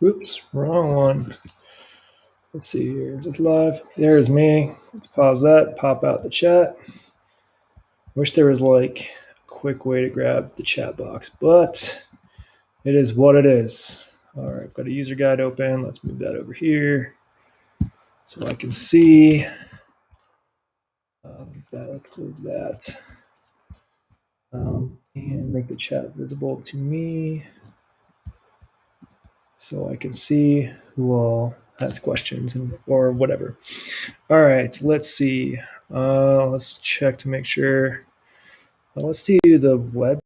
Oops, wrong one. Let's see here. Is this live? There's me. Let's pause that, pop out the chat. Wish there was like a quick way to grab the chat box, but it is what it is. All right, I've got a user guide open. Let's move that over here so I can see. Let's close that. And make the chat visible to me so I can see who all has questions or whatever. All right, let's see. Let's check to make sure. Let's do the web.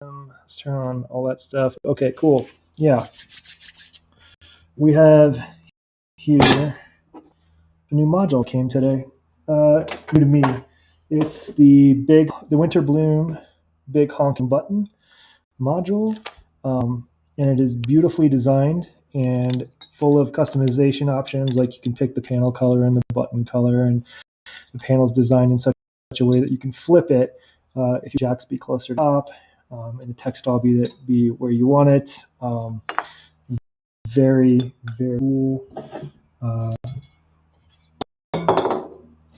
Let's turn on all that stuff. Okay, cool. Yeah. We have here a new module came today. New to me. It's the Winter Bloom big honking button module. And it is beautifully designed and full of customization options. Like you can pick the panel color and the button color, and the panel is designed in such a way that you can flip it if your jacks be closer to the top, and the text all be where you want it. Very, very cool.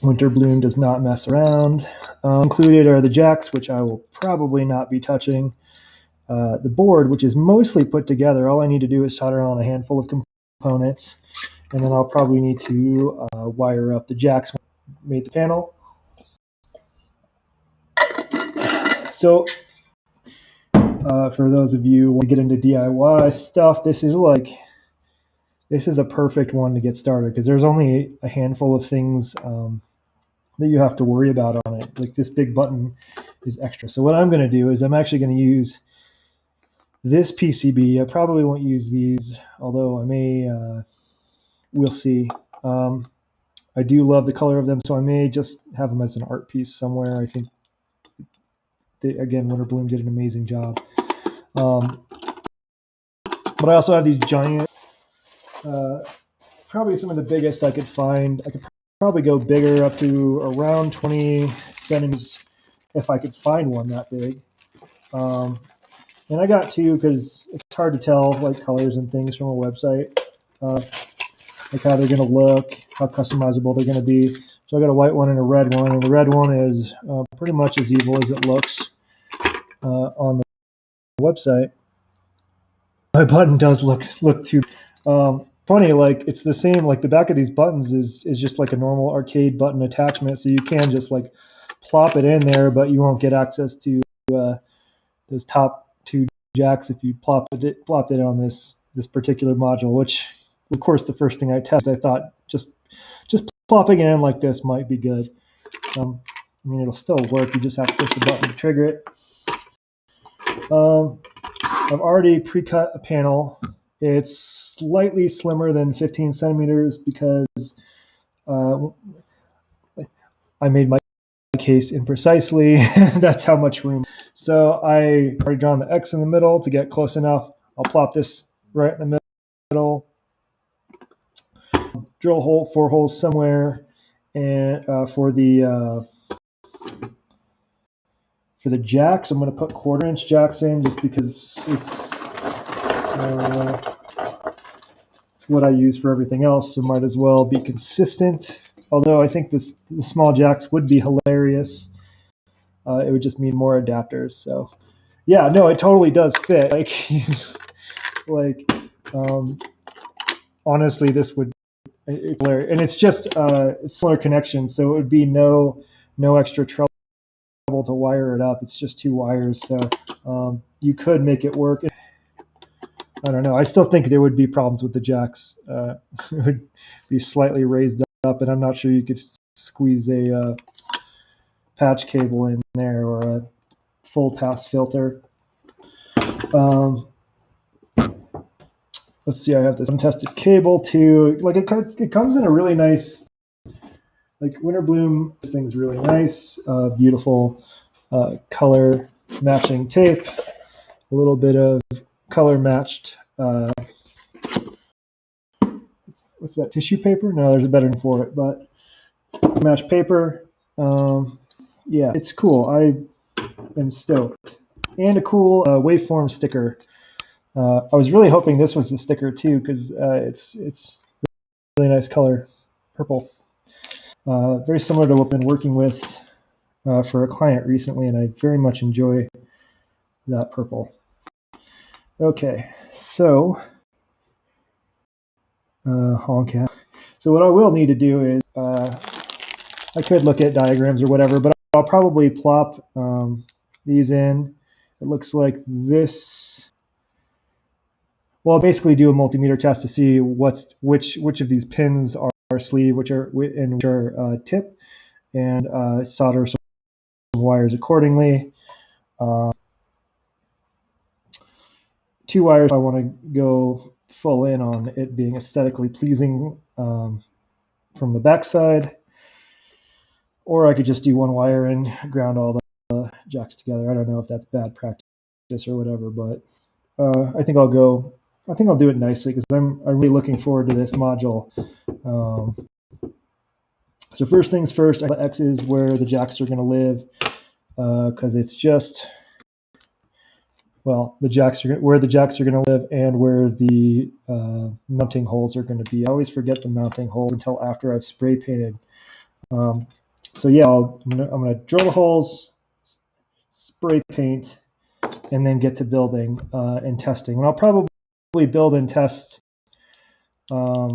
Winter Bloom does not mess around. Included are the jacks, which I will probably not be touching. The board, which is mostly put together. All I need to do is solder on a handful of components, and then I'll probably need to wire up the jacks when I made the panel. So for those of you who want to get into DIY stuff, this is a perfect one to get started because there's only a handful of things that you have to worry about on it. Like this big button is extra. So what I'm going to do is I'm actually going to use this PCB. I probably won't use these, although I may. We'll see. I do love the color of them, so I may just have them as an art piece somewhere. I think, again, Winter Bloom did an amazing job. But I also have these giant, probably some of the biggest I could find. I could probably go bigger, up to around 20 centimeters if I could find one that big. And I got two because it's hard to tell like colors and things from a website, like how they're going to look, how customizable they're going to be. So I got a white one and a red one, and the red one is pretty much as evil as it looks on the website. My button does look too funny. Like it's the same. Like the back of these buttons is just like a normal arcade button attachment, so you can just like plop it in there, but you won't get access to those top two jacks if you plopped it on this particular module. Which, of course, the first thing I tested, I thought just plopping it in like this might be good. I mean, it'll still work. You just have to push the button to trigger it. I've already pre-cut a panel. It's slightly slimmer than 15 centimeters because I made my case imprecisely. That's how much room. So I already drawn the X in the middle to get close enough. I'll plop this right in the middle. Drill hole 4 holes somewhere, and for the jacks, I'm going to put 1/4-inch jacks in just because it's what I use for everything else, so might as well be consistent. Although I think the small jacks would be hilarious. It would just mean more adapters. So yeah, no, it totally does fit. Honestly, this would. It's hilarious. And it's just similar connections, so it would be no extra trouble to wire it up. It's just 2 wires, so you could make it work. I don't know. I still think there would be problems with the jacks. It would be slightly raised up, and I'm not sure you could squeeze a patch cable in there or a full pass filter. Let's see, I have this untested cable too. Like it comes in a really nice, like Winter Bloom. This thing's really nice, beautiful color matching tape, a little bit of color matched. What's that? Tissue paper? No, there's a better name for it, but matched paper. Yeah, it's cool. I am stoked, and a cool waveform sticker. I was really hoping this was the sticker too, because it's really nice color, purple. Very similar to what I've been working with for a client recently, and I very much enjoy that purple. Okay, so honk out. So what I will need to do is I could look at diagrams or whatever, but I'll probably plop these in. It looks like this. Well, I'll basically do a multimeter test to see which of these pins are sleeve, which are tip, and solder some wires accordingly. 2 wires I want to go full in on it being aesthetically pleasing from the backside, or I could just do 1 wire and ground all the jacks together. I don't know if that's bad practice or whatever, but I think I'll do it nicely because I'm really looking forward to this module. So first things first, the X is where the jacks are going to live, because it's just, well, where the jacks are going to live and where the mounting holes are going to be. I always forget the mounting holes until after I've spray painted. So yeah, I'm gonna drill the holes, spray paint, and then get to building and testing. And I'll probably build and test. I'll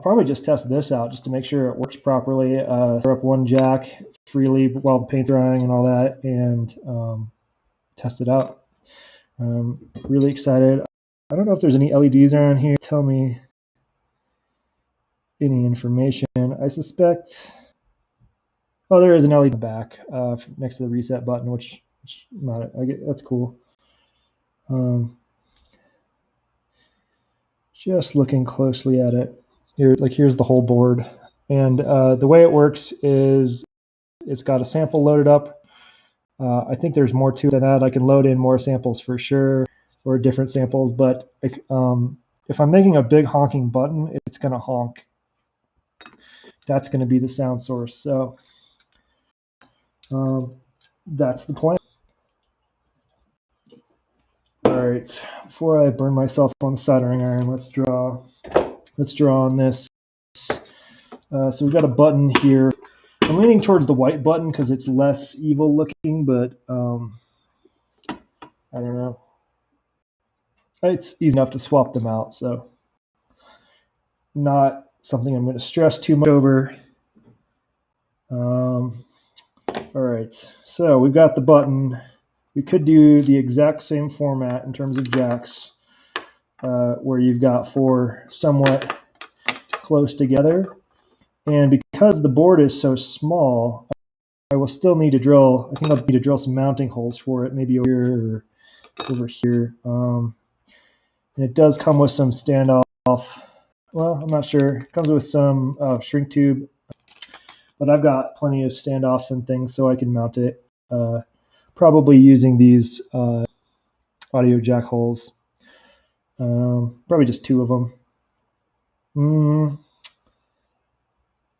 probably just test this out just to make sure it works properly. Throw up 1 jack freely while the paint's drying and all that, and test it out. Really excited. I don't know if there's any LEDs around here. Tell me any information. I suspect. Oh, there is an LED in the back next to the reset button, which not. That's cool. Just looking closely at it. Here's the whole board, and the way it works is it's got a sample loaded up. I think there's more to it than that. I can load in more samples for sure, or different samples, but if I'm making a big honking button, it's going to honk. That's going to be the sound source. So that's the plan. All right, before I burn myself on the soldering iron, let's draw on this. So we've got a button here. I'm leaning towards the white button because it's less evil looking, but I don't know. It's easy enough to swap them out, so not something I'm going to stress too much over. All right, so we've got the button. We could do the exact same format in terms of jacks, where you've got 4 somewhat close together. And because the board is so small, I will still need to drill. I think I'll need to drill some mounting holes for it, maybe over here or over here. And it does come with some standoff. Well, I'm not sure. It comes with some shrink tube, but I've got plenty of standoffs and things so I can mount it. Probably using these audio jack holes. Probably just 2 of them.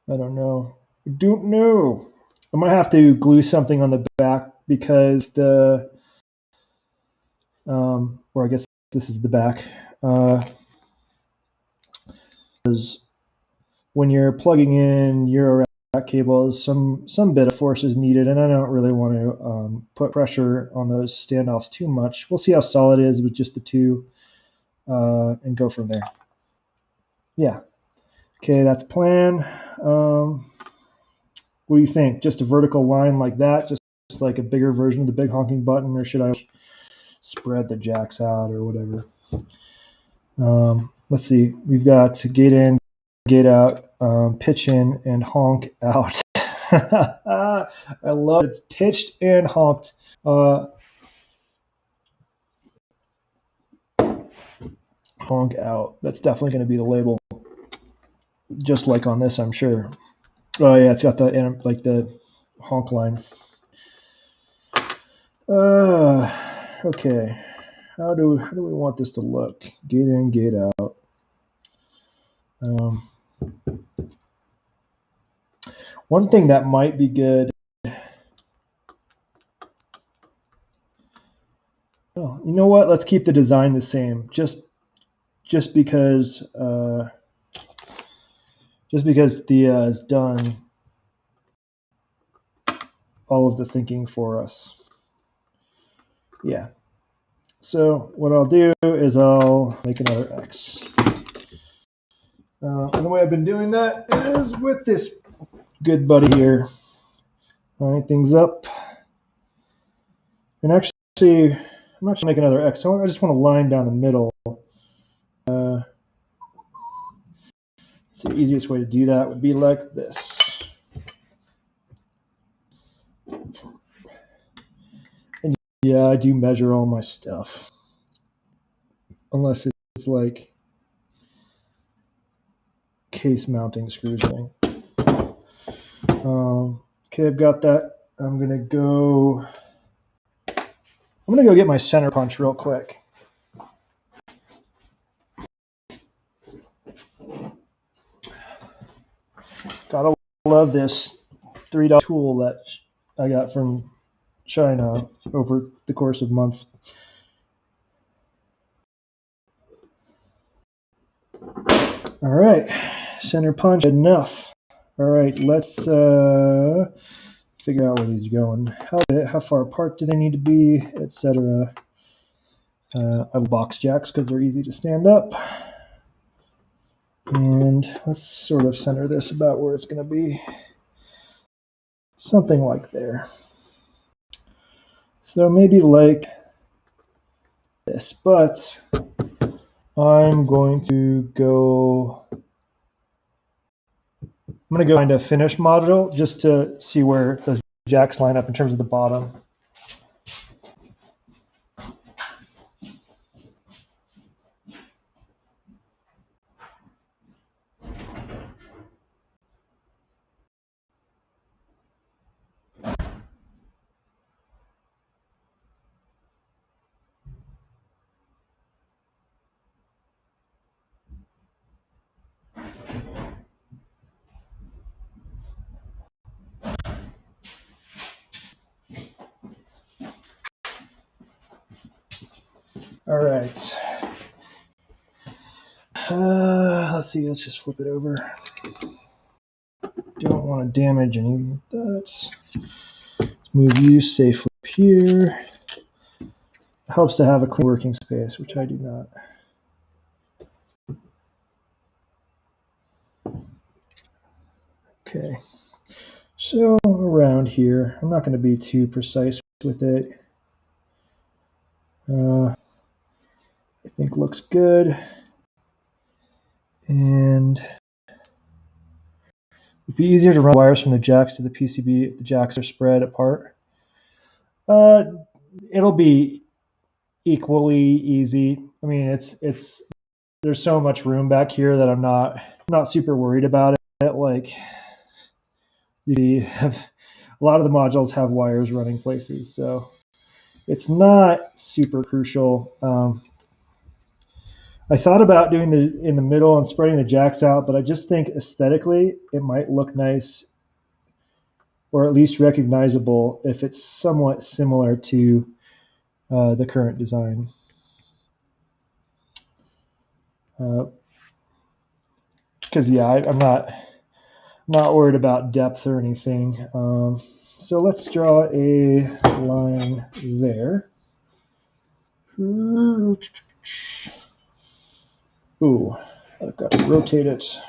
I don't know. I'm gonna have to glue something on the back because or I guess this is the back. Because when you're plugging in Euro rack cables, some bit of force is needed, and I don't really want to put pressure on those standoffs too much. We'll see how solid it is with just the 2, and go from there. Yeah. Okay, that's plan. What do you think? Just a vertical line like that, just like a bigger version of the big honking button, or should I spread the jacks out or whatever? Let's see. We've got gate in, gate out, pitch in, and honk out. I love it. It's pitched and honked. Honk out. That's definitely going to be the label. Just like on this, I'm sure. Oh yeah, it's got the honk lines. Okay. How do we want this to look? Gate in, gate out. One thing that might be good Oh, you know what? Let's keep the design the same. Just because Thea has done all of the thinking for us. Yeah. So what I'll do is I'll make another X. And the way I've been doing that is with this good buddy here. Line things up. And actually, I'm not going to make another X. I just want to line down the middle. So the easiest way to do that would be like this. And yeah, I do measure all my stuff. Unless it's like case mounting screws thing. Okay, I've got that. I'm gonna go get my center punch real quick. Gotta love this $3 tool that I got from China over the course of months. All right, center punch enough. All right, let's figure out where these are going. How far apart do they need to be, etc. I have box jacks because they're easy to stand up. And let's sort of center this about where it's going to be. Something like there. So maybe like this, but I'm going to go find a finish module just to see where those jacks line up in terms of the bottom. All right. Let's see. Let's just flip it over. Don't want to damage any of that. Let's move you safely up here. It helps to have a clean working space, which I do not. Okay. So around here, I'm not going to be too precise with it. I think looks good. And it'd be easier to run wires from the jacks to the PCB if the jacks are spread apart. It'll be equally easy. I mean, it's there's so much room back here that I'm not super worried about it. Like you have a lot of the modules have wires running places, so it's not super crucial. I thought about doing in the middle and spreading the jacks out, but I just think aesthetically it might look nice, or at least recognizable if it's somewhat similar to the current design. Because yeah, I'm not worried about depth or anything. So let's draw a line there. Ooh, I've got to rotate it.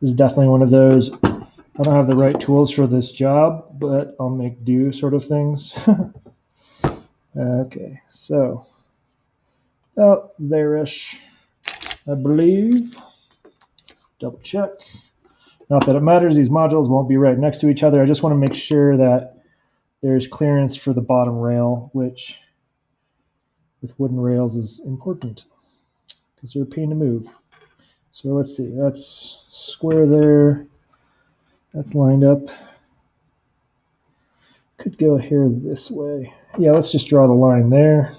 This is definitely one of those, I don't have the right tools for this job, but I'll make do sort of things. Okay, so about there-ish, I believe. Double check. Not that it matters, these modules won't be right next to each other. I just want to make sure that there's clearance for the bottom rail, which with wooden rails is important because they're a pain to move. So let's see, that's square there. That's lined up. Could go here this way. Yeah, let's just draw the line there.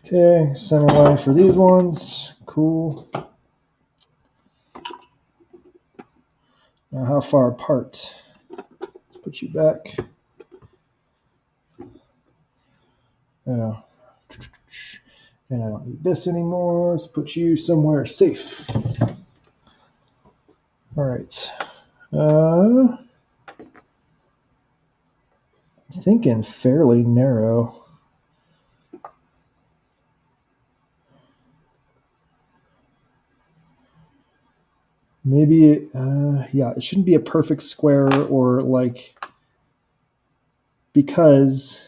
Okay, center line for these ones. Cool. Now how far apart? Let's put you back. And I don't need this anymore. Let's put you somewhere safe. All right. I'm thinking fairly narrow. Maybe, yeah, it shouldn't be a perfect square or like, because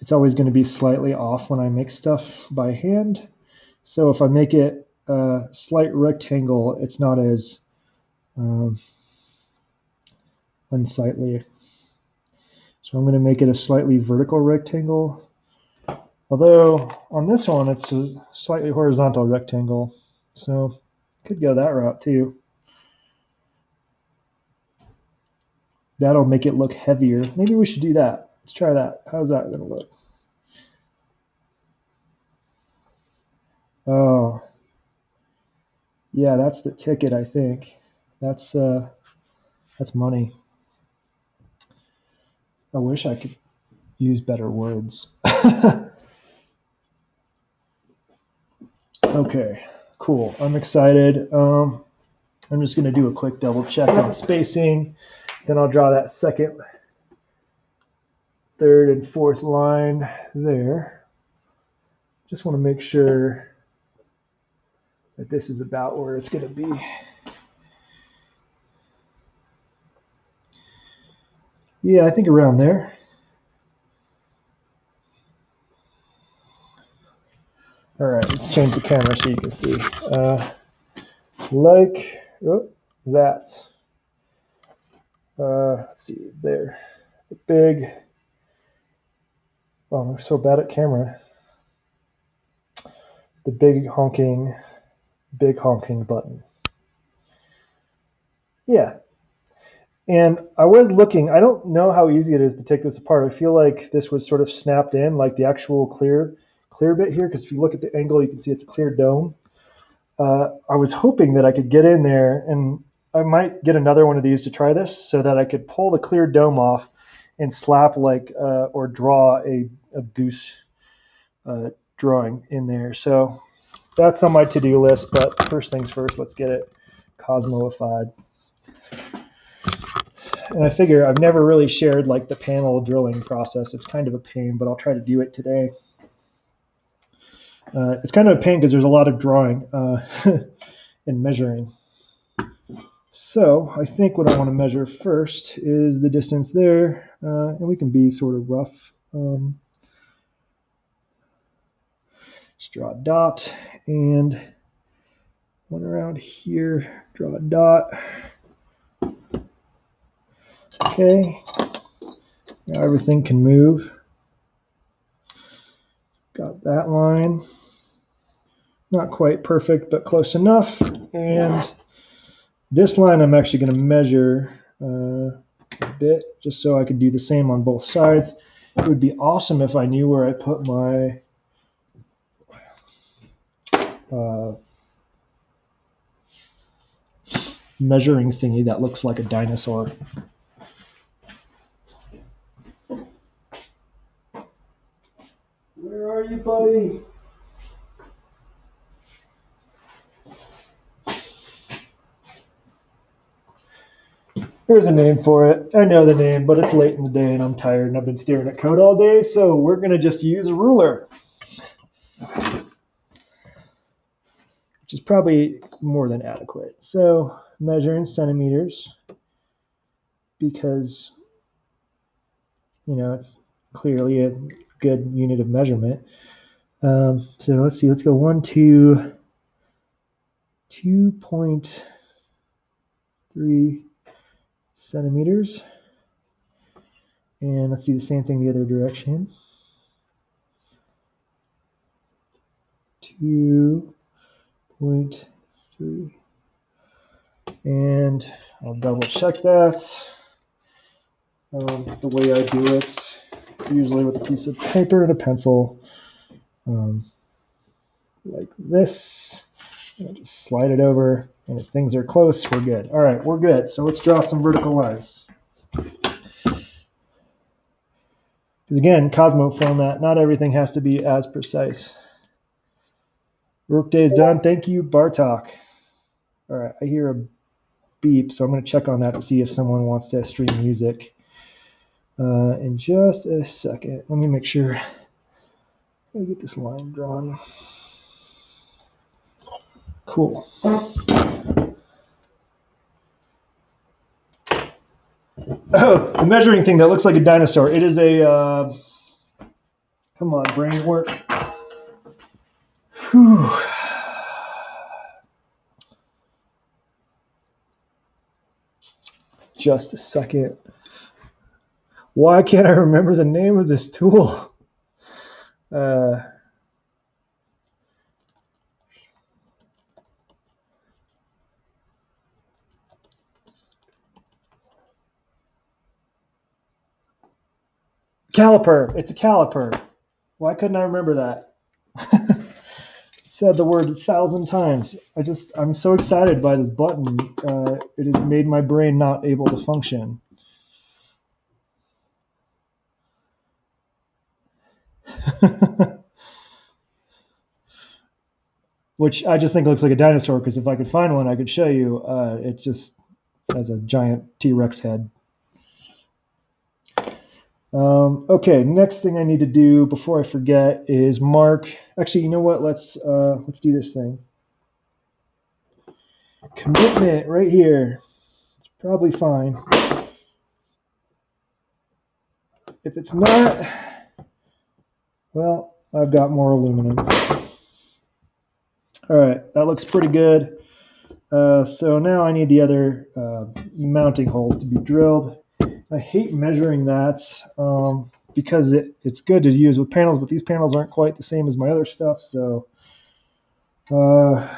it's always going to be slightly off when I make stuff by hand. So if I make it a slight rectangle, it's not as unsightly. So I'm going to make it a slightly vertical rectangle. Although on this one, it's a slightly horizontal rectangle. So could go that route too. That'll make it look heavier. Maybe we should do that. Let's try that. How's that going to look? Oh, yeah, that's the ticket, I think. That's money. I wish I could use better words. Okay, cool. I'm excited. I'm just going to do a quick double check on spacing. Then I'll draw that second, third, and fourth line there. Just want to make sure that this is about where it's going to be. Yeah, I think around there. All right, let's change the camera so you can see. Like that. Let's see, there. The big, oh, I'm so bad at camera. The big honking button. Yeah. And I was looking, I don't know how easy it is to take this apart. I feel like this was sort of snapped in, like the actual clear bit here, because if you look at the angle, you can see it's a clear dome. I was hoping that I could get in there, and I might get another one of these to try this so that I could pull the clear dome off and slap like or draw a goose drawing in there. So that's on my to-do list, but first things first, let's get it Cosmoified. And I figure I've never really shared like the panel drilling process. It's kind of a pain, but I'll try to do it today. It's kind of a pain because there's a lot of drawing and measuring. So I think what I want to measure first is the distance there, and we can be sort of rough. Just draw a dot, and one around here, draw a dot. Okay, now everything can move. Got that line. Not quite perfect, but close enough. And this line I'm actually going to measure a bit, just so I could do the same on both sides. It would be awesome if I knew where I put my measuring thingy that looks like a dinosaur. Where are you, buddy? There's a name for it. I know the name, but it's late in the day and I'm tired and I've been staring at code all day, so we're going to just use a ruler, which is probably more than adequate. So measure in centimeters because, you know, it's clearly a good unit of measurement. So let's see, let's go 2.3 centimeters. And let's do the same thing the other direction. 2.3. And I'll double check that. The way I do it, it's usually with a piece of paper and a pencil, like this. I'll just slide it over. And if things are close, we're good. All right, we're good. So let's draw some vertical lines. Because again, Cosmo format, not everything has to be as precise. Workday is done. Thank you, Bartok. All right, I hear a beep, so I'm going to check on that to see if someone wants to stream music. In just a second. Let me make sure. Let me get this line drawn. Cool. Oh, the measuring thing that looks like a dinosaur. It is a, come on, brain work. Whew. Just a second. Why can't I remember the name of this tool? Caliper. It's a caliper. Why couldn't I remember that? Said the word 1,000 times. I'm so excited by this button. It has made my brain not able to function. Which I just think looks like a dinosaur, because if I could find one, I could show you. It just has a giant T-Rex head. Okay, next thing I need to do before I forget is mark. Actually, you know what? Let's do this thing. Commitment right here. It's probably fine. If it's not, well, I've got more aluminum. All right, that looks pretty good. So now I need the other mounting holes to be drilled. I hate measuring that because it's good to use with panels, but these panels aren't quite the same as my other stuff. So, what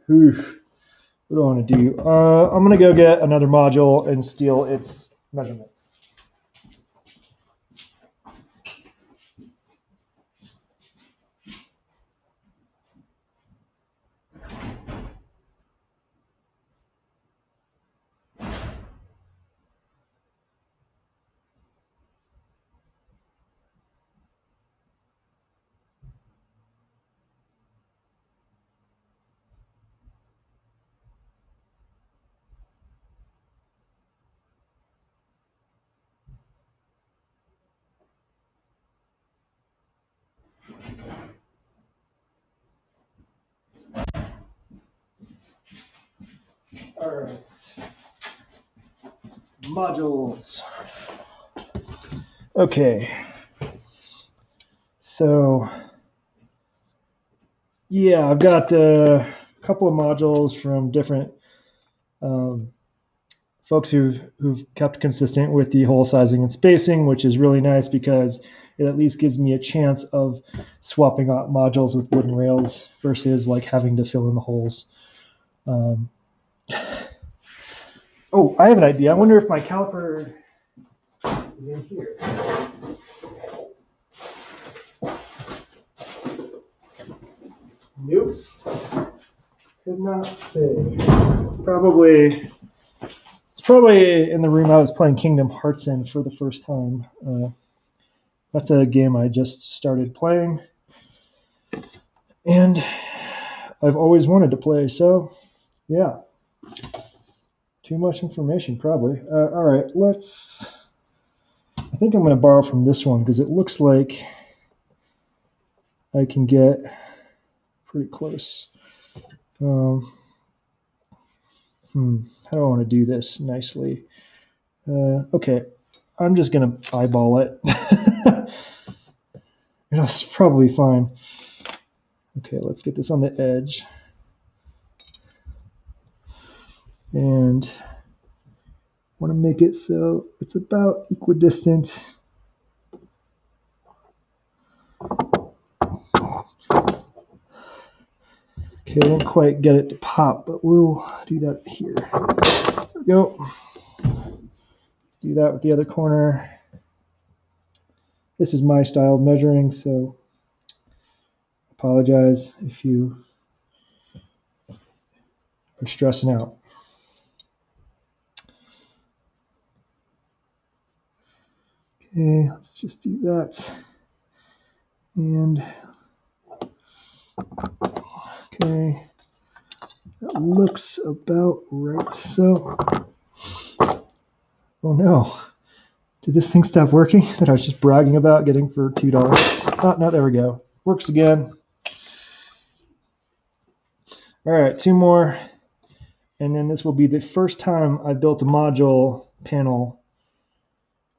do I want to do? I'm going to go get another module and steal its measurements. All right. Modules. Okay. So, yeah, I've got a couple of modules from different folks who've kept consistent with the hole sizing and spacing, which is really nice because it at least gives me a chance of swapping out modules with wooden rails versus like having to fill in the holes. Oh, I have an idea. I wonder if my caliper is in here. Nope. Could not say. It's probably in the room I was playing Kingdom Hearts in for the first time. That's a game I just started playing, and I've always wanted to play. So, yeah. Too much information, probably. All right, I think I'm going to borrow from this one because it looks like I can get pretty close. How do I want to do this nicely? Okay, I'm just going to eyeball it. It's probably fine. Okay, let's get this on the edge. And want to make it so it's about equidistant. Okay, I didn't quite get it to pop, but we'll do that here. There we go. Let's do that with the other corner. This is my style of measuring, so apologize if you They're stressing out. Okay, let's just do that. And okay, that looks about right. So, oh no, did this thing stop working that I was just bragging about getting for $2? Oh, no, there we go. Works again. All right, 2 more. And then this will be the first time I built a module panel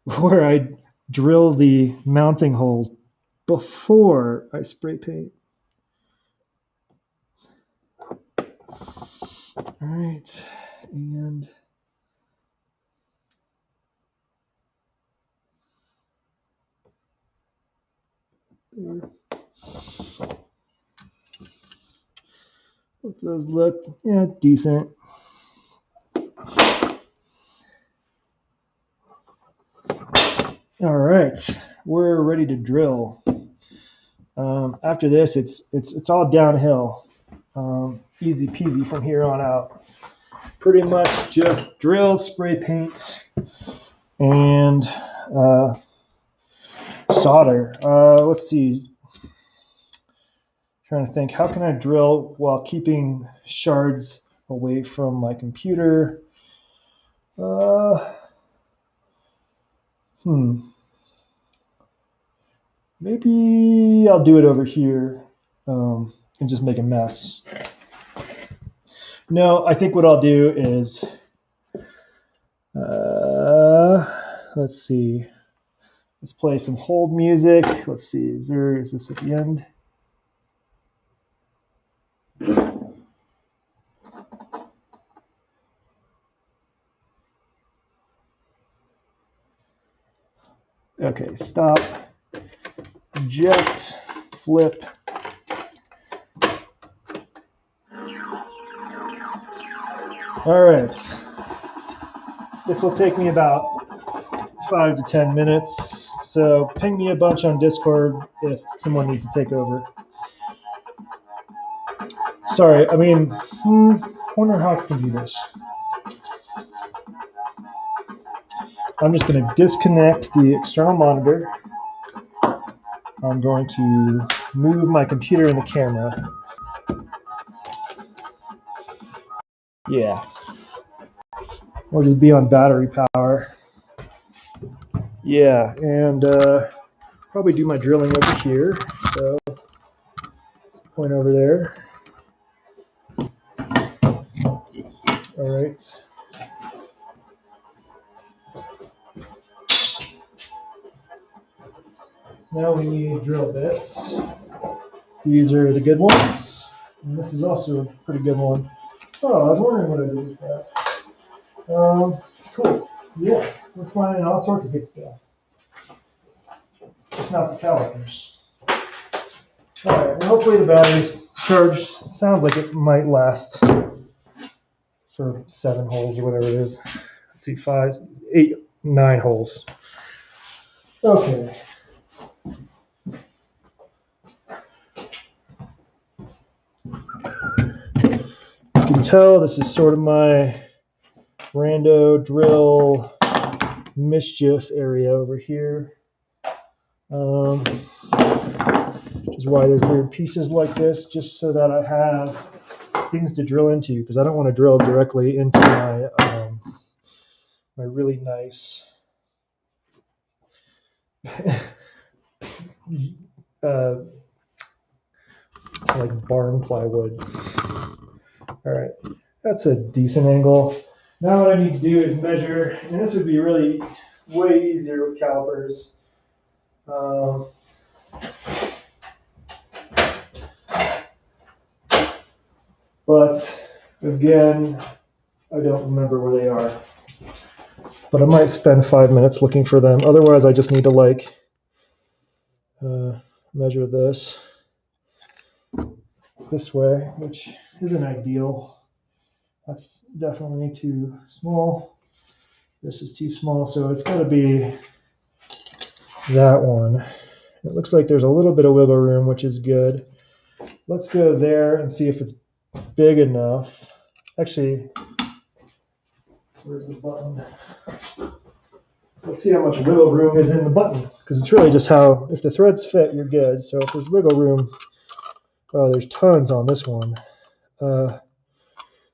where I drill the mounting holes before I spray paint. All right, and there. Both those look, yeah, decent. All right, we're ready to drill. After this, it's all downhill. Easy peasy from here on out. Pretty much just drill, spray paint, and solder. Let's see. Trying to think, how can I drill while keeping shards away from my computer? Maybe I'll do it over here and just make a mess. No, I think what I'll do is, let's see. Let's play some hold music. Let's see, is this at the end? Okay, stop, eject, flip. All right, this will take me about 5 to 10 minutes. So ping me a bunch on Discord if someone needs to take over. Sorry, I mean, wonder how I can do this. I'm just going to disconnect the external monitor. I'm going to move my computer and the camera. Yeah. We'll just be on battery power. Yeah, and probably do my drilling over here. So let's point over there. All right. Now we need drill bits. These are the good ones. And this is also a pretty good one. Oh, I was wondering what I did with that. Cool. Yeah, we're finding all sorts of good stuff. Just not the calipers. All right, well, hopefully the battery's charged. Sounds like it might last for 7 holes or whatever it is. Let's see, 5, 8, 9 holes. Okay. You can tell this is sort of my rando drill mischief area over here. Which is why there's weird pieces like this, just so that I have things to drill into, because I don't want to drill directly into my really nice like barn plywood. All right, that's a decent angle. Now what I need to do is measure, and this would be really way easier with calipers. But again, I don't remember where they are. But I might spend 5 minutes looking for them. Otherwise, I just need to like measure this way, which isn't ideal. That's definitely too small. This is too small, so it's got to be that one. It looks like there's a little bit of wiggle room, which is good. Let's go there and see if it's big enough. Actually, where's the button? Let's see how much wiggle room is in the button, because it's really just how, if the threads fit, you're good. So if there's wiggle room, oh, there's tons on this one.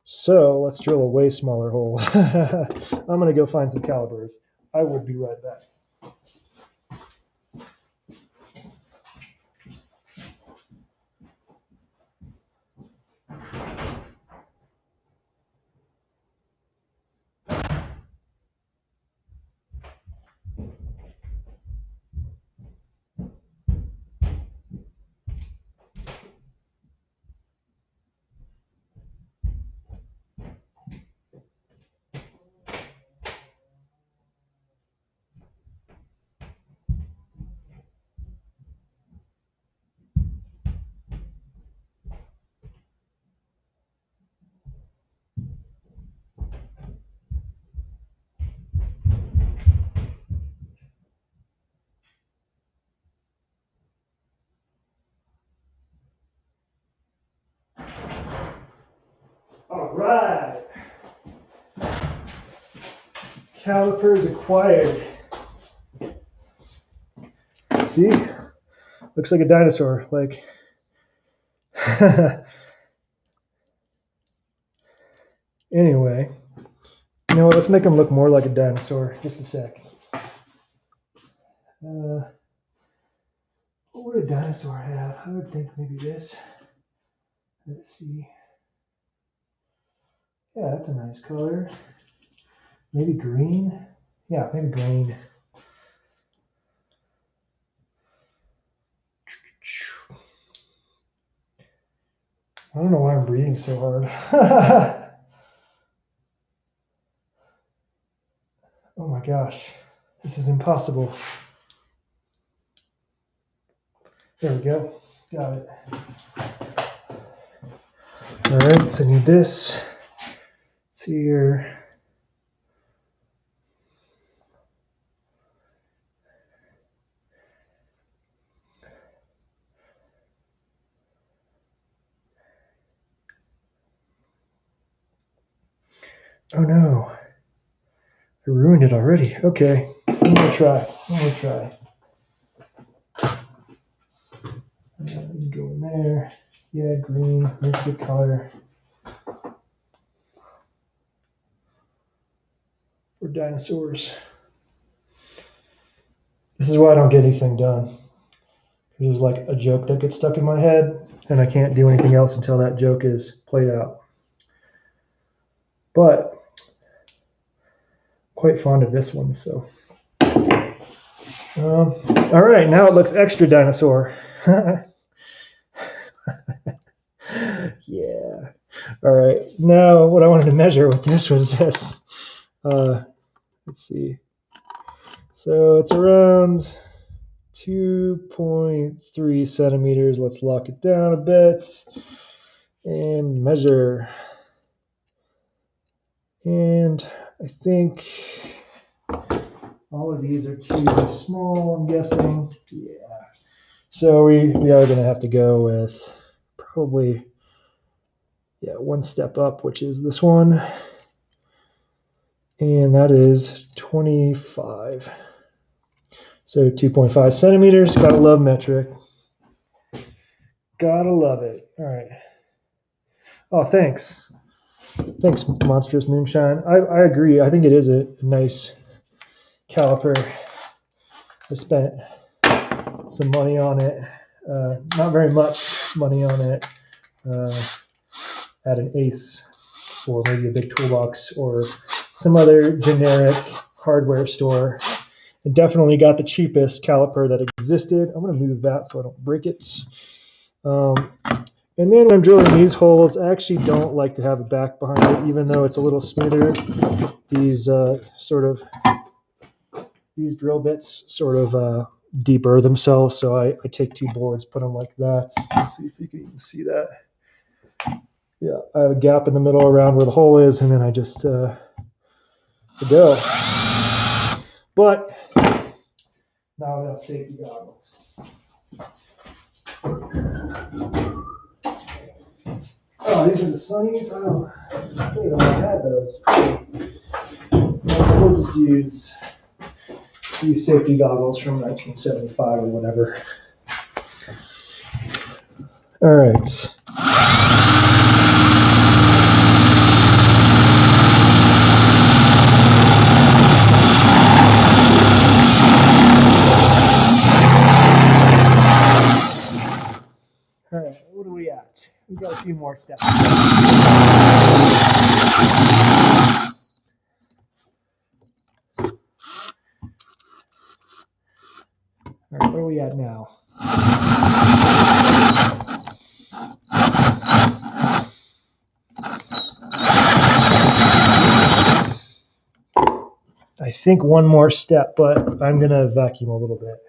So let's drill a way smaller hole. I'm going to go find some calipers. I will be right back. All right. Calipers acquired. See? Looks like a dinosaur. Like, anyway, you know what? Let's make them look more like a dinosaur. Just a sec. What would a dinosaur have? I would think maybe this. Let's see. Yeah, that's a nice color. Maybe green. Yeah, maybe green. I don't know why I'm breathing so hard. Oh my gosh, this is impossible. There we go, got it. All right, so I need this. Let's see here. Oh no, I ruined it already. Okay, I'm gonna try. Go in there. Yeah, green, makes a good color. For dinosaurs. This is why I don't get anything done. There's like a joke that gets stuck in my head, and I can't do anything else until that joke is played out. But quite fond of this one, so. All right, now it looks extra dinosaur. Yeah. All right, now what I wanted to measure with this was this. Let's see. So it's around 2.3 centimeters. Let's lock it down a bit and measure. And I think all of these are too small, I'm guessing. Yeah. So we are going to have to go with probably, yeah, one step up, which is this one. And that is 25. So 2.5 centimeters. Gotta love metric. Gotta love it. All right. Oh, thanks. Thanks, Monstrous Moonshine. I agree. I think it is a nice caliper. I spent some money on it. Not very much money on it at an Ace or maybe a big toolbox or some other generic hardware store. I definitely got the cheapest caliper that existed. I'm going to move that so I don't break it. And then when I'm drilling these holes, I actually don't like to have a back behind it, even though it's a little smoother. These these drill bits sort of deburr themselves, so I take two boards, put them like that. Let's see if you can even see that. Yeah, I have a gap in the middle around where the hole is, and then I just go. But now we have safety goggles. Oh, Oh, these are the Sunnies? Oh, I didn't even know I had those. We'll just use these safety goggles from 1975 or whatever. All right. All right, what are we at? We've got a few more steps. All right, where are we at now? I think one more step, but I'm going to vacuum a little bit.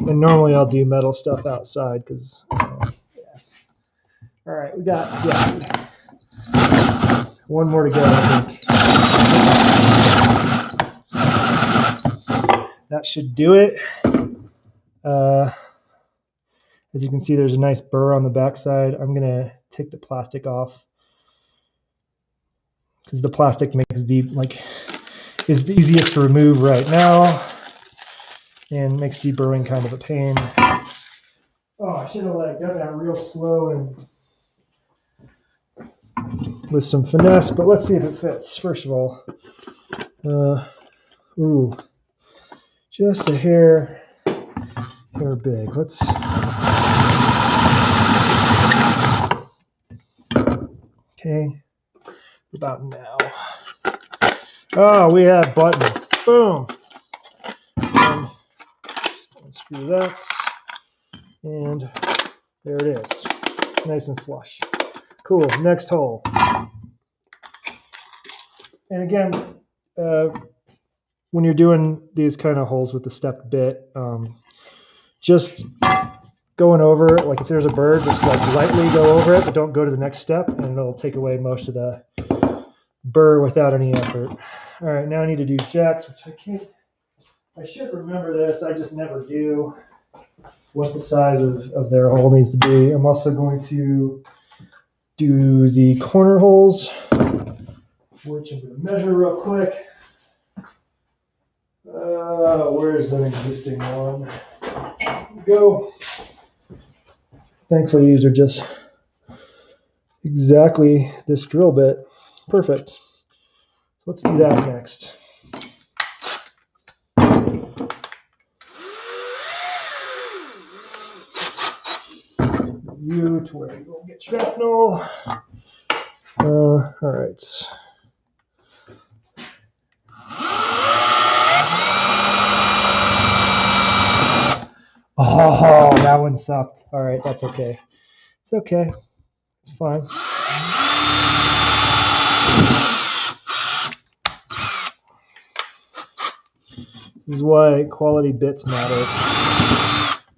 And normally I'll do metal stuff outside because, yeah. All right, we got, one more to go, I think. That should do it. As you can see, there's a nice burr on the backside. I'm going to take the plastic off because the plastic makes is the easiest to remove right now and makes deburring kind of a pain. Oh, I should have done that real slow and with some finesse, but let's see if it fits. First of all, ooh, just a hair big. Let's. Okay, about now. Oh, we have button. Boom. And unscrew that. And there it is. Nice and flush. Cool. Next hole. And again, when you're doing these kind of holes with the stepped bit, just going over it, like if there's a bird, just lightly go over it, but don't go to the next step, and it'll take away most of the burr without any effort. All right, now I need to do jacks, which I should remember this, I just never do, what the size of their hole needs to be. I'm also going to do the corner holes, which I'm going to measure real quick. Where's an existing one? Go. Thankfully, these are just exactly this drill bit. Perfect. Let's do that next. You to where you won't get shrapnel. All right. Oh, that one sucked. All right, that's okay. It's okay. It's fine. This is why quality bits matter.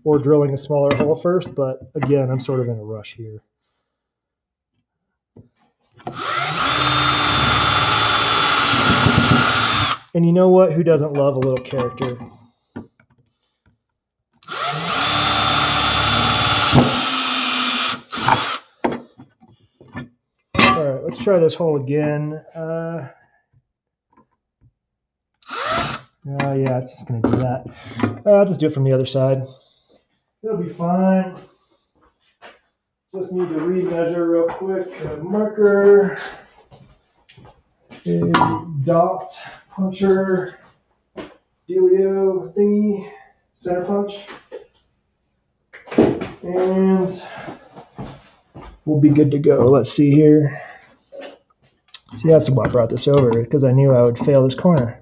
Or drilling a smaller hole first, but again, I'm sort of in a rush here. And you know what? Who doesn't love a little character? All right, let's try this hole again. Yeah, it's just going to do that. I'll just do it from the other side. It'll be fine. Just need to remeasure real quick. A marker, a dot puncher, dealio thingy, center punch, and we'll be good to go. Let's see here. See, that's what brought this over, because I knew I would fail this corner.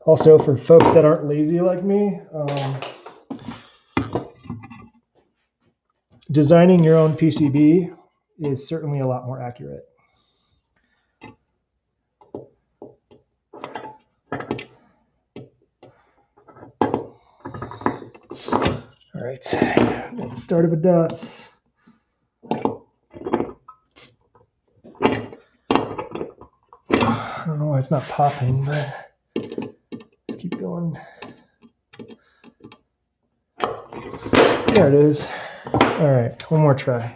Also, for folks that aren't lazy like me, designing your own PCB is certainly a lot more accurate. All right, at the start of a dots. I don't know why it's not popping, but let's keep going. There it is. All right, one more try.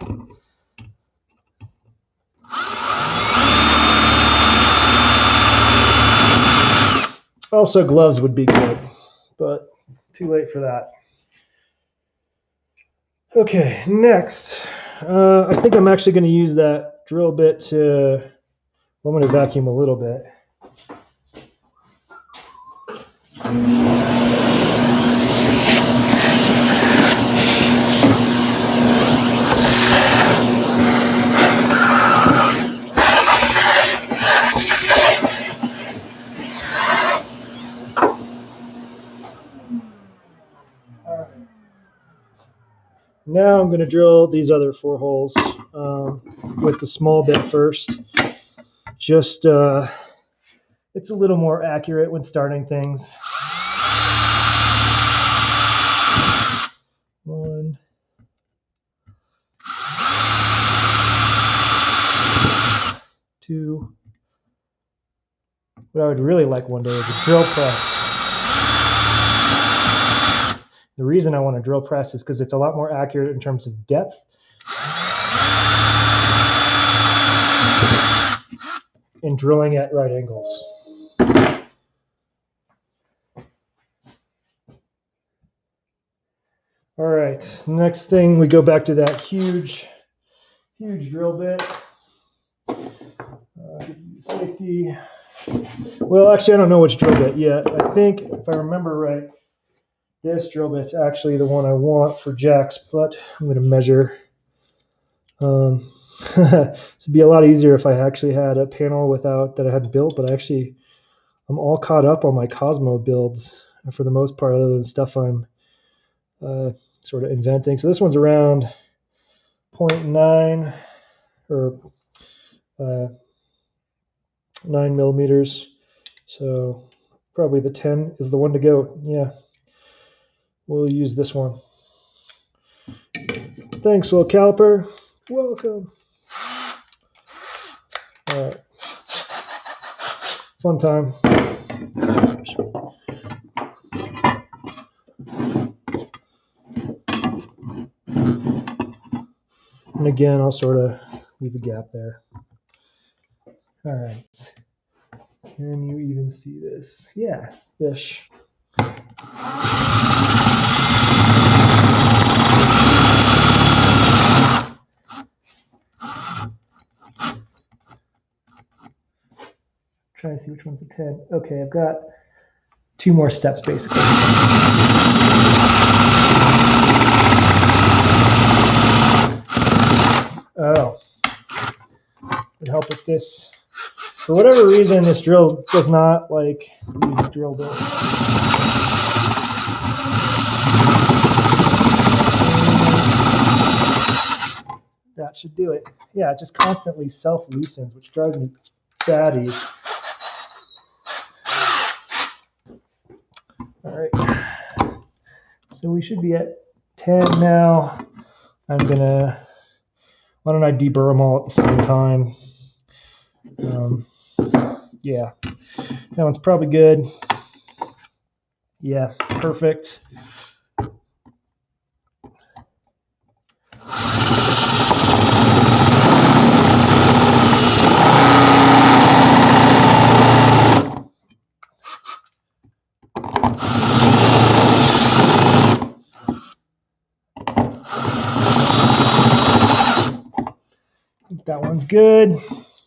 Also, gloves would be good, but too late for that. Okay, next, I think I'm actually going to use that drill bit to, well, I'm going to vacuum a little bit. Now I'm going to drill these other 4 holes with the small bit first. Just, it's a little more accurate when starting things. 1, 2. What I would really like one day is a drill press. The reason I want a drill press is because it's a lot more accurate in terms of depth and drilling at right angles. All right, next thing, we go back to that huge drill bit. Safety. Well, actually, I don't know which drill bit yet. I think, if I remember right, this drill bit's actually the one I want for jacks, but I'm going to measure. This would be a lot easier if I actually had a panel without that I hadn't built, but I'm all caught up on my Cosmo builds for the most part, other than stuff I'm sort of inventing. So this one's around 0.9 or 9 millimeters. So probably the 10 is the one to go. Yeah, we'll use this one. Thanks, little caliper. Welcome. All right. Fun time. And again, I'll sort of leave a gap there. All right. Can you even see this? Yeah, ish. Trying to see which one's a 10. Okay, I've got 2 more steps basically. Oh, would help with this. For whatever reason, this drill does not like these drill bits. That should do it. Yeah, it just constantly self-loosens, which drives me batty. All right, so we should be at 10 now. I'm gonna, why don't I deburr them all at the same time? Yeah, that one's probably good. Yeah, perfect. That one's good.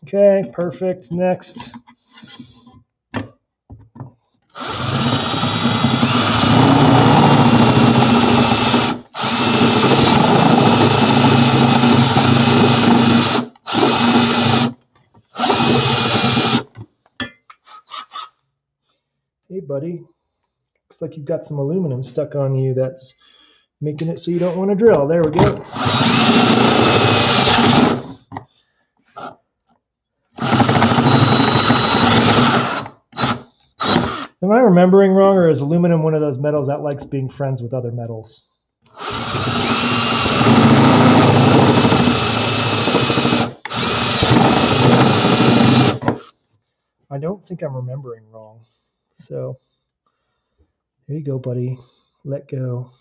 Okay, perfect. Next. Hey, buddy. Looks like you've got some aluminum stuck on you that's making it so you don't want to drill. There we go. Am I remembering wrong, or is aluminum one of those metals that likes being friends with other metals? I don't think I'm remembering wrong. So there you go, buddy. Let go.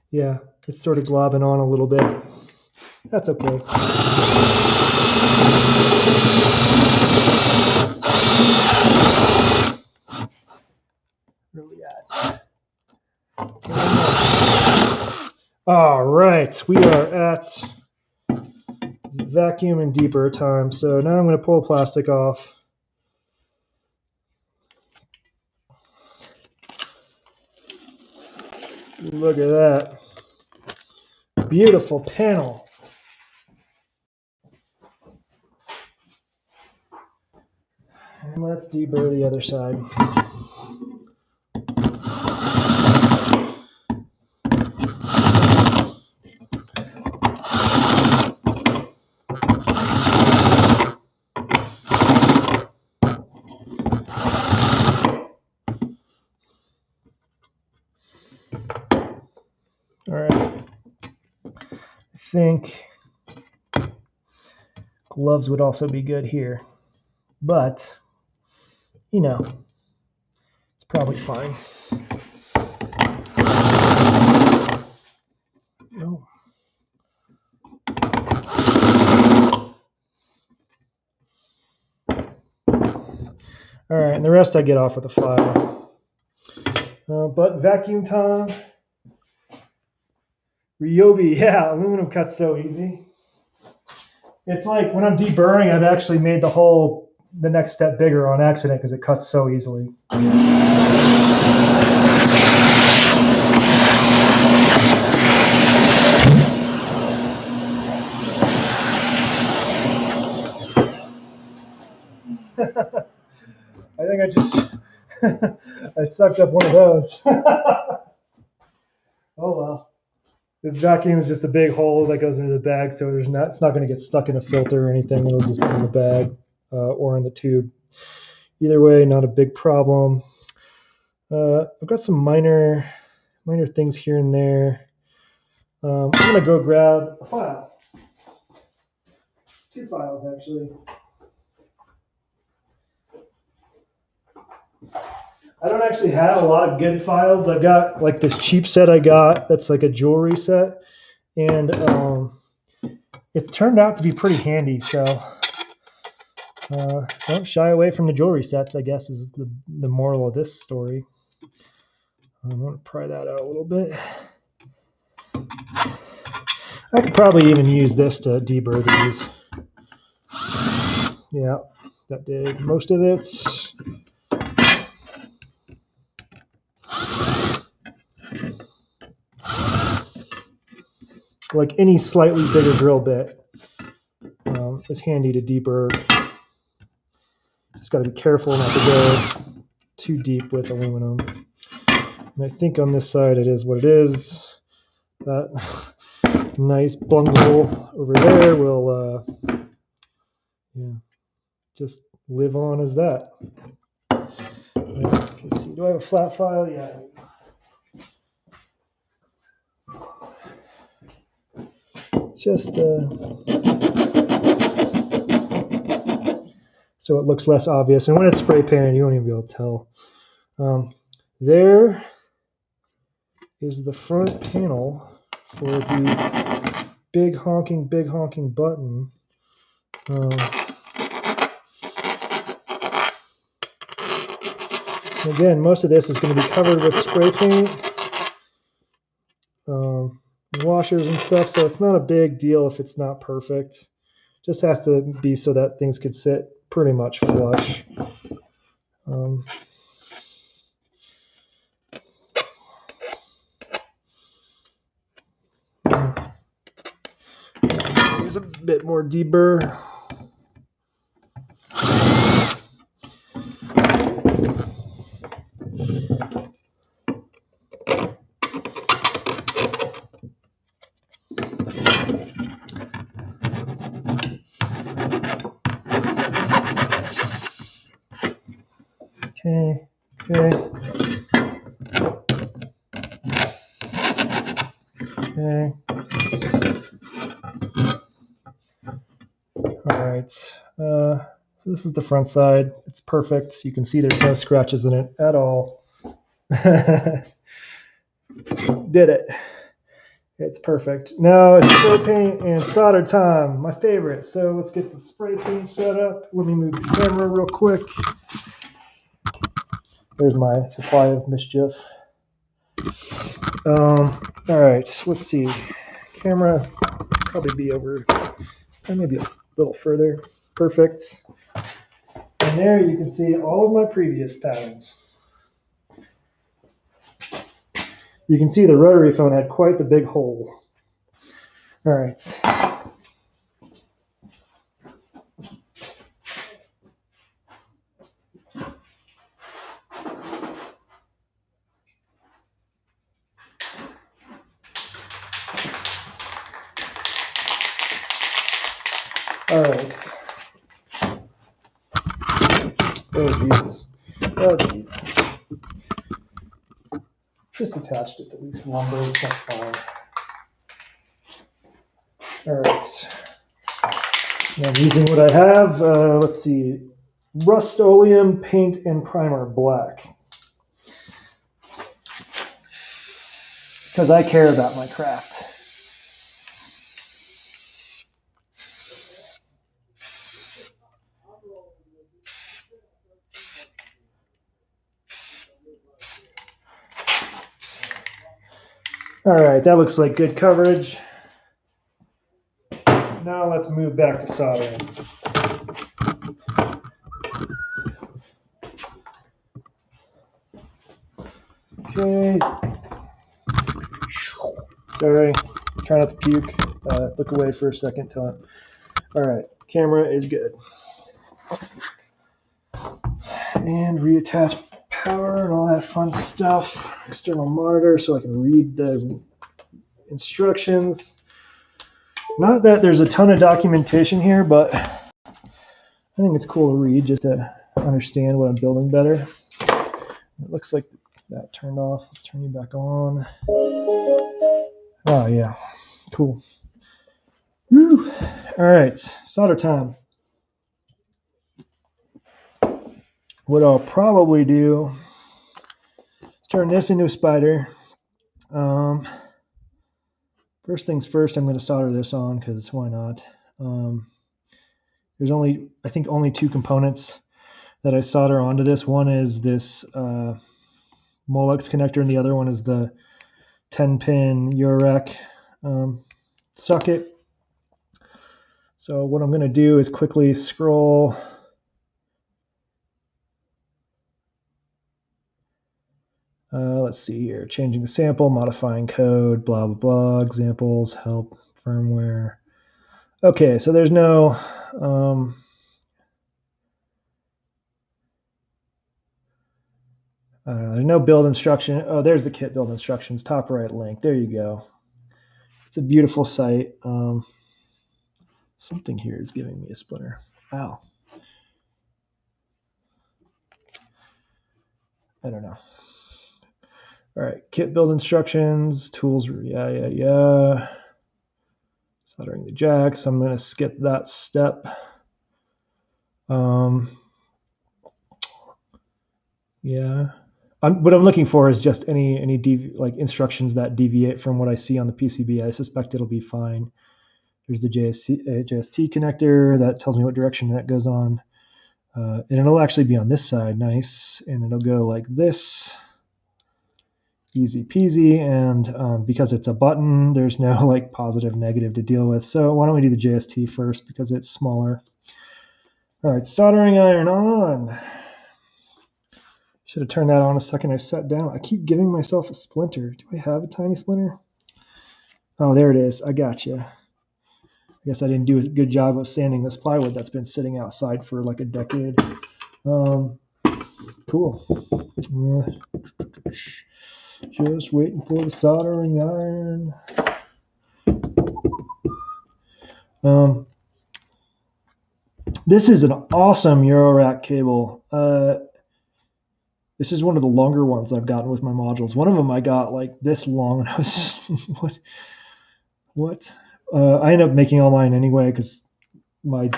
Yeah, it's sort of globbing on a little bit. That's okay. Where are we at? All right, we are at vacuum and deburr time. So now I'm going to pull plastic off. Look at that. Beautiful panel. And let's deburr the other side. All right. I think gloves would also be good here, but you know, it's probably fine. No. All right, and the rest I get off with a file. But vacuum time. Ryobi, yeah, aluminum cuts so easy. It's like when I'm deburring, I've actually made the next step bigger on accident because it cuts so easily. I think I just I sucked up one of those. Oh well. This vacuum is just a big hole that goes into the bag, so it's not going to get stuck in a filter or anything. It'll just be in the bag or in the tube. Either way, not a big problem. I've got some minor things here and there. I'm going to go grab a file. 2 files, actually. I don't actually have a lot of good files. I've got like this cheap set I got that's like a jewelry set, and it's turned out to be pretty handy. So don't shy away from the jewelry sets, I guess, is the moral of this story. I want to pry that out a little bit. I could probably even use this to deburr these. Yeah, that did most of it. Like any slightly bigger drill bit is handy to deburr. Just got to be careful not to go too deep with aluminum. And I think on this side it is what it is. That nice bungle over there will just live on as that. Let's see. Do I have a flat file? Yeah. Just so it looks less obvious. And when it's spray painted, you won't even be able to tell. There is the front panel for the big honking button. Again, most of this is going to be covered with spray paint, washers and stuff, so it's not a big deal if it's not perfect. Just has to be so that things could sit pretty much flush. Use a bit more deburr. Okay. Okay. Okay. All right. So this is the front side. It's perfect. You can see there's no scratches in it at all. Did it. It's perfect. Now it's spray paint and solder time, my favorite. So let's get the spray paint set up. Let me move the camera real quick. There's my supply of mischief. All right, let's see. Camera probably be over, maybe a little further. Perfect. And there you can see all of my previous patterns. You can see the rotary phone had quite the big hole. All right. All right. Oh, geez. Oh, geez. Just attached it to loose lumber. That's fine. All right. And I'm using what I have. Let's see. Rust-Oleum paint and primer black. Because I care about my craft. All right, that looks like good coverage. Now let's move back to soldering. Okay. Sorry, try not to puke. Look away for a second till I'm... All right, camera is good. And reattach power and all that fun stuff. External monitor so I can read the instructions. Not that there's a ton of documentation here, but I think it's cool to read just to understand what I'm building better. It looks like that turned off. Let's turn you back on. Oh, yeah. Cool. Woo. All right. Solder time. What I'll probably do is turn this into a spider. First things first, I'm going to solder this on because why not? There's only, I think, only two components that I solder onto this. One is this Molex connector, and the other one is the 10-pin Eurorack socket. So what I'm going to do is quickly scroll. Let's see here. Changing the sample, modifying code, blah, blah, blah, examples, help, firmware. Okay, so there's no... there's no build instruction. Oh, there's the kit build instructions, top right link. There you go. It's a beautiful site. Something here is giving me a splinter. Ow. I don't know. All right, kit build instructions, tools, yeah. Soldering the jacks. I'm going to skip that step. Yeah. What I'm looking for is just any like instructions that deviate from what I see on the PCB. I suspect it'll be fine. There's the JST connector that tells me what direction that goes on. And it'll actually be on this side, nice. And it'll go like this. Easy peasy. And because it's a button, there's no like positive, negative to deal with. So why don't we do the JST first because it's smaller. All right, soldering iron on. Should have turned that on a second I sat down. I keep giving myself a splinter. Do I have a tiny splinter? Oh, there it is. I got you. I guess I didn't do a good job of sanding this plywood that's been sitting outside for like a decade. Cool. Just waiting for the soldering iron. This is an awesome Eurorack cable. This is one of the longer ones I've gotten with my modules. One of them I got like this long, and I was what? What? I end up making all mine anyway because my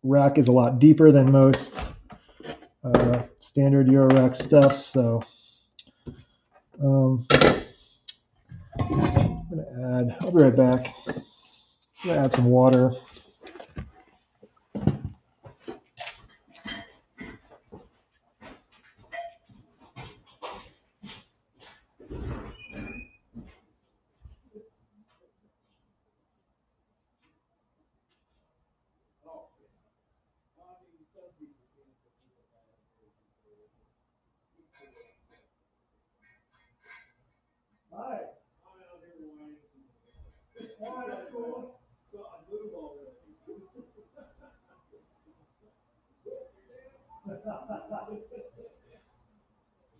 rack is a lot deeper than most standard Euro rack stuff. So I'm gonna add. I'll be right back. I'm gonna add some water.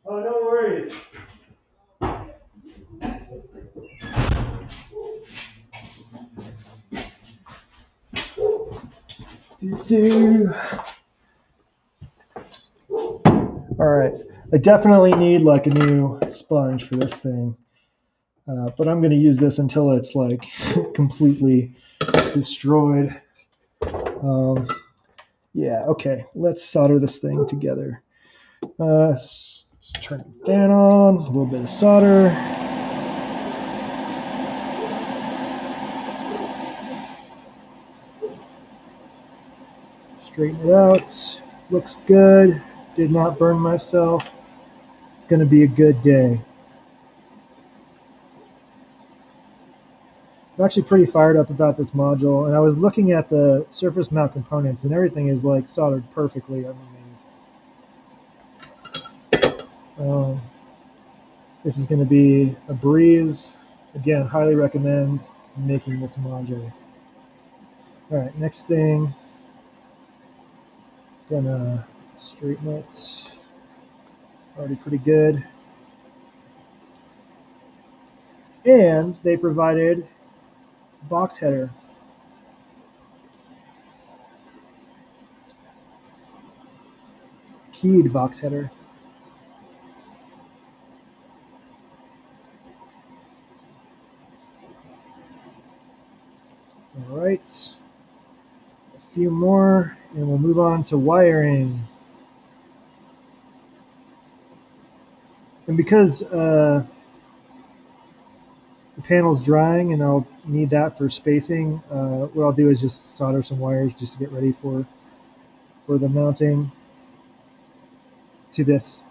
Oh, no worries. All right. I definitely need like a new sponge for this thing. But I'm going to use this until it's like completely destroyed. Yeah, okay. Let's solder this thing together. Let's turn the fan on, a little bit of solder. Straighten it out. Looks good. Did not burn myself. It's going to be a good day. I'm actually pretty fired up about this module, and I was looking at the surface mount components, and everything is like soldered perfectly. I'm amazed. This is going to be a breeze. Again, highly recommend making this module. All right, next thing, gonna straighten it. Already pretty good. And they provided box header. Keyed box header. All right, a few more, and we'll move on to wiring. And because the panel's drying and I'll need that for spacing, what I'll do is just solder some wires just to get ready for the mounting to this.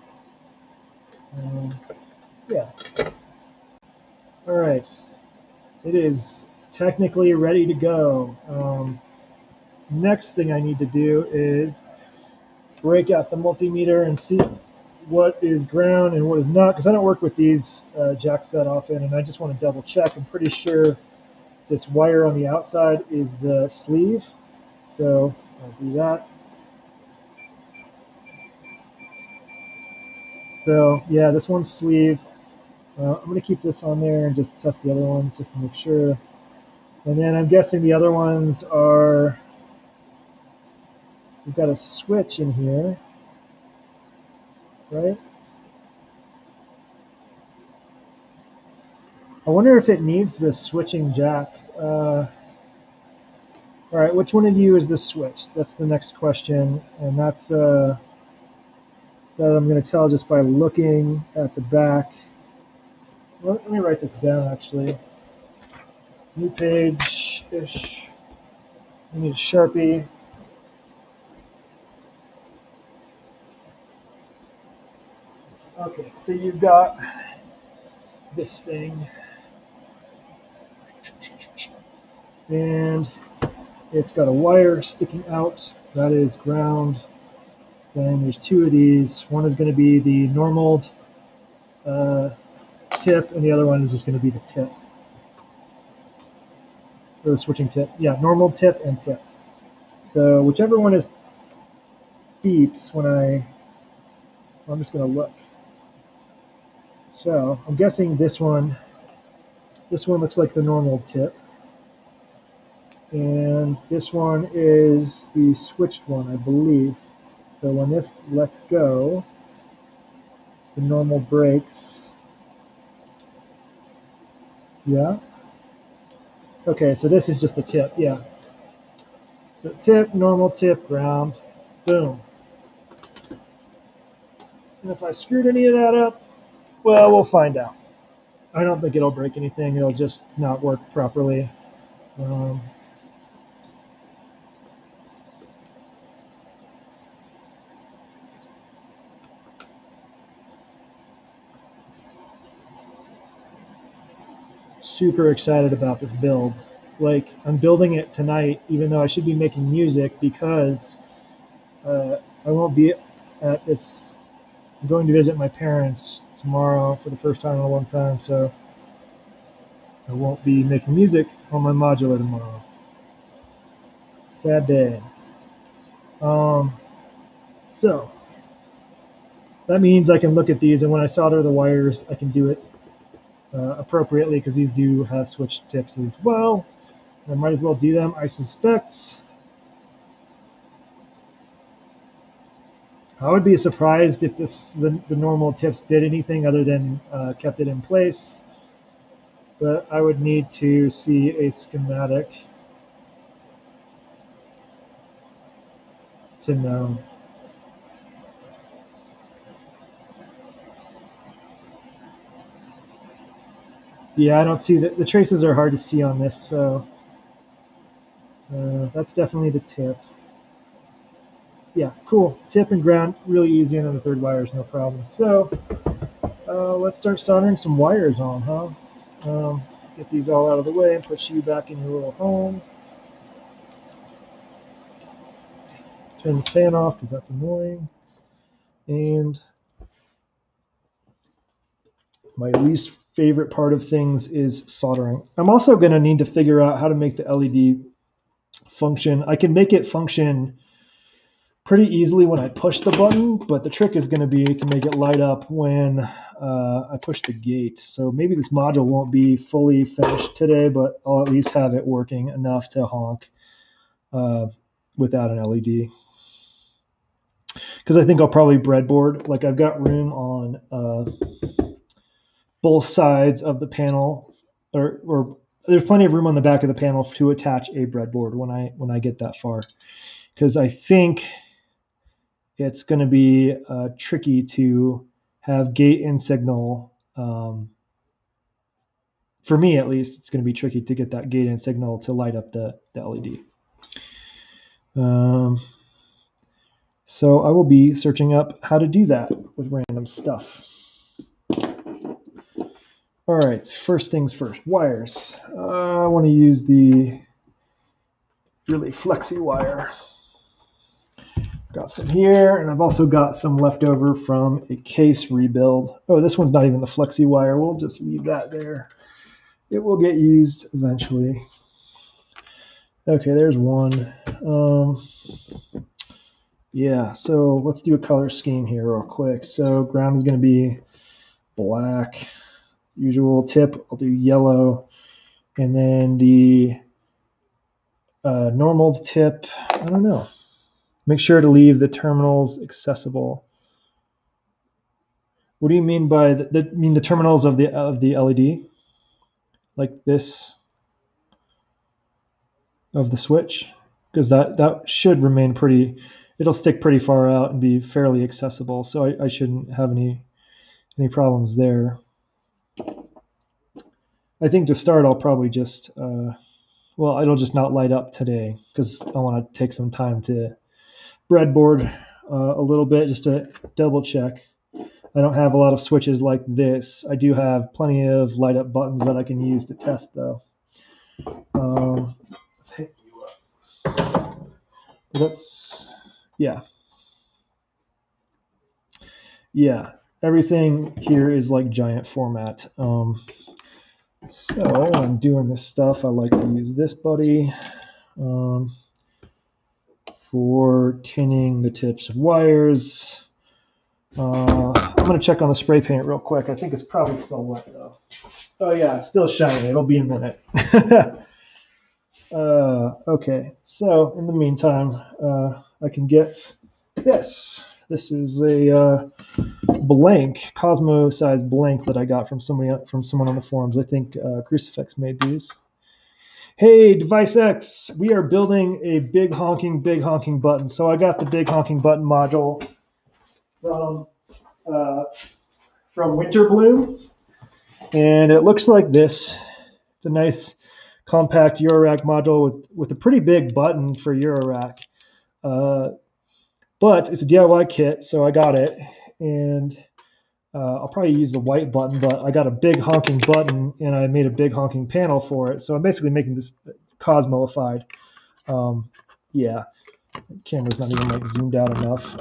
Yeah. All right. It is technically ready to go. Next thing I need to do is break out the multimeter and see what is ground and what is not, because I don't work with these jacks that often, and I just want to double check. I'm pretty sure this wire on the outside is the sleeve, so I'll do that. So yeah, this one's sleeve. I'm going to keep this on there and just test the other ones just to make sure. And then I'm guessing the other ones are, we've got a switch in here, right? I wonder if it needs this switching jack. All right, which one of you is the switch? That's the next question, and that's that I'm going to tell just by looking at the back. Well, let me write this down, actually. New page-ish. I need a Sharpie. Okay, so you've got this thing. And it's got a wire sticking out. That is ground. Then there's two of these. One is going to be the normal tip, and the other one is just going to be the tip. Or the switching tip. Yeah, normal tip and tip. So whichever one is beeps when I'm just going to look. So I'm guessing this one looks like the normal tip. And this one is the switched one, I believe. So when this lets go, the normal breaks. Yeah. Okay, so this is just the tip. Yeah. So tip, normal tip, ground. Boom. And if I screwed any of that up, well, we'll find out. I don't think it'll break anything. It'll just not work properly. Um, Super excited about this build. Like, I'm building it tonight, even though I should be making music, because I won't be at this. I'm going to visit my parents tomorrow for the first time in a long time, so I won't be making music on my modular tomorrow. Sad day. So that means I can look at these, and when I solder the wires, I can do it appropriately, because these do have switch tips as well. I might as well do them, I suspect. I would be surprised if the normal tips did anything other than kept it in place, but I would need to see a schematic to know. Yeah, I don't see that. The traces are hard to see on this, so that's definitely the tip. Yeah, cool. Tip and ground, really easy, and then the third wire is no problem. So let's start soldering some wires on, huh? Get these all out of the way and put you back in your little home. Turn the fan off because that's annoying. And my least favorite part of things is soldering. I'm also going to need to figure out how to make the LED function. I can make it function pretty easily when I push the button, but the trick is going to be to make it light up when I push the gate. So maybe this module won't be fully finished today, but I'll at least have it working enough to honk without an LED. Because I think I'll probably breadboard. Like, I've got room on both sides of the panel, or there's plenty of room on the back of the panel to attach a breadboard when I get that far. Because I think it's going to be tricky to have gate and signal. For me, at least, it's going to be tricky to get that gate and signal to light up the LED. So I will be searching up how to do that with random stuff. All right, first things first, wires. I want to use the really flexy wire. Got some here, and I've also got some left over from a case rebuild. Oh, this one's not even the flexi wire. We'll just leave that there. It will get used eventually. Okay, there's one. Yeah, so let's do a color scheme here real quick. So ground is going to be black. Usual tip, I'll do yellow. And then the normal tip, I don't know. Make sure to leave the terminals accessible. What do you mean by the terminals of the LED? Like this of the switch? Because that should remain pretty, it'll stick pretty far out and be fairly accessible. So I shouldn't have any problems there. I think to start, I'll probably just, it'll just not light up today because I want to take some time to breadboard a little bit just to double check. I don't have a lot of switches like this. I do have plenty of light up buttons that I can use to test though. Let's hit you up. Yeah. Everything here is like giant format. So when I'm doing this stuff, I like to use this buddy for tinning the tips of wires. I'm going to check on the spray paint real quick. I think it's probably still wet though. Oh yeah, it's still shiny. It'll be a minute. Okay, so in the meantime, I can get this. This is a blank, Cosmo-sized blank that I got from someone on the forums. I think Crucifix made these. Hey, Device X, we are building a big honking button. So I got the big honking button module from Winterbloom, and it looks like this. It's a nice compact Eurorack module with a pretty big button for Eurorack. But it's a DIY kit, so I got it, and I'll probably use the white button, but I got a big honking button, and I made a big honking panel for it. So I'm basically making this Cosmoified. Yeah, the camera's not even like zoomed out enough.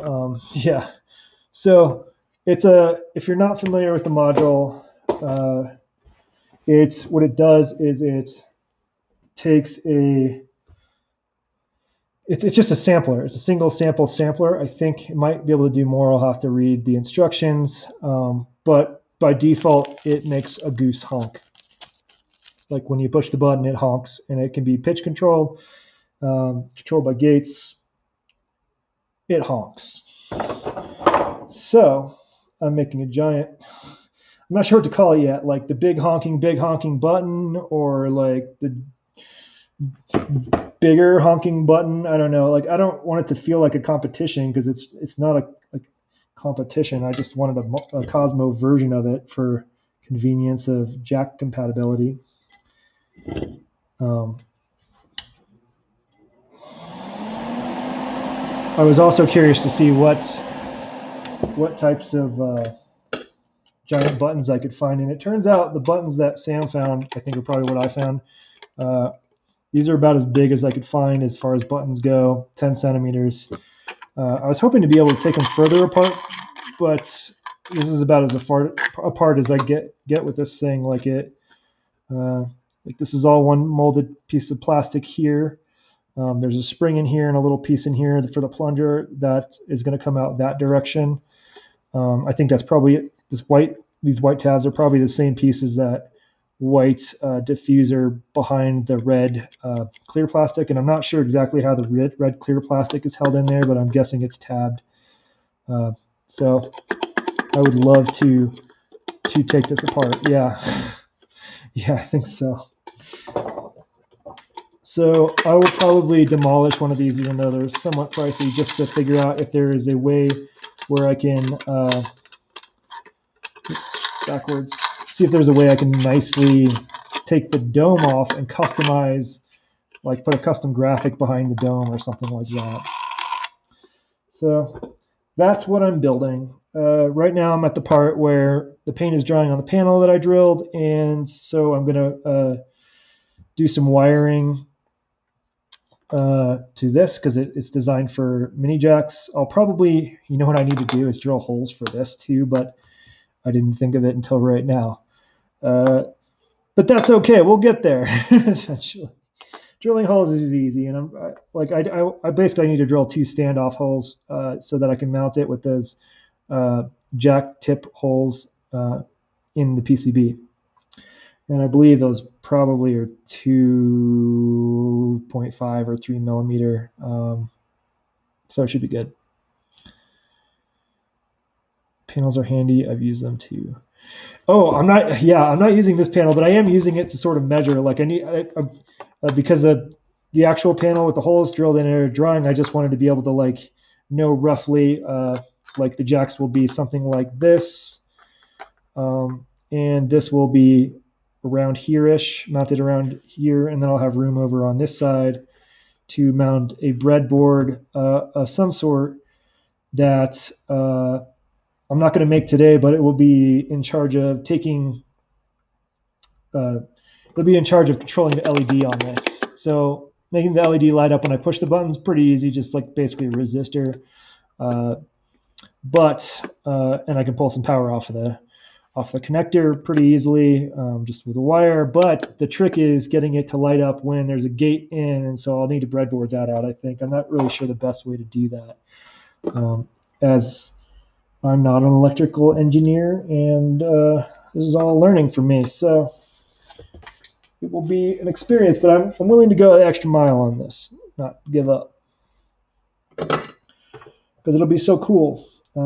Yeah, so if you're not familiar with the module, it's what it does is it takes it's just a sampler. It's a single sample sampler. I think it might be able to do more. I'll have to read the instructions. But by default, it makes a goose honk. Like when you push the button, it honks, and it can be pitch controlled, controlled by gates. It honks. So I'm making a giant, I'm not sure what to call it yet, like the big honking button, or like the bigger honking button. I don't know. Like, I don't want it to feel like a competition, because it's not a competition. I just wanted a Cosmo version of it for convenience of jack compatibility. I was also curious to see what types of giant buttons I could find, and it turns out the buttons that Sam found, I think, are probably what I found. These are about as big as I could find as far as buttons go, 10 centimeters. I was hoping to be able to take them further apart, but this is about as far apart as I get with this thing. Like this is all one molded piece of plastic here. There's a spring in here and a little piece in here for the plunger that is going to come out that direction. I think that's probably these white tabs are probably the same pieces that white diffuser behind the red clear plastic, and I'm not sure exactly how the red clear plastic is held in there, but I'm guessing it's tabbed. So I would love to take this apart. Yeah, yeah, I think so. So I will probably demolish one of these, even though they're somewhat pricey, just to figure out if there is a way where I can see if there's a way I can nicely take the dome off and customize, like put a custom graphic behind the dome or something like that. So that's what I'm building. Right now I'm at the part where the paint is drying on the panel that I drilled, and so I'm going to do some wiring to this, because it's designed for mini jacks. I'll probably, what I need to do is drill holes for this too, but I didn't think of it until right now. But that's okay. We'll get there eventually. Drilling holes is easy, and I basically need to drill 2 standoff holes so that I can mount it with those jack tip holes in the PCB. And I believe those probably are 2.5 or 3 millimeter, so it should be good. Panels are handy. I've used them too. Oh, I'm not using this panel, but I am using it to sort of measure. Like because of the actual panel with the holes drilled in it are drying, I just wanted to be able to know roughly like the jacks will be something like this, and this will be around here-ish, mounted around here, and then I'll have room over on this side to mount a breadboard of some sort that I'm not going to make today, but it will be in charge of taking. It'll be in charge of controlling the LED on this. So making the LED light up when I push the buttons, pretty easy, just like basically a resistor. And I can pull some power off the connector pretty easily, just with a wire. But the trick is getting it to light up when there's a gate in, and so I'll need to breadboard that out, I think. I'm not really sure the best way to do that, as I'm not an electrical engineer, and this is all learning for me. So it will be an experience, but I'm willing to go the extra mile on this, not give up. because it'll be so cool. I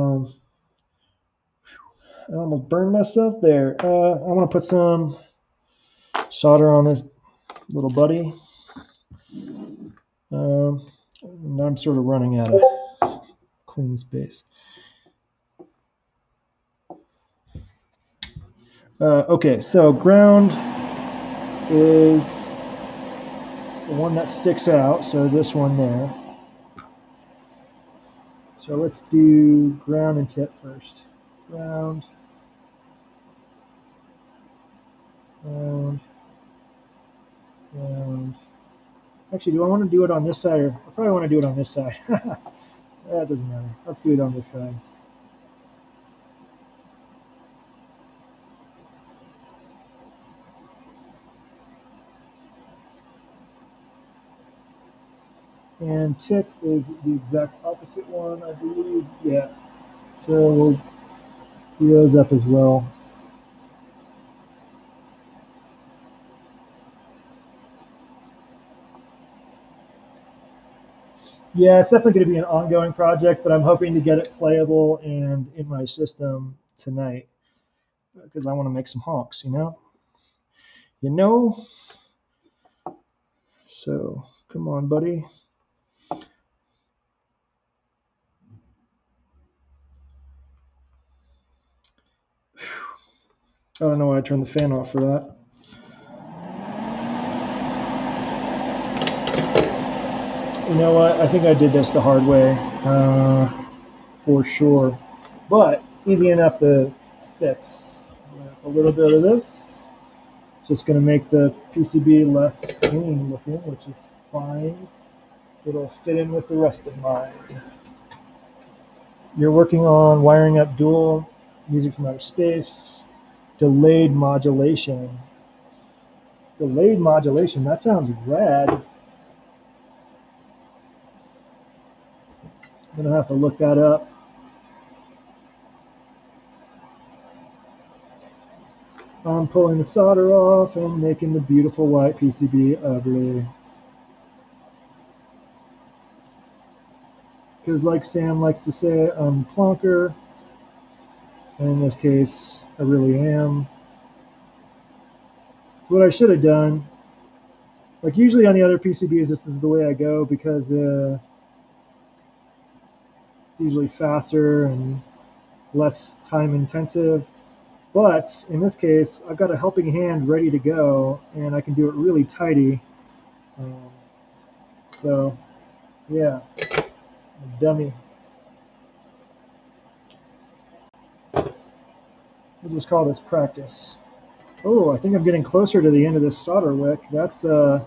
almost burned myself there. I want to put some solder on this little buddy. And I'm sort of running out of clean space. Okay, so ground is the one that sticks out, so this one there. So let's do ground and tip first. Ground, ground, ground. Actually, do I want to do it on this side, or I probably want to do it on this side. That doesn't matter. Let's do it on this side. And tip is the exact opposite one, I believe. Yeah. So we'll do those up as well. Yeah, it's definitely going to be an ongoing project, but I'm hoping to get it playable and in my system tonight because I want to make some honks, you know? You know? So, come on, buddy. I don't know why I turned the fan off for that. You know what? I think I did this the hard way, for sure. But easy enough to fix. A little bit of this. Just going to make the PCB less clean looking, which is fine. It'll fit in with the rest of mine. You're working on wiring up dual music from outer space. Delayed modulation. Delayed modulation, that sounds rad. I'm gonna have to look that up. I'm pulling the solder off and making the beautiful white PCB ugly. Because like Sam likes to say, I'm plonker. And in this case, I really am. So what I should have done, like usually on the other PCBs, this is the way I go because it's usually faster and less time intensive. But in this case, I've got a helping hand ready to go, and I can do it really tidy. Um, so, yeah, dummy. We'll just call this practice. Oh, I think I'm getting closer to the end of this solder wick. That's good.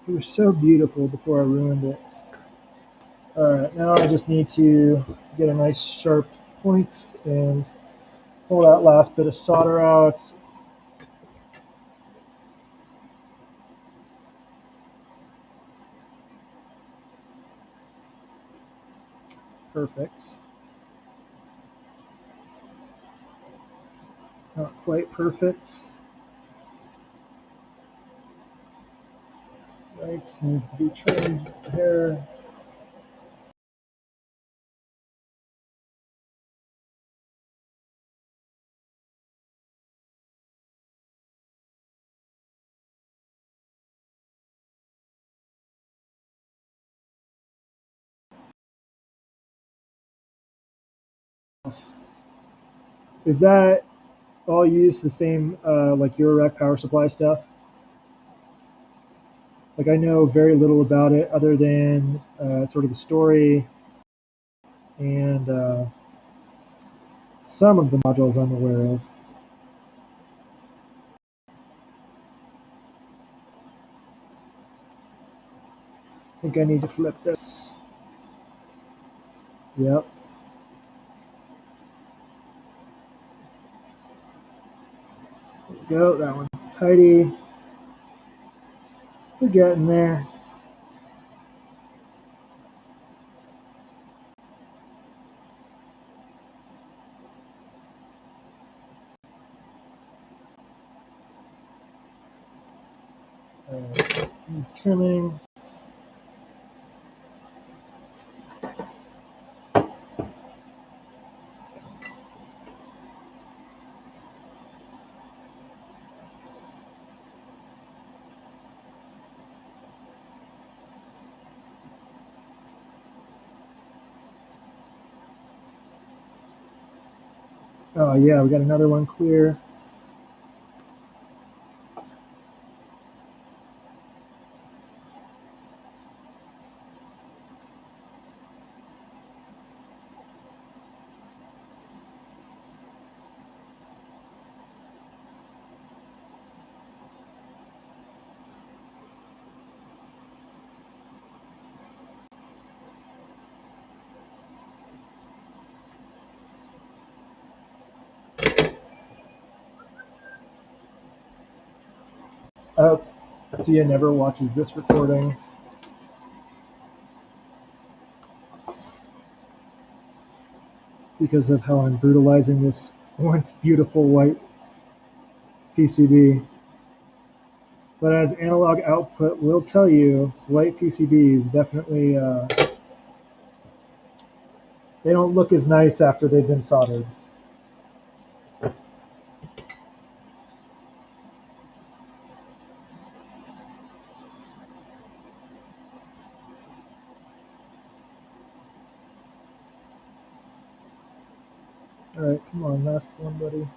It was so beautiful before I ruined it. Alright, now I just need to get a nice sharp point and pull that last bit of solder out. Perfect. Not quite perfect. Right, needs to be trimmed here. Is that all use the same like Eurorack power supply stuff? Like I know very little about it other than sort of the story and some of the modules I'm aware of. I think I need to flip this. Yep. There we go. That one's tidy. We're getting there. Use trimming. Oh yeah, we got another one clear. Oh, Thea never watches this recording. Because of how I'm brutalizing this once beautiful white PCB. But as analog output will tell you, white PCBs definitely, they don't look as nice after they've been soldered. Alright, come on, last one, buddy.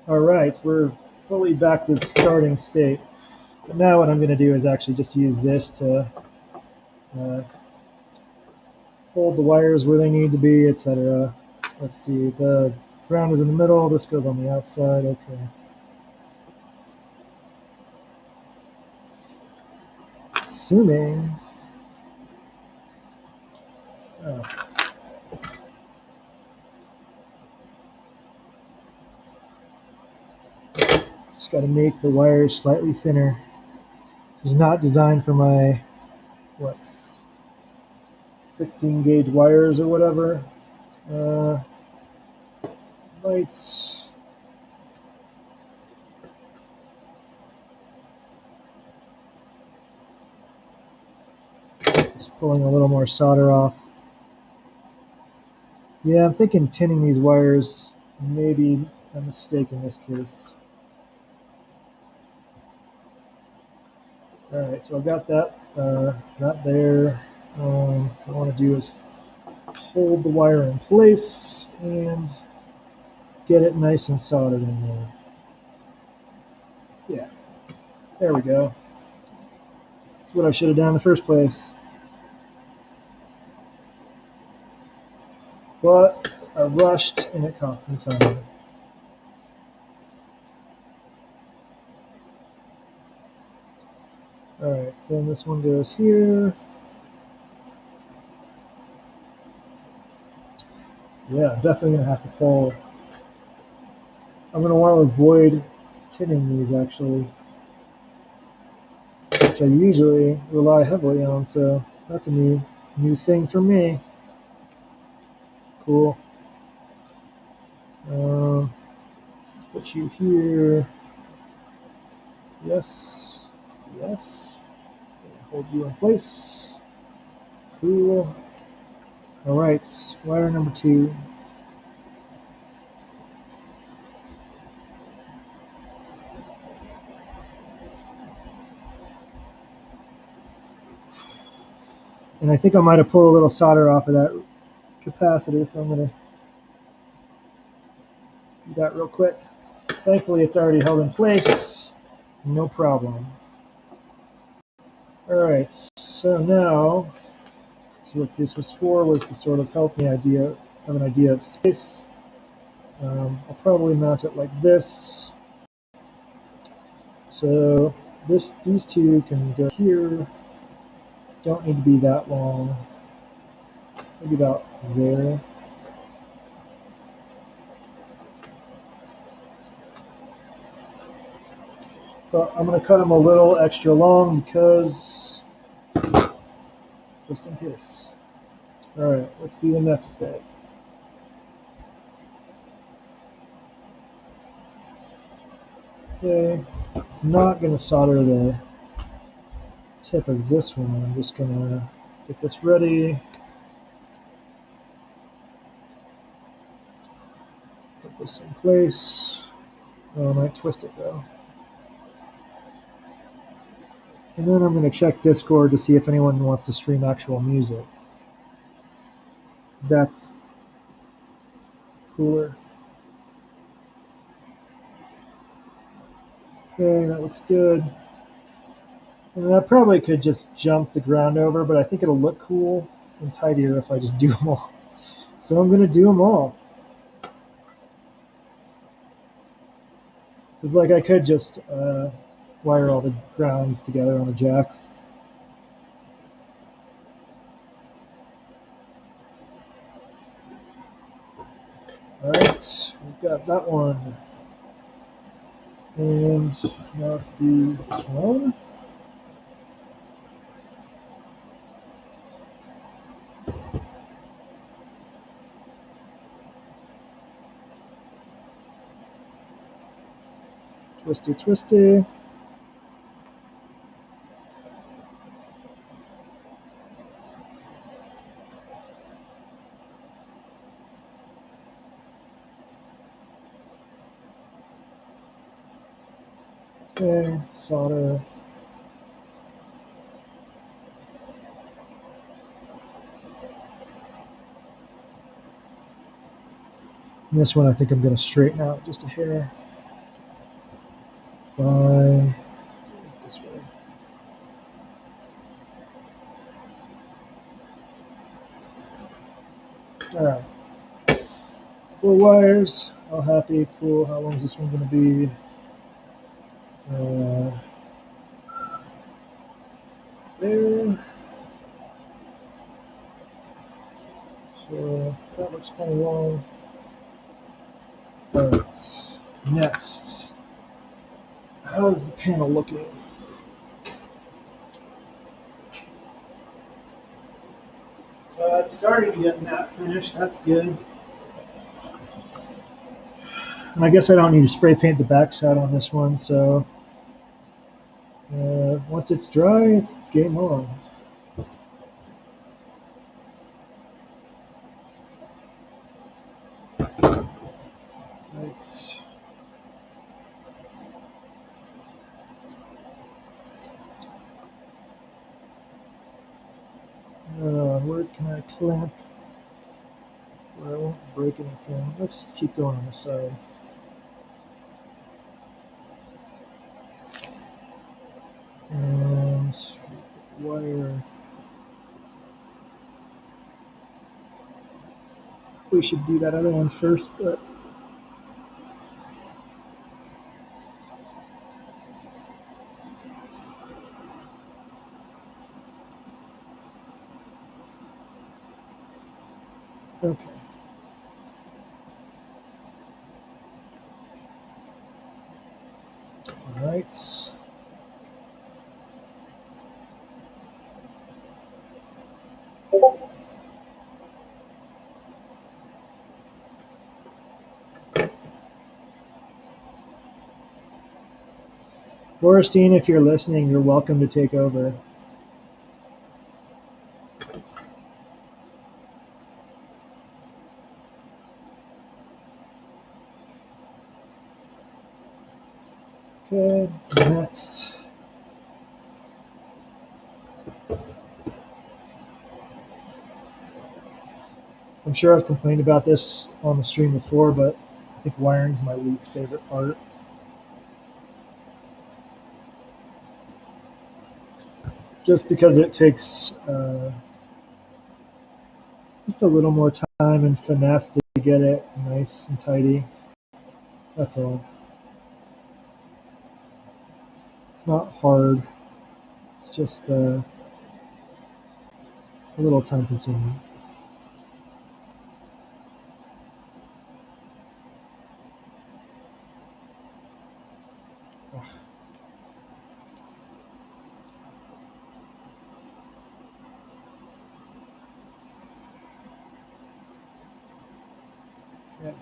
Alright, we're fully back to starting state. But now what I'm going to do is actually just use this to hold the wires where they need to be, etc. Let's see, the ground is in the middle, this goes on the outside, okay. Assuming... Oh. Just got to make the wires slightly thinner. It's not designed for my, what's 16 gauge wires or whatever. Lights. Just pulling a little more solder off. Yeah, I'm thinking tinning these wires may be a mistake in this case. Alright, so I've got that not there. What I want to do is hold the wire in place and get it nice and soldered in there. Yeah, there we go. That's what I should have done in the first place. But I rushed and it cost me time. Alright, then this one goes here. Yeah, I'm definitely going to have to pull. I'm going to want to avoid tinning these actually, which I usually rely heavily on, so that's a new thing for me. Cool. Let's put you here. Yes. Yes. Hold you in place. Cool. Alright, wire number 2. And I think I might have pulled a little solder off of that capacitor, so I'm going to do that real quick. Thankfully, it's already held in place. No problem. Alright, so now, so what this was for was to sort of help me have an idea of space. I'll probably mount it like this. So these two can go here. Don't need to be that long. Maybe about there. But I'm going to cut them a little extra long because, just in case. Alright, let's do the next bit. Okay, I'm not going to solder the tip of this one. I'm just going to get this ready. Put this in place. Oh, I might twist it though. And then I'm going to check Discord to see if anyone wants to stream actual music. That's cooler. Okay, that looks good. And I probably could just jump the ground over, but I think it'll look cool and tidier if I just do them all. So I'm going to do them all. Because like I could just wire all the grounds together on the jacks. Alright, we've got that one. And now let's do this one. Twisty, twisty. Okay, solder. And this one I think I'm going to straighten out just a hair. By this way. Alright. 4 wires. All happy. Cool. How long is this one going to be? There. So that looks kind of long. Alright. Next. How is the panel looking? It's starting to get matte finish. That's good. And I guess I don't need to spray paint the backside on this one, so once it's dry, it's game on. Right. Where can I clamp where I won't break anything? Let's keep going on this side. And wire. We should do that other one first, but okay. All right. Forrestine, if you're listening, you're welcome to take over. Okay, next. I'm sure I've complained about this on the stream before, but I think wiring is my least favorite part. Just because it takes just a little more time and finesse to get it nice and tidy. That's all. It's not hard. It's just a little time consuming. Ugh. Okay.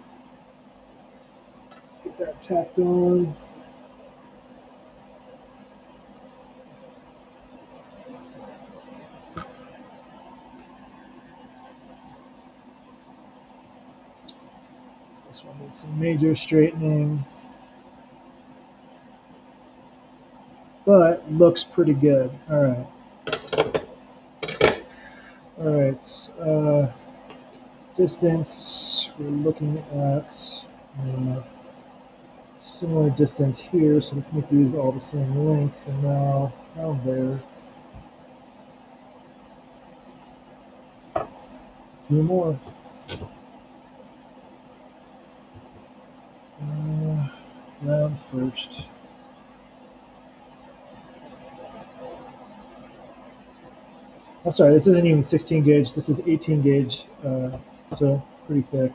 Let's get that tacked on. This one needs some major straightening, but looks pretty good. All right. All right. Distance, we're looking at similar distance here, so let's make these all the same length. And now down there, a few more. Round first. I'm sorry, this isn't even 16 gauge. This is 18 gauge, so pretty thick.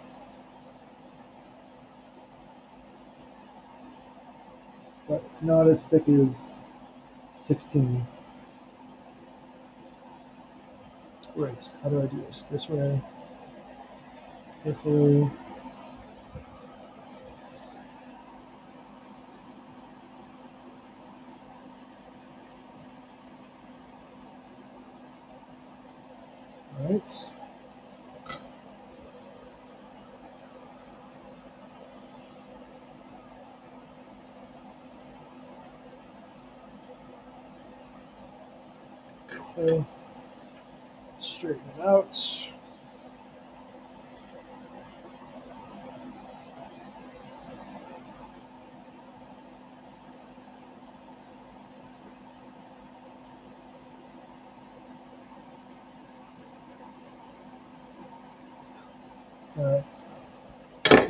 But not as thick as 16. Right, how do I do this? This way. Carefully. Right. Okay. Straighten it out.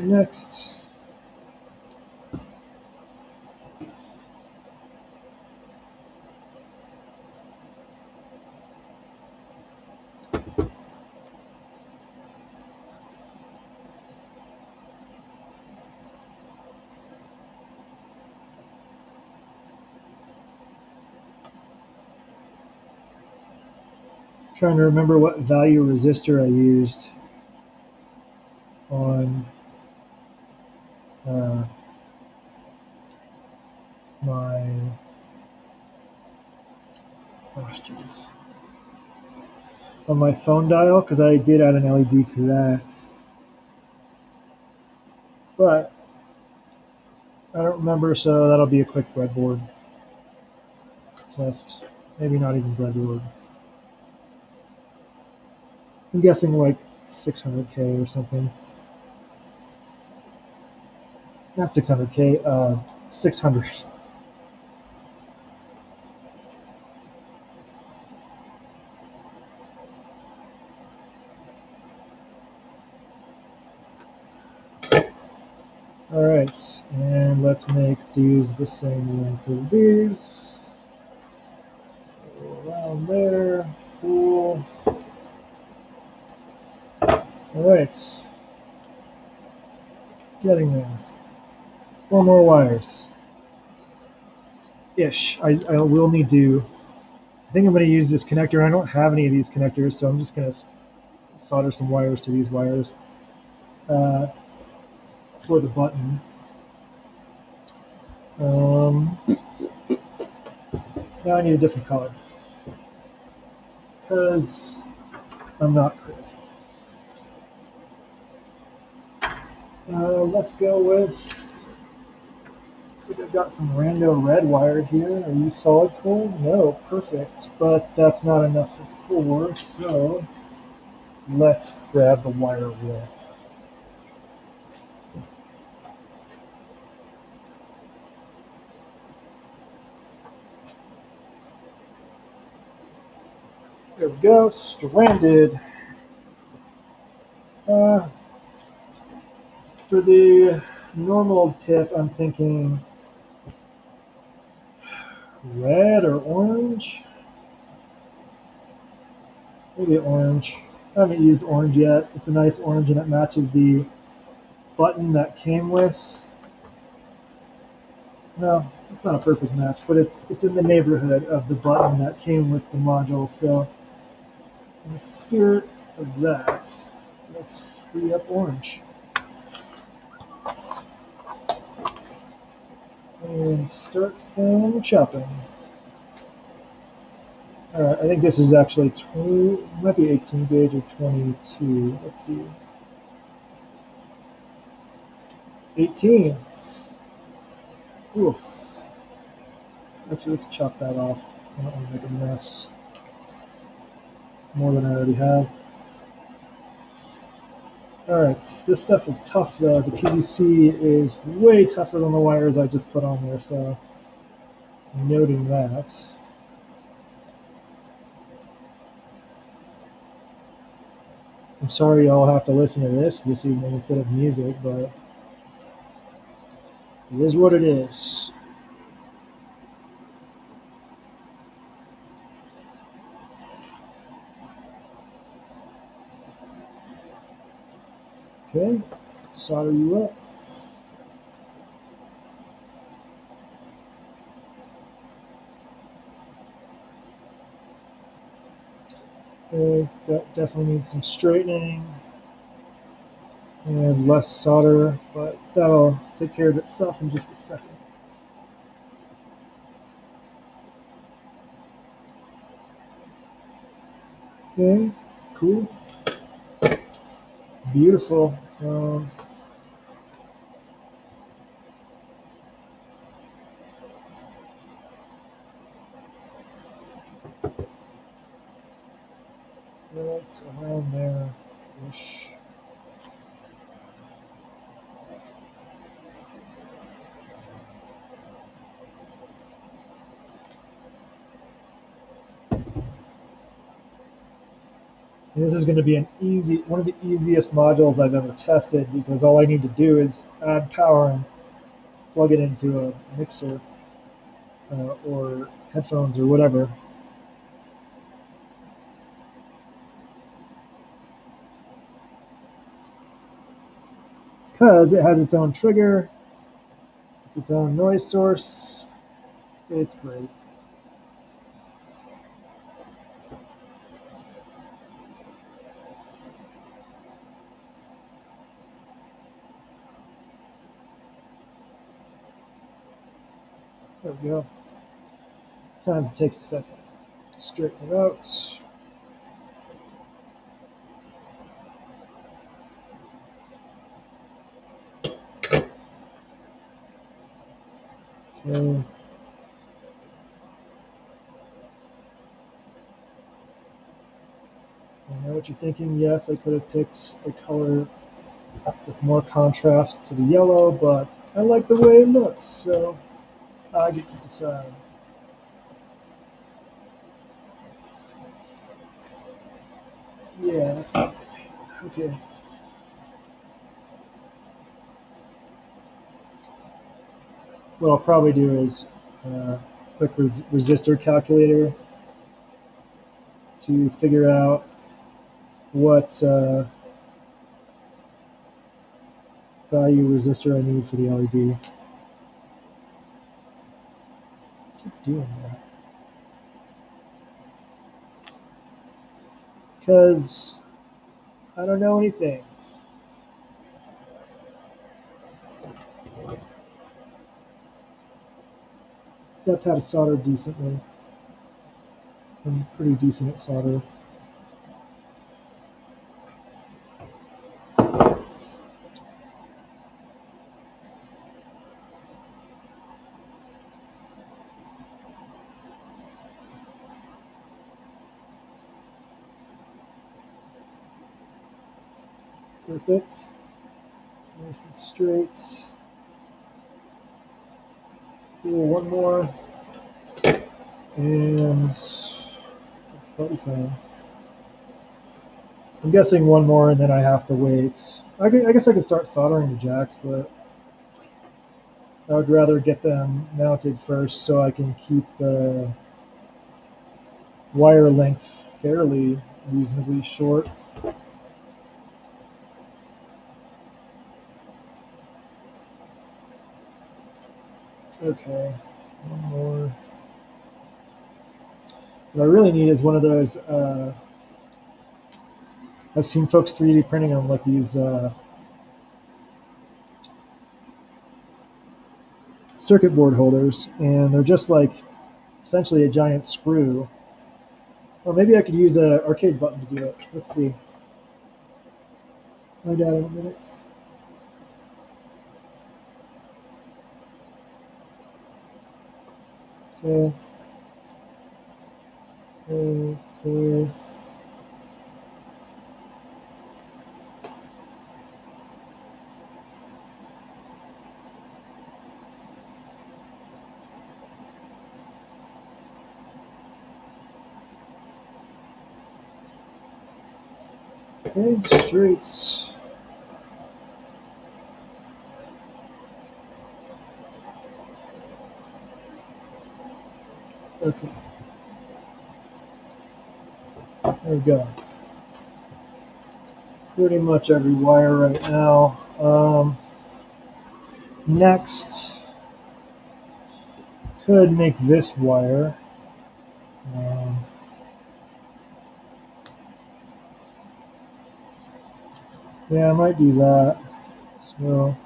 Next. Trying to remember what value resistor I used on my, gosh, geez, on my phone dial, because I did add an LED to that. But I don't remember, so that'll be a quick breadboard test. Maybe not even breadboard. I'm guessing like 600K or something. Not 600K, 600. All right, and let's make these the same length as these. So around there, cool. All right, getting there. 4 more wires. Ish. I will need to. I think I'm going to use this connector. I don't have any of these connectors, so I'm just going to solder some wires to these wires for the button. Now I need a different color because I'm not crazy. Let's go with, looks like I've got some rando red wire here. Are you solid core? No, perfect. But that's not enough for 4, so let's grab the wire wheel. There we go, stranded. For the normal tip, I'm thinking red or orange. Maybe orange. I haven't used orange yet. It's a nice orange and it matches the button that came with. No, it's not a perfect match, but it's in the neighborhood of the button that came with the module. So in the spirit of that, let's free up orange. And start some chopping. Alright, I think this is actually 20, might be 18 gauge or 22. Let's see. 18. Oof. Actually, let's chop that off. I don't want to make a mess. More than I already have. Alright, this stuff is tough though. The PVC is way tougher than the wires I just put on there, so noting that. I'm sorry y'all have to listen to this evening instead of music, but it is what it is. Okay, solder you up. Okay, that definitely needs some straightening and less solder, but that'll take care of itself in just a second. Okay, cool. Beautiful. That's around there-ish. And this is going to be one of the easiest modules I've ever tested because all I need to do is add power and plug it into a mixer or headphones or whatever. Because it has its own trigger, it's its own noise source. It's great. There we go. Sometimes it takes a second to straighten it out. Okay. I know what you're thinking. Yes, I could have picked a color with more contrast to the yellow, but I like the way it looks, so I get to decide. Yeah, that's good. Okay. What I'll probably do is quick resistor calculator to figure out what value resistor I need for the LED. Keep doing that. Because I don't know anything. Except how to solder decently. I'm pretty decent at solder. Perfect. Nice and straight. Cool, one more. And it's party time. I'm guessing one more and then I have to wait. I guess I could start soldering the jacks, but I would rather get them mounted first so I can keep the wire length fairly reasonably short. Okay, one more. What I really need is one of those. I've seen folks 3D printing them like these circuit board holders, and they're just like essentially a giant screw. Well, maybe I could use an arcade button to do it. Let's see. Find out in a minute. Okay. Okay. Okay. Okay, straights. Okay. There we go. Pretty much every wire right now. Next, could make this wire. Um, yeah, I might do that. So,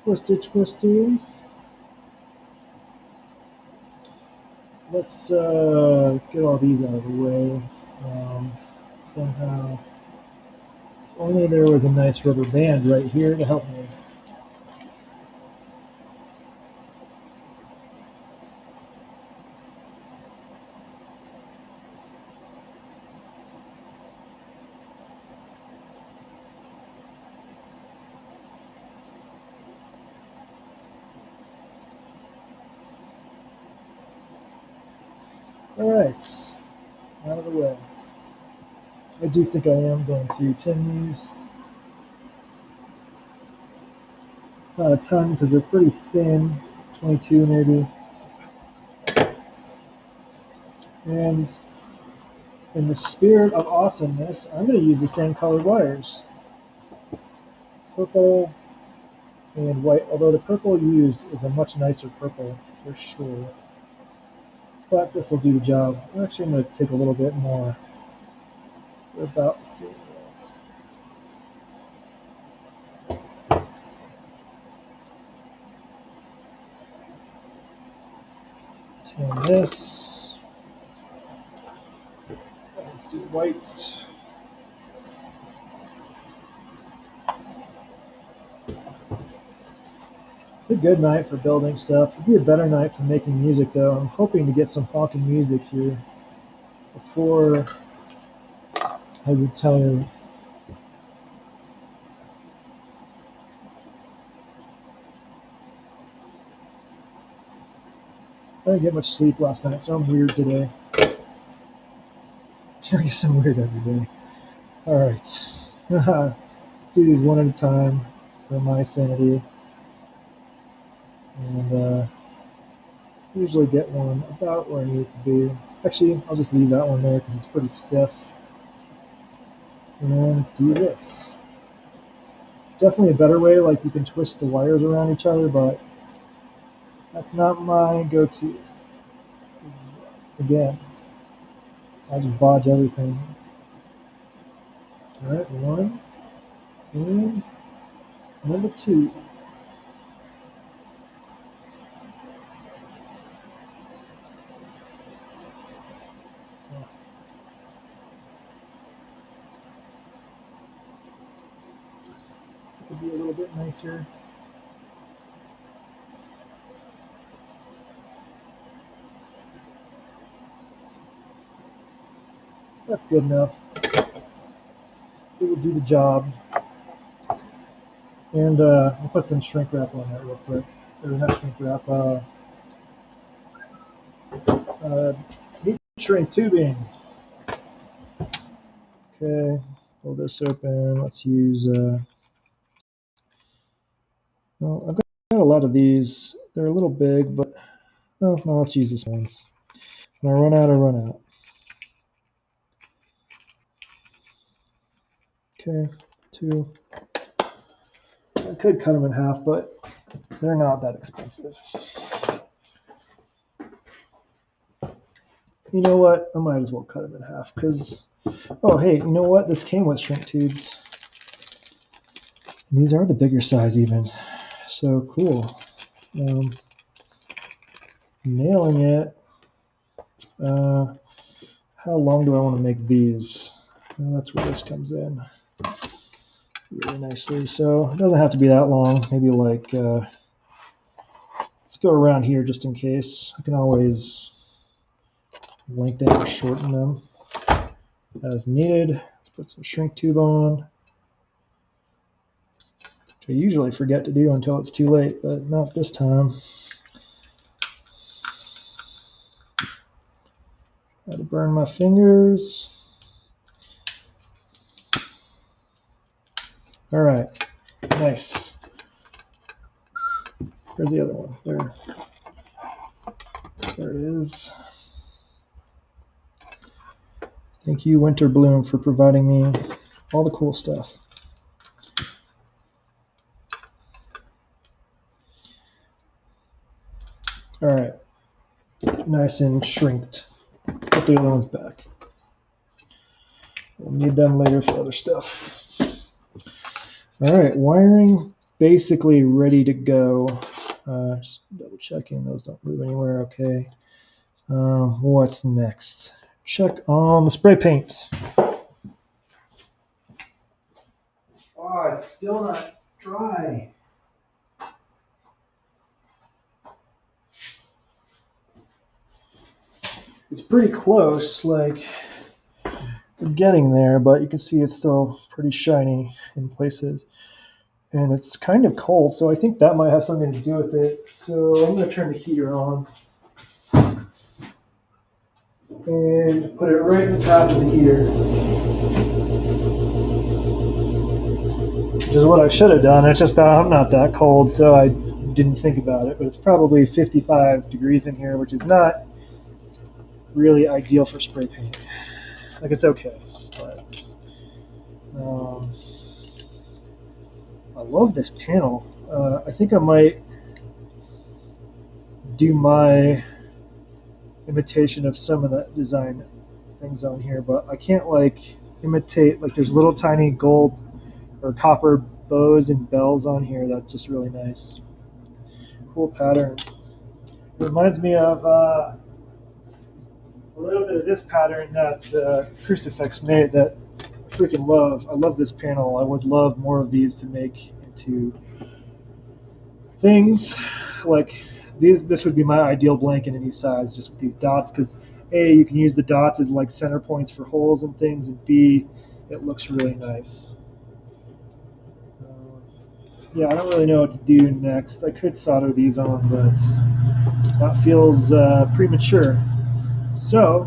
twisty, twisty. Let's get all these out of the way. Somehow, if only there was a nice rubber band right here to help me. Alright, out of the way. I do think I am going to tin these. Not a ton because they're pretty thin, 22 maybe. And in the spirit of awesomeness, I'm going to use the same colored wires. Purple and white, although the purple used is a much nicer purple for sure. But this will do the job. Actually, I'm going to take a little bit more. We're about the same width. Tin this. Let's do whites. It's a good night for building stuff. It'd be a better night for making music, though. I'm hoping to get some honking music here before I retire. I didn't get much sleep last night, so I'm weird today. I guess I'm weird every day. Alright. Let's do these one at a time for my sanity. And usually get one about where I need it to be. Actually, I'll just leave that one there because it's pretty stiff. And do this. Definitely a better way, like you can twist the wires around each other, but that's not my go-to. Again, I just bodge everything. Alright, one, and number two. Could be a little bit nicer. That's good enough. It will do the job. And I'll put some shrink wrap on that real quick. Or not shrink wrap, heat shrink tubing. Okay, pull this open. Let's use, well, I've got a lot of these. They're a little big, but, well, no, let's use this ones. When I run out, I run out. Okay, two. I could cut them in half, but they're not that expensive. You know what? I might as well cut them in half because, oh, hey, you know what? This came with shrink tubes. These are the bigger size even. So cool. Nailing it. How long do I want to make these? Well, that's where this comes in really nicely. So it doesn't have to be that long. Maybe like, let's Let's go around here just in case. I can always lengthen or shorten them as needed. Let's put some shrink tube on, which I usually forget to do until it's too late, but not this time. Got to burn my fingers. All right, nice. Where's the other one? There it is. Thank you, Winter Bloom, for providing me all the cool stuff. All right, nice and shrinked. Put the other ones back. We'll need them later for other stuff. All right, wiring basically ready to go. Just double checking those don't move anywhere. Okay. What's next? Check on the spray paint. Oh, it's still not dry. It's pretty close, like we're getting there, but you can see it's still pretty shiny in places. And it's kind of cold, so I think that might have something to do with it. So I'm going to turn the heater on and put it right in the top of the heater, which is what I should have done. It's just that I'm not that cold, so I didn't think about it. But it's probably 55 degrees in here, which is not really ideal for spray paint. Like, it's okay, but I love this panel. I think I might do my imitation of some of the design things on here, but I can't like imitate, like there's little tiny gold or copper bows and bells on here. That's just really nice. Cool pattern. It reminds me of a little bit of this pattern that Crucifix made that I freaking love. I love this panel. I would love more of these to make into things. Like this would be my ideal blanket in any size, just with these dots, because A, you can use the dots as like center points for holes and things, and B, it looks really nice. Yeah, I don't really know what to do next. I could solder these on, but that feels premature. So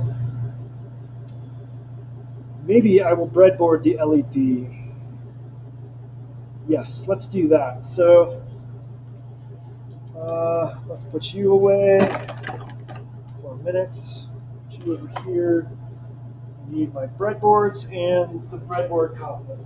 maybe I will breadboard the LED. Yes, let's do that. So let's put you away for a minute. Put you over here. I need my breadboards and the breadboard cosmos.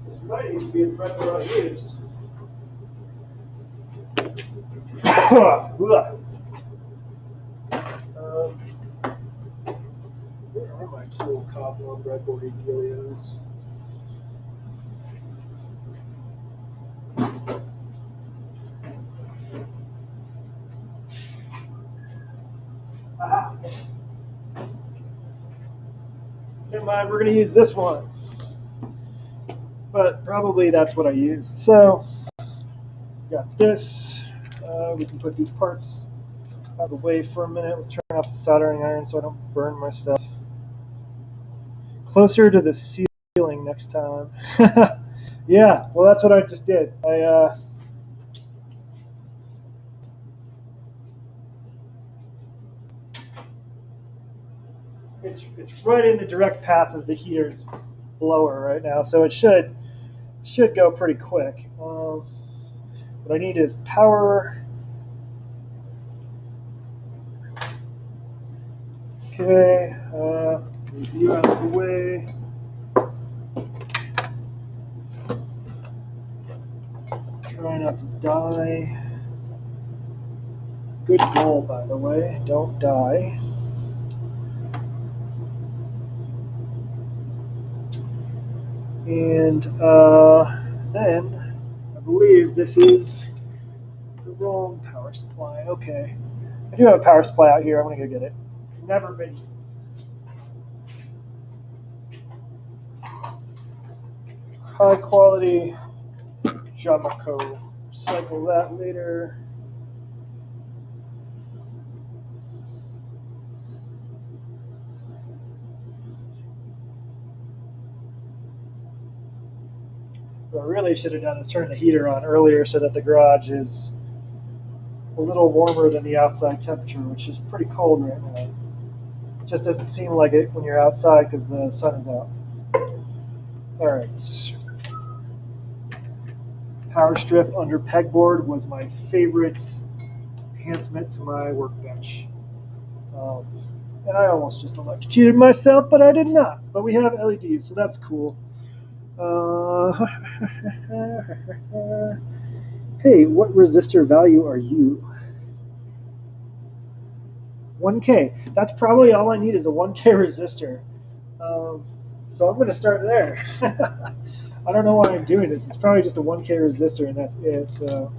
This might even be the breadboard I used. Where are my cool Cosmo breadboard dealios? Aha. Never mind, we're going to use this one. But probably that's what I used. So, got this. We can put these parts out of the way for a minute. Let's turn off the soldering iron so I don't burn my stuff. Closer to the ceiling next time. Yeah, well, that's what I just did. It's right in the direct path of the heater's blower right now, so it should go pretty quick. What I need is power. Okay, move you out of the way. Try not to die. Good goal, by the way. Don't die. And then I believe this is the wrong power supply. Okay. I do have a power supply out here. I'm going to go get it. Never been used. high quality Jamaco. Cycle that later. What I really should have done is turn the heater on earlier so that the garage is a little warmer than the outside temperature, which is pretty cold right now. It just doesn't seem like it when you're outside because the sun is out. All right. Power strip under pegboard was my favorite enhancement to my workbench. And I almost just electrocuted myself, but I did not. But we have LEDs, so that's cool. Hey, what resistor value are you? 1K. That's probably all I need is a 1K resistor. So I'm going to start there. I don't know why I'm doing this. It's probably just a 1K resistor and that's it. So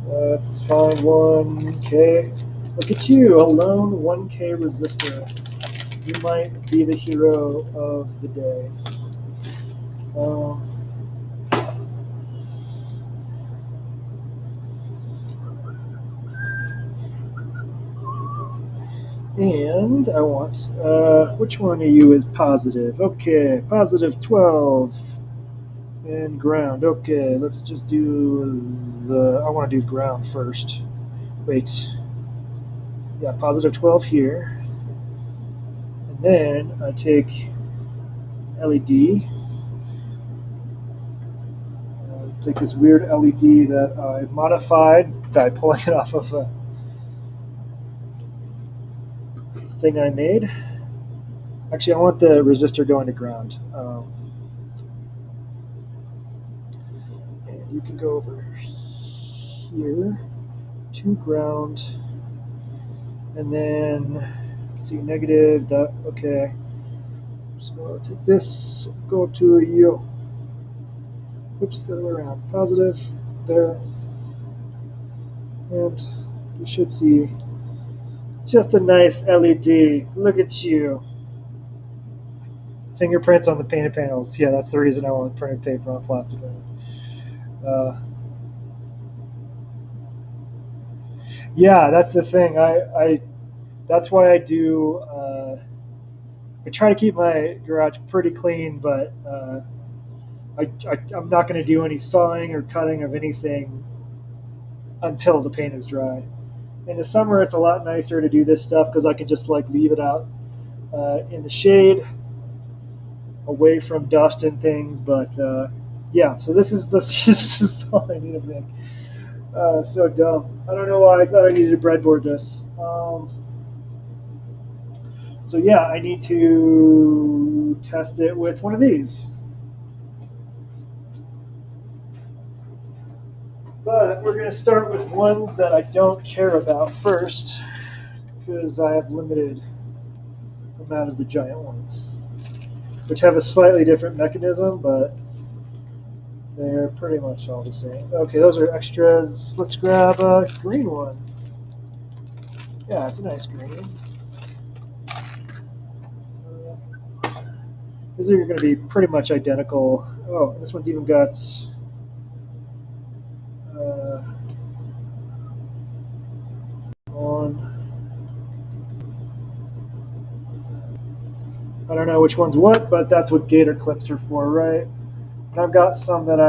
let's find 1K. Look at you, a lone 1K resistor. You might be the hero of the day. And I want, which one of you is positive? Okay, positive 12. And ground. Okay, let's just do I want to do ground first. Wait. Yeah, positive 12 here. And then I take LED. Take this weird LED that I modified by pulling it off of a thing I made. Actually, I want the resistor going to ground. And you can go over here to ground. And then, see, negative, that, okay. So I'll take this, go to you. Oops, the other way around. Positive, there. And you should see just a nice LED. Look at you. Fingerprints on the painted panels. Yeah, that's the reason I want printed paper on plastic. Yeah, that's the thing. That's why I do. I try to keep my garage pretty clean, but I'm not going to do any sawing or cutting of anything until the paint is dry. In the summer, it's a lot nicer to do this stuff because I can just like leave it out in the shade, away from dust and things. But yeah, so this is all I need to make. So dumb. I don't know why I thought I needed to breadboard this. So yeah, I need to test it with one of these. But we're going to start with ones that I don't care about first, because I have limited amount of the giant ones, which have a slightly different mechanism, but they're pretty much all the same. Okay, those are extras. Let's grab a green one. Yeah, it's a nice green. These are going to be pretty much identical. Oh, this one's even got I don't know which one's what, but that's what gator clips are for, right? And I've got some that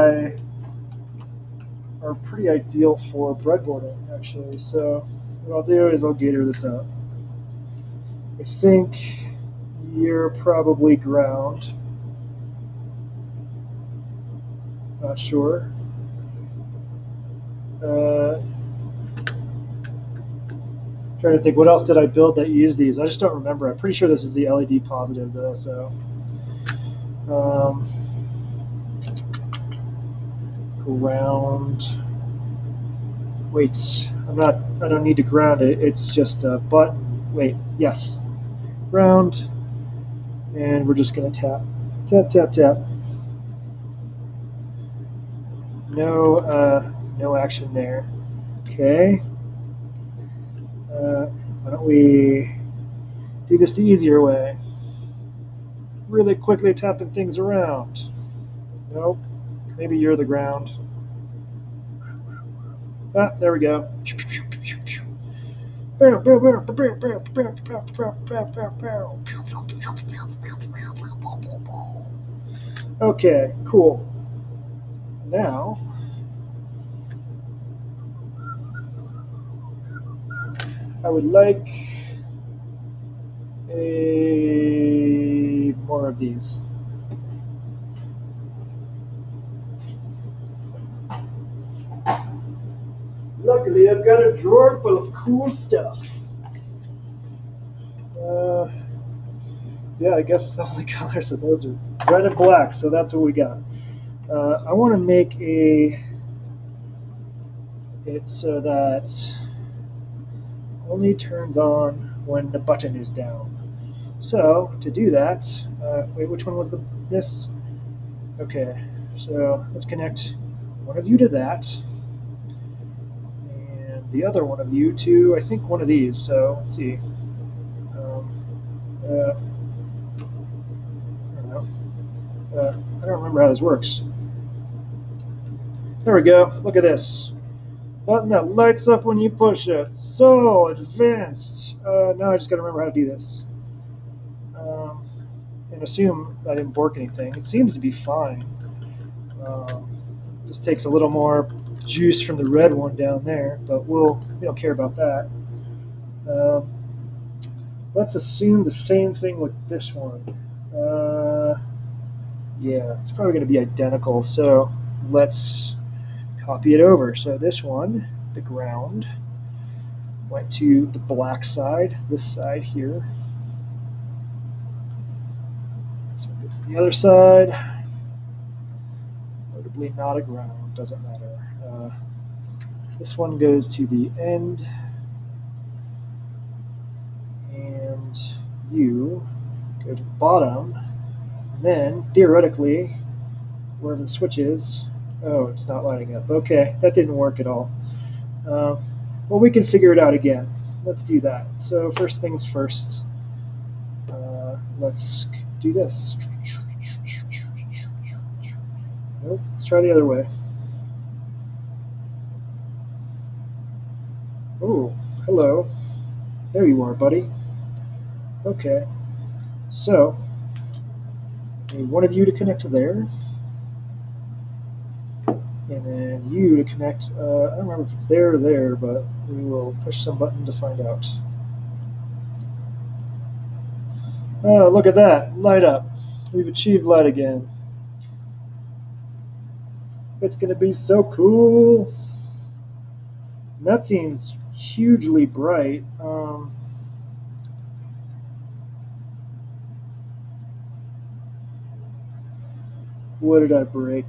are pretty ideal for breadboarding, actually. So what I'll do is I'll gator this out. I think you're probably ground. Not sure. Trying to think, what else did I build that used these? I just don't remember. I'm pretty sure this is the LED positive though. So ground. Wait, I don't need to ground it. It's just a button. Wait, yes, ground, and we're just gonna tap, tap, tap, tap. No action there. Okay. Why don't we do this the easier way? Really quickly tapping things around. Nope. Maybe you're the ground. Ah, there we go. Okay, cool. Now, I would like more of these. Luckily, I've got a drawer full of cool stuff. Yeah, I guess the only colors of those are red and black, so that's what we got. I want to make it so that only turns on when the button is down. So to do that, wait, which one was this? Okay, so let's connect one of you to that, and the other one of you to, I think, one of these. So let's see. I don't know. I don't remember how this works. There we go. Look at this. Button that lights up when you push it. So advanced. Now I just gotta remember how to do this. And assume I didn't bork anything. It seems to be fine. Just takes a little more juice from the red one down there, but we don't care about that. Let's assume the same thing with this one. Yeah, it's probably going to be identical, so let's copy it over. So this one, the ground, went to the black side, this side here. So it's the other side. Notably not a ground, doesn't matter. This one goes to the end, and you go to the bottom. And then, theoretically, wherever the switch is, oh, it's not lighting up. Okay, that didn't work at all. Well, we can figure it out again. Let's do that. So first things first, let's do this. Nope, let's try the other way. Oh, hello. There you are, buddy. Okay, so I need one of you to connect to there, and then you to connect. I don't remember if it's there or there, but we will push some button to find out. Oh, look at that, light up. We've achieved light again. It's going to be so cool. And that seems hugely bright. What did I break?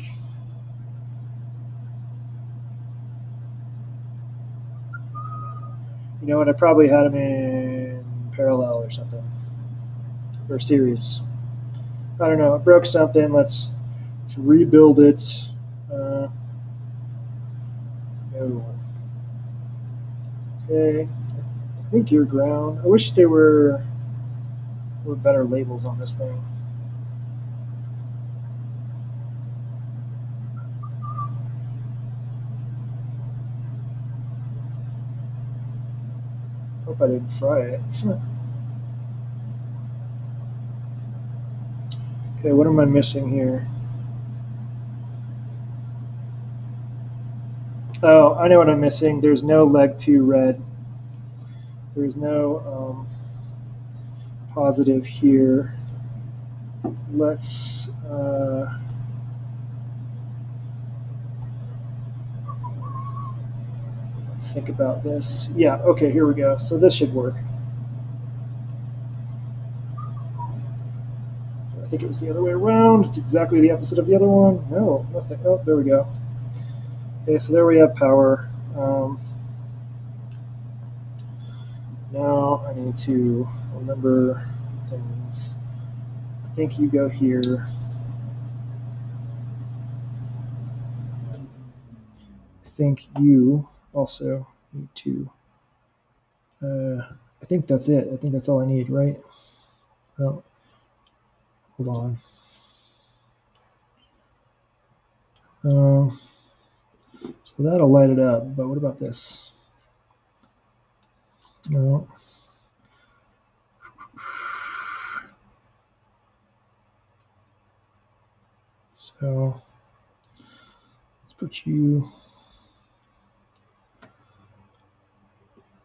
You know what? I probably had them in parallel or something, or series. I don't know. I broke something. Let's rebuild it. No. Okay. I think you're ground. I wish there were better labels on this thing. Hope I didn't fry it. Okay, what am I missing here? Oh, I know what I'm missing. There's no leg 2 red. There's no positive here. Let's think about this. Yeah, okay, here we go. So this should work. I think it was the other way around. It's exactly the opposite of the other one. No, nothing. Oh, there we go. Okay, so there we have power. Now I need to remember things. I think you go here. I think you also need to. I think that's it. I think that's all I need, right? Well, hold on. So that'll light it up, but what about this? No. So let's put you.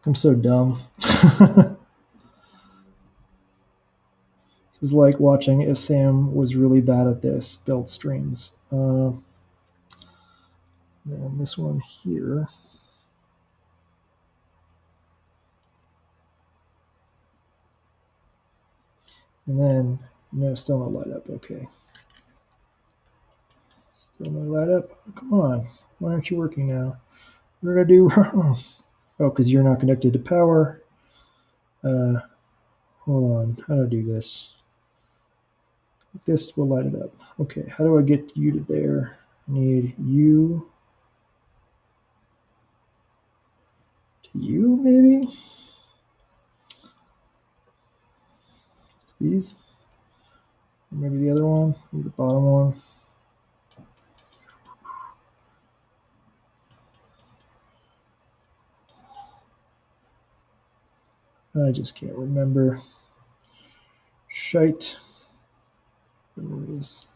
I'm so dumb. This is like watching if Sam was really bad at this, build streams. Then this one here. And then, no, still no light up. Okay. Still no light up. Come on. Why aren't you working now? What did I do wrong? Oh, because you're not connected to power. Hold on. How do I do this? This will light it up. Okay. How do I get you to there? I need you to you, maybe? It's these. Or maybe the other one. Maybe the bottom one. I just can't remember. Shite. There it is.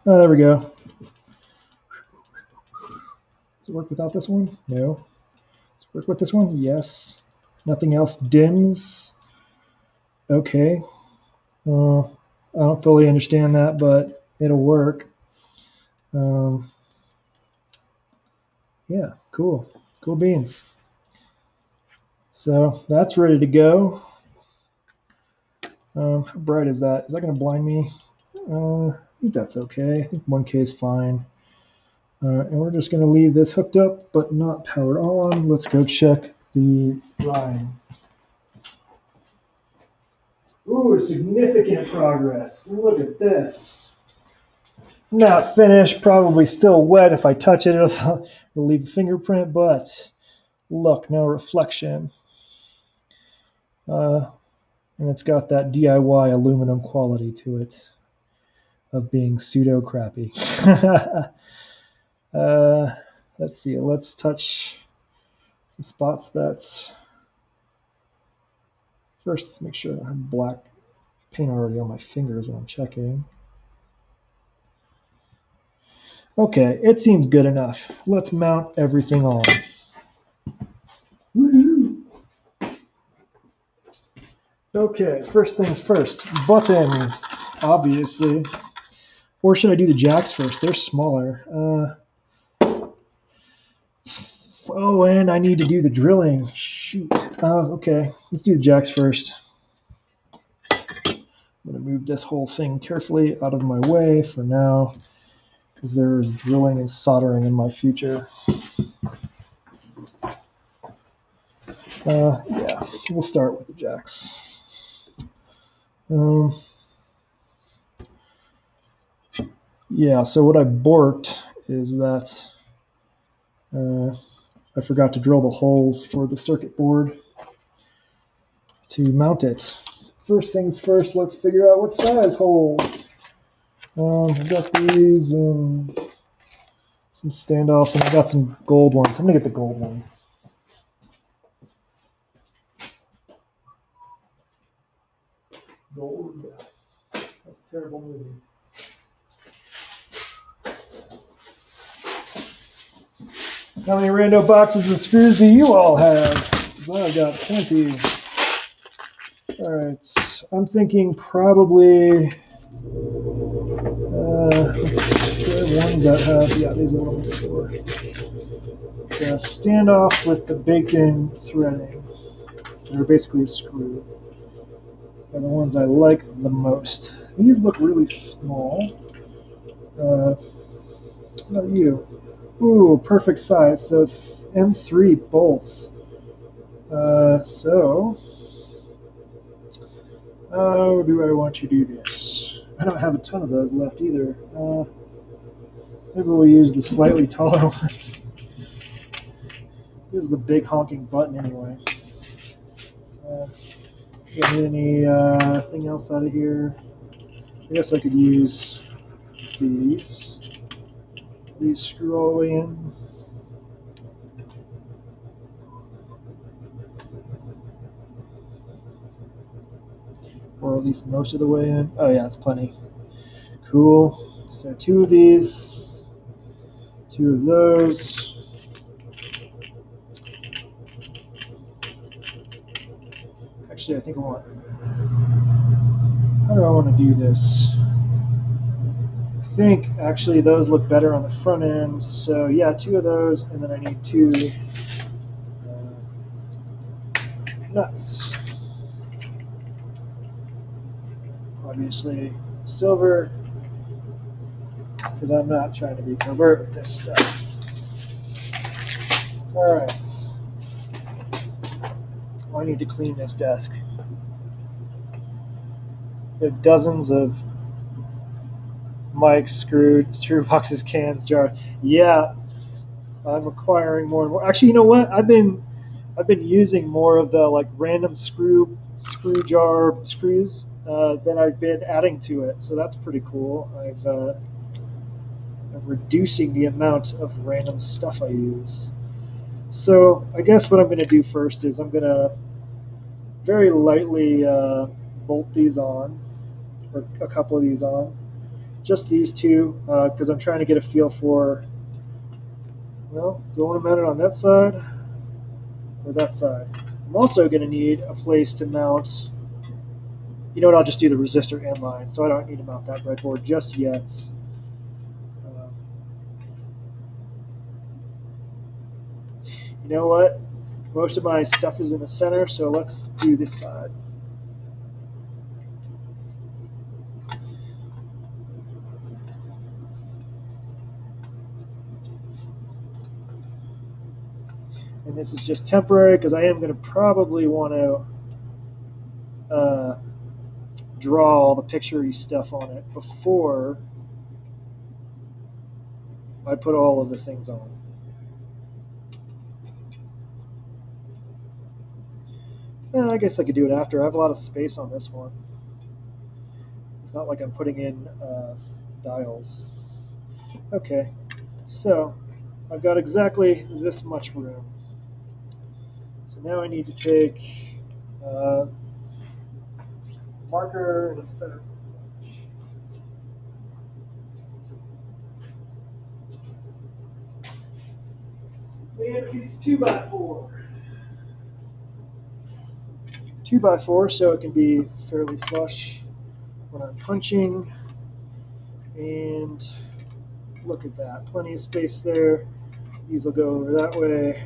Oh, there we go. Does it work without this one? No. Does it work with this one? Yes. Nothing else dims. Okay. I don't fully understand that, but it'll work. Yeah, cool. Cool beans. So that's ready to go. How bright is that? Is that going to blind me? I think that's okay. I think 1K is fine. And we're just going to leave this hooked up, but not powered on. Let's go check the line. Ooh, significant progress. Look at this. Not finished, probably still wet. If I touch it, it'll leave a fingerprint, but look, no reflection. And it's got that DIY aluminum quality to it of being pseudo crappy. Let's see, let's touch some spots that's first. Let's make sure I have black paint already on my fingers when I'm checking. Okay, it seems good enough. Let's mount everything on. Woo-hoo. Okay, first things first. Button, obviously. Or should I do the jacks first? They're smaller. Oh, and I need to do the drilling. Shoot. Okay, let's do the jacks first. I'm going to move this whole thing carefully out of my way for now, because there's drilling and soldering in my future. Yeah, we'll start with the jacks. Yeah, so what I borked is that I forgot to drill the holes for the circuit board to mount it. First things first, let's figure out what size holes. I've got these and some standoffs, and I've got some gold ones. I'm going to get the gold ones. Gold? That's a terrible movie. How many rando boxes of screws do you all have? I've got plenty. Alright, I'm thinking probably, let's try ones that have, yeah, these are what I'm looking for. Yeah, standoff with the baked-in threading. They're basically a screw. They're the ones I like the most. These look really small. What about you? Ooh, perfect size. So M3 bolts. So how do I want you to do this? I don't have a ton of those left either. Maybe we'll use the slightly taller ones. This is the big honking button anyway. Don't need anything else out of here. I guess I could use these. These screw all the way in. Or at least most of the way in. Oh yeah, it's plenty. Cool. So 2 of these, 2 of those. Actually, I think I want. How do I want to do this? I think actually those look better on the front end. So yeah, 2 of those, and then I need 2 nuts. Obviously, silver, because I'm not trying to be covert with this stuff. All right. I need to clean this desk. We have dozens of mics, screw boxes, cans, jars. Yeah, I'm acquiring more and more. Actually, you know what? I've been using more of the like random screw jar screws than I've been adding to it. So that's pretty cool. I'm reducing the amount of random stuff I use. So I guess what I'm going to do first is I'm going to very lightly bolt these on, or a couple of these on. Just these 2, because I'm trying to get a feel for, well, do I want to mount it on that side or that side? I'm also going to need a place to mount, you know what, I'll just do the resistor end line, so I don't need to mount that breadboard just yet. You know what? Most of my stuff is in the center, so let's do this side. And this is just temporary because I am going to probably want to draw all the picture-y stuff on it before I put all of the things on. I guess I could do it after. I have a lot of space on this one. It's not like I'm putting in dials. Okay, so I've got exactly this much room. So now I need to take marker and a center. And a piece of 2x4. 2x4, so it can be fairly flush when I'm punching. And look at that, plenty of space there. These will go over that way.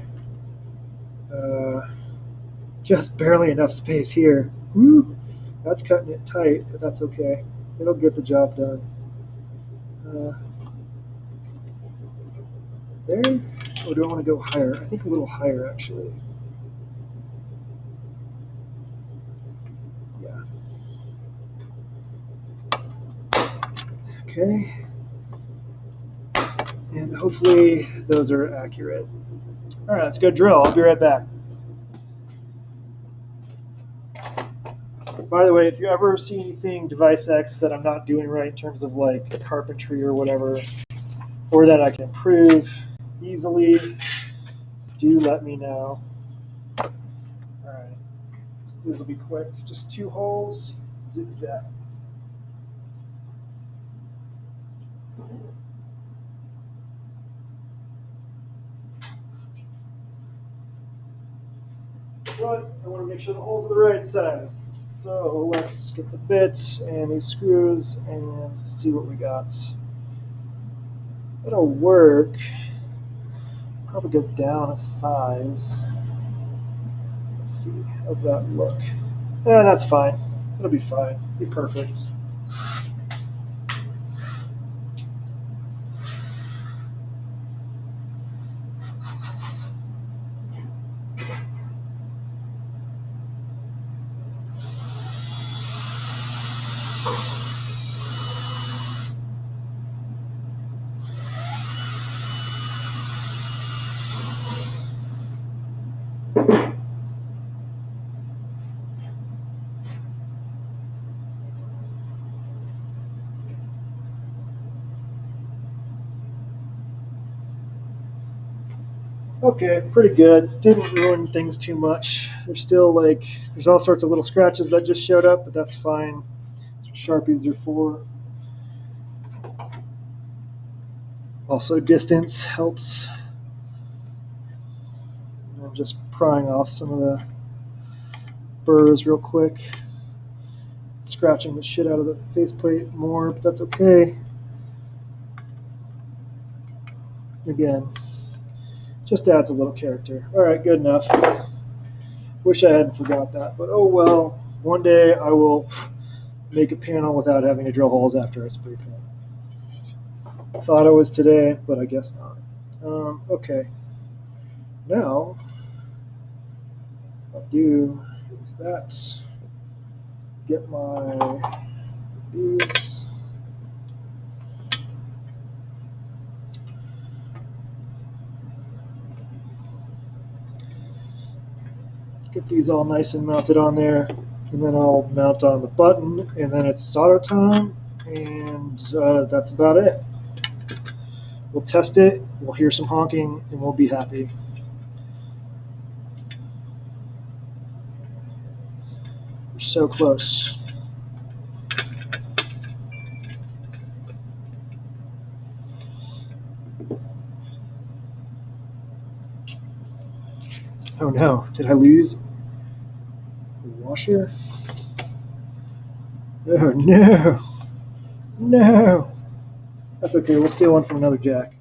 Just barely enough space here. Woo! That's cutting it tight, but that's okay. It'll get the job done. There? Or do I want to go higher? I think a little higher, actually. Yeah. Okay. And hopefully those are accurate. All right, let's go drill. I'll be right back. By the way, if you ever see anything Device X that I'm not doing right in terms of like carpentry or whatever, or that I can improve easily, do let me know. All right, this will be quick. Just 2 holes, zip zap. But I want to make sure the holes are the right size. So let's get the bit and these screws and see what we got. It'll work. Probably go down a size. Let's see, how's that look? Yeah, that's fine. It'll be fine. Be perfect. Okay, pretty good. Didn't ruin things too much. There's still like, there's all sorts of little scratches that just showed up, but that's fine. That's what Sharpies are for. Also, distance helps. I'm just prying off some of the burrs real quick. Scratching the shit out of the faceplate more, but that's okay. Again, just adds a little character. All right, good enough. Wish I hadn't forgot that, but oh well. One day I will make a panel without having to drill holes after I spray paint. Thought it was today, but I guess not. Okay. Now, I'll do is that. Get my these. Get these all nice and mounted on there, and then I'll mount on the button, and then it's solder time, and that's about it. We'll test it, we'll hear some honking, and we'll be happy. We're so close. Oh no, did I lose the washer? Oh no, no. That's okay, we'll steal one from another jack.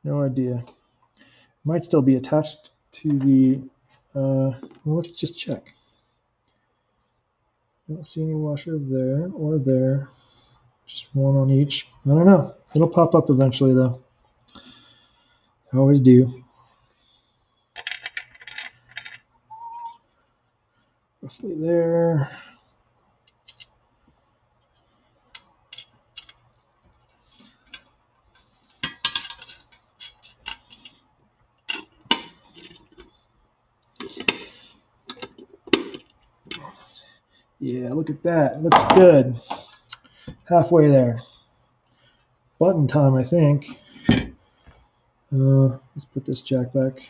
No idea. Might still be attached to the, well, let's just check. I don't see any washer there or there. Just one on each. I don't know. It'll pop up eventually, though. I always do. Roughly there. Yeah, look at that. It looks good. Halfway there. Button time, I think. Let's put this jack back.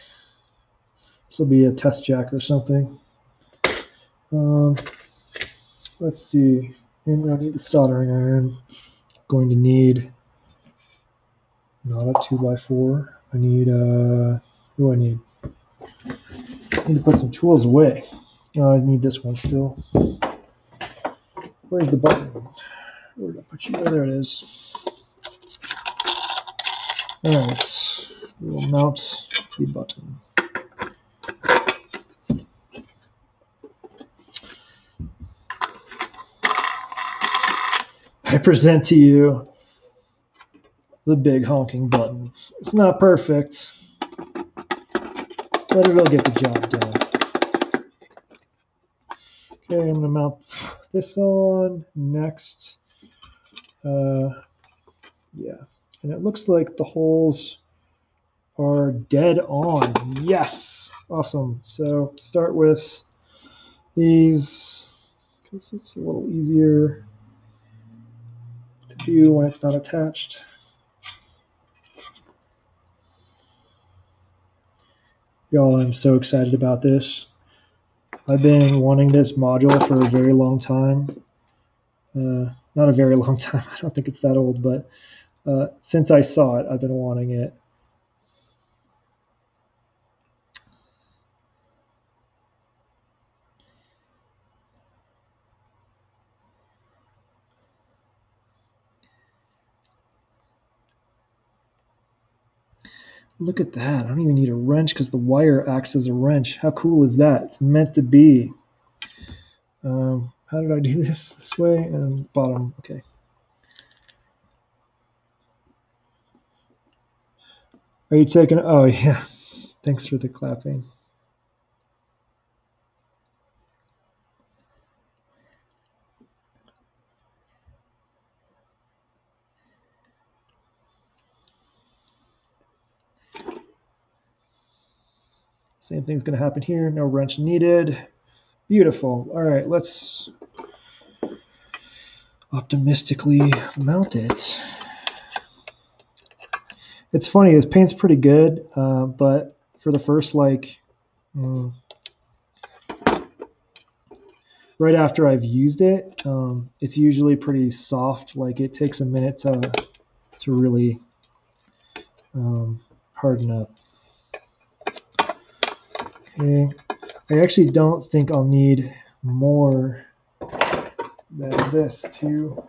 This will be a test jack or something. Let's see. And I need the soldering iron. I'm going to need not a 2x4. I need what do I need? I need to put some tools away. I need this one still. Where's the button? Where did I put you? Oh, there it is. Alright, we will mount the button. I present to you the big honking button. It's not perfect, but it'll get the job done. Okay, I'm going to mount this on next. Yeah, and it looks like the holes are dead on. Yes, awesome. So start with these because it's a little easier to do when it's not attached. Y'all, I'm so excited about this. I've been wanting this module for a very long time. Not a very long time. I don't think it's that old, but since I saw it, I've been wanting it. Look at that. I don't even need a wrench because the wire acts as a wrench. How cool is that? It's meant to be. How did I do this? This way and bottom. Okay. Are you taking? Oh, yeah. Thanks for the clapping. Same thing's going to happen here. No wrench needed. Beautiful. All right, let's optimistically mount it. It's funny, this paint's pretty good, but for the first like right after I've used it, it's usually pretty soft. Like it takes a minute to really harden up. Okay, I actually don't think I'll need more than this to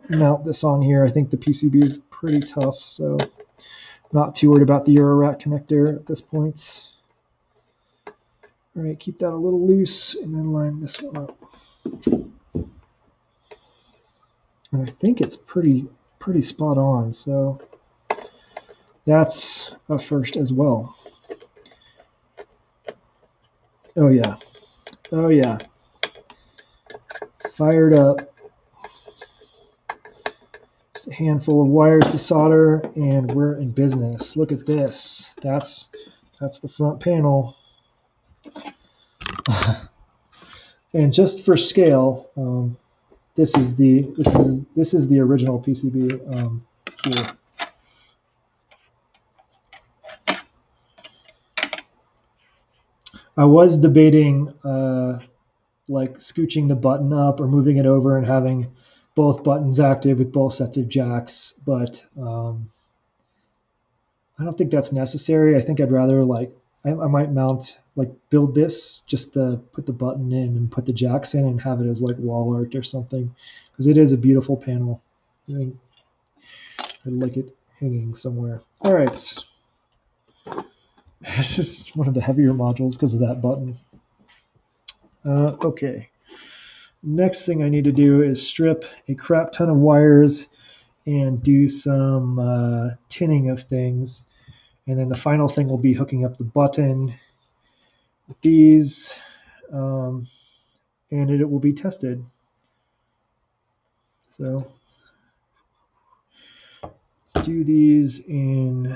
mount this on here. I think the PCB is pretty tough, so I'm not too worried about the Eurorack connector at this point. All right, keep that a little loose and then line this one up. And I think it's pretty spot on, so that's a first as well. Oh yeah, oh yeah, fired up. Just a handful of wires to solder, and we're in business. Look at this. That's the front panel. And just for scale, this is the original PCB here. I was debating like scooching the button up or moving it over and having both buttons active with both sets of jacks, but I don't think that's necessary. I think I'd rather I might build this just to put the button in and put the jacks in and have it as like wall art or something, because it is a beautiful panel. I'd like it hanging somewhere. All right. This is one of the heavier modules because of that button. Okay. Next thing I need to do is strip a crap ton of wires and do some tinning of things. And then the final thing will be hooking up the button with these, and it will be tested. So let's do these in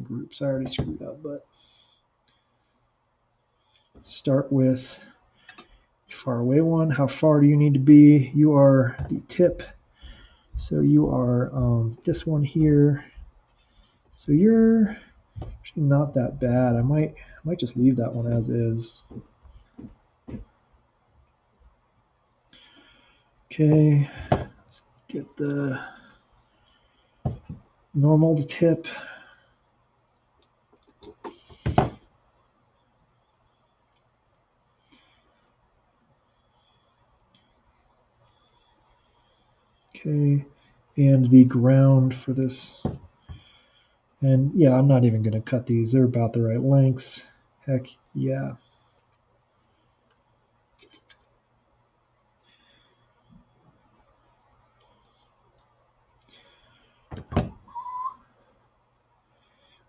groups. I already screwed up, but let's start with far away one. How far do you need to be? You are the tip, so you are this one here. So you're actually not that bad. I might just leave that one as is. Okay, let's get the normal to tip. Okay, and the ground for this. And yeah, I'm not even going to cut these. They're about the right lengths. Heck yeah.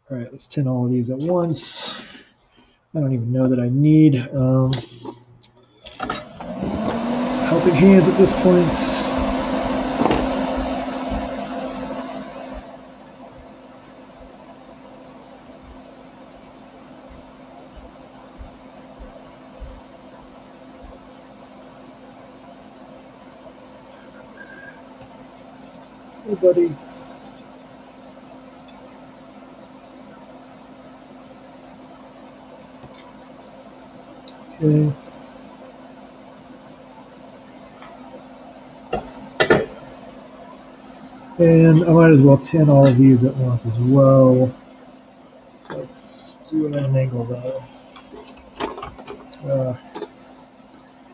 All right, let's tin all of these at once. I don't even know that I need helping hands at this point. Hey, buddy. Okay. And I might as well tin all of these at once as well. Let's do it at an angle though.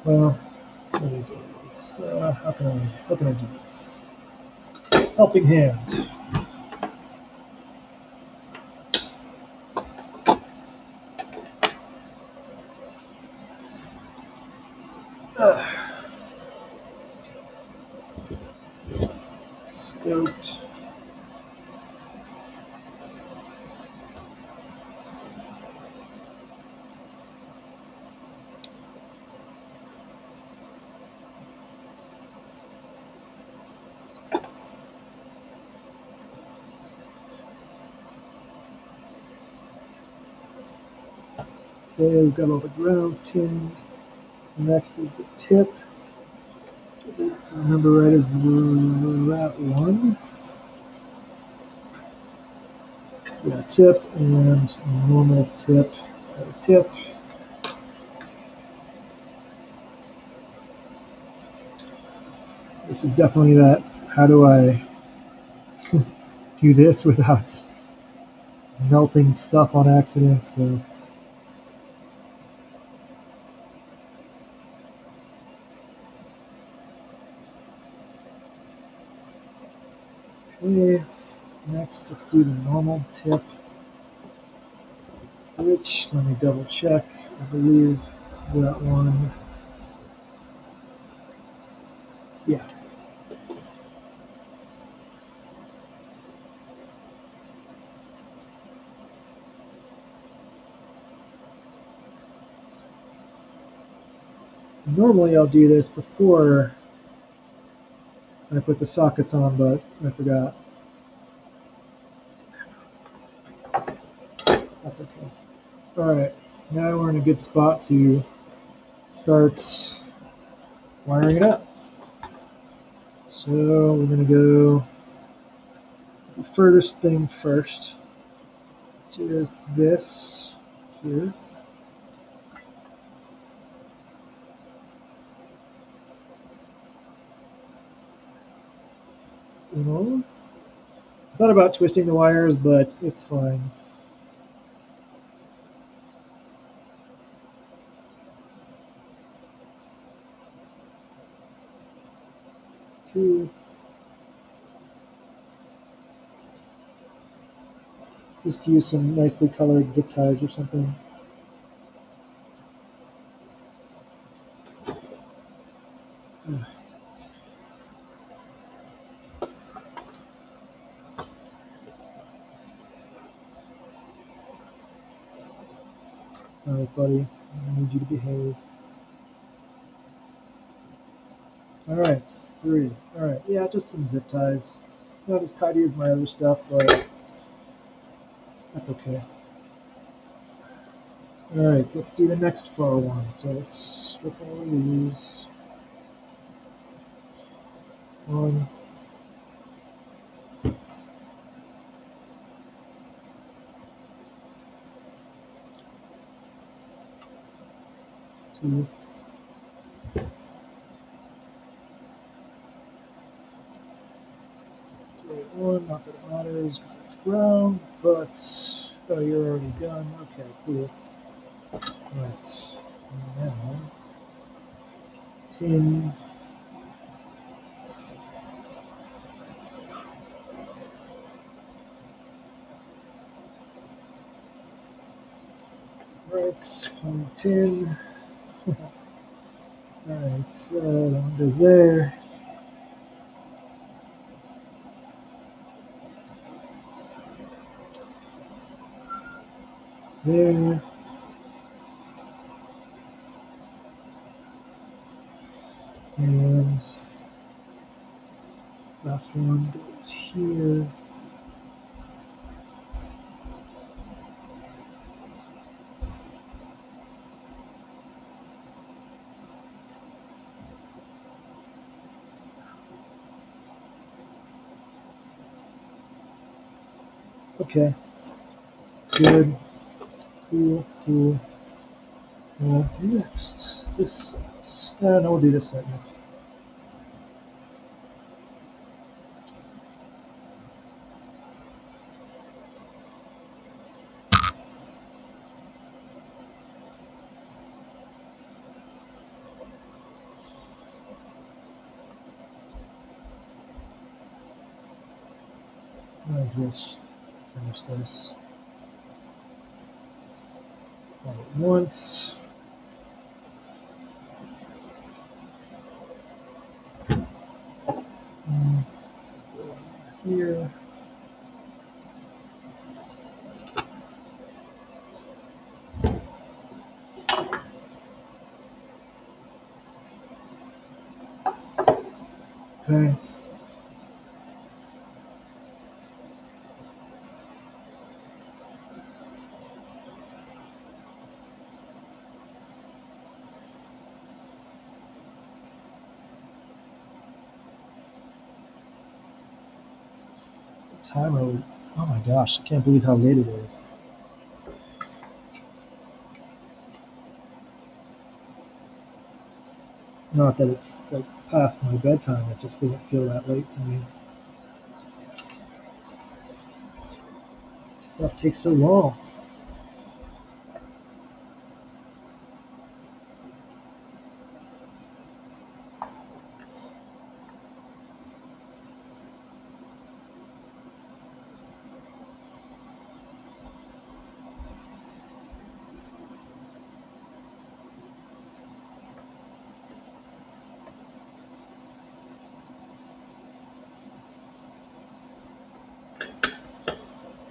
Well, it is what it is. How can I do this? Helping hand. Stoked. Okay, we've got all the grounds tinned. Next is the tip. If I remember right, is that one. Yeah, tip and normal tip. So tip. This is definitely that. How do I do this without melting stuff on accident? So okay, next let's do the normal tip, which let me double check. I believe it's that one. Yeah. Normally I'll do this before I put the sockets on, but I forgot. That's okay. Alright, now we're in a good spot to start wiring it up. So we're going to go the furthest thing first, which is this here. I thought about twisting the wires, but it's fine. Two. Just use some nicely colored zip ties or something. Alright, buddy. I need you to behave. Alright, three. Alright, yeah, just some zip ties. Not as tidy as my other stuff, but that's okay. Alright, let's do the next far one. So let's strip all of these. One. Two. One, not that it matters because it's ground, but oh, you're already done. Okay, cool. Right. Now, tin. Right, tin. Alright, so that one goes there. There. And last one goes here. Okay. Good. Cool, cool. Next, this set. No, we'll do this set next. Might as well finish this all at once. Let's go over here. Okay. What time are we? Oh my gosh, I can't believe how late it is. Not that it's like past my bedtime, it just didn't feel that late to me. Stuff takes so long.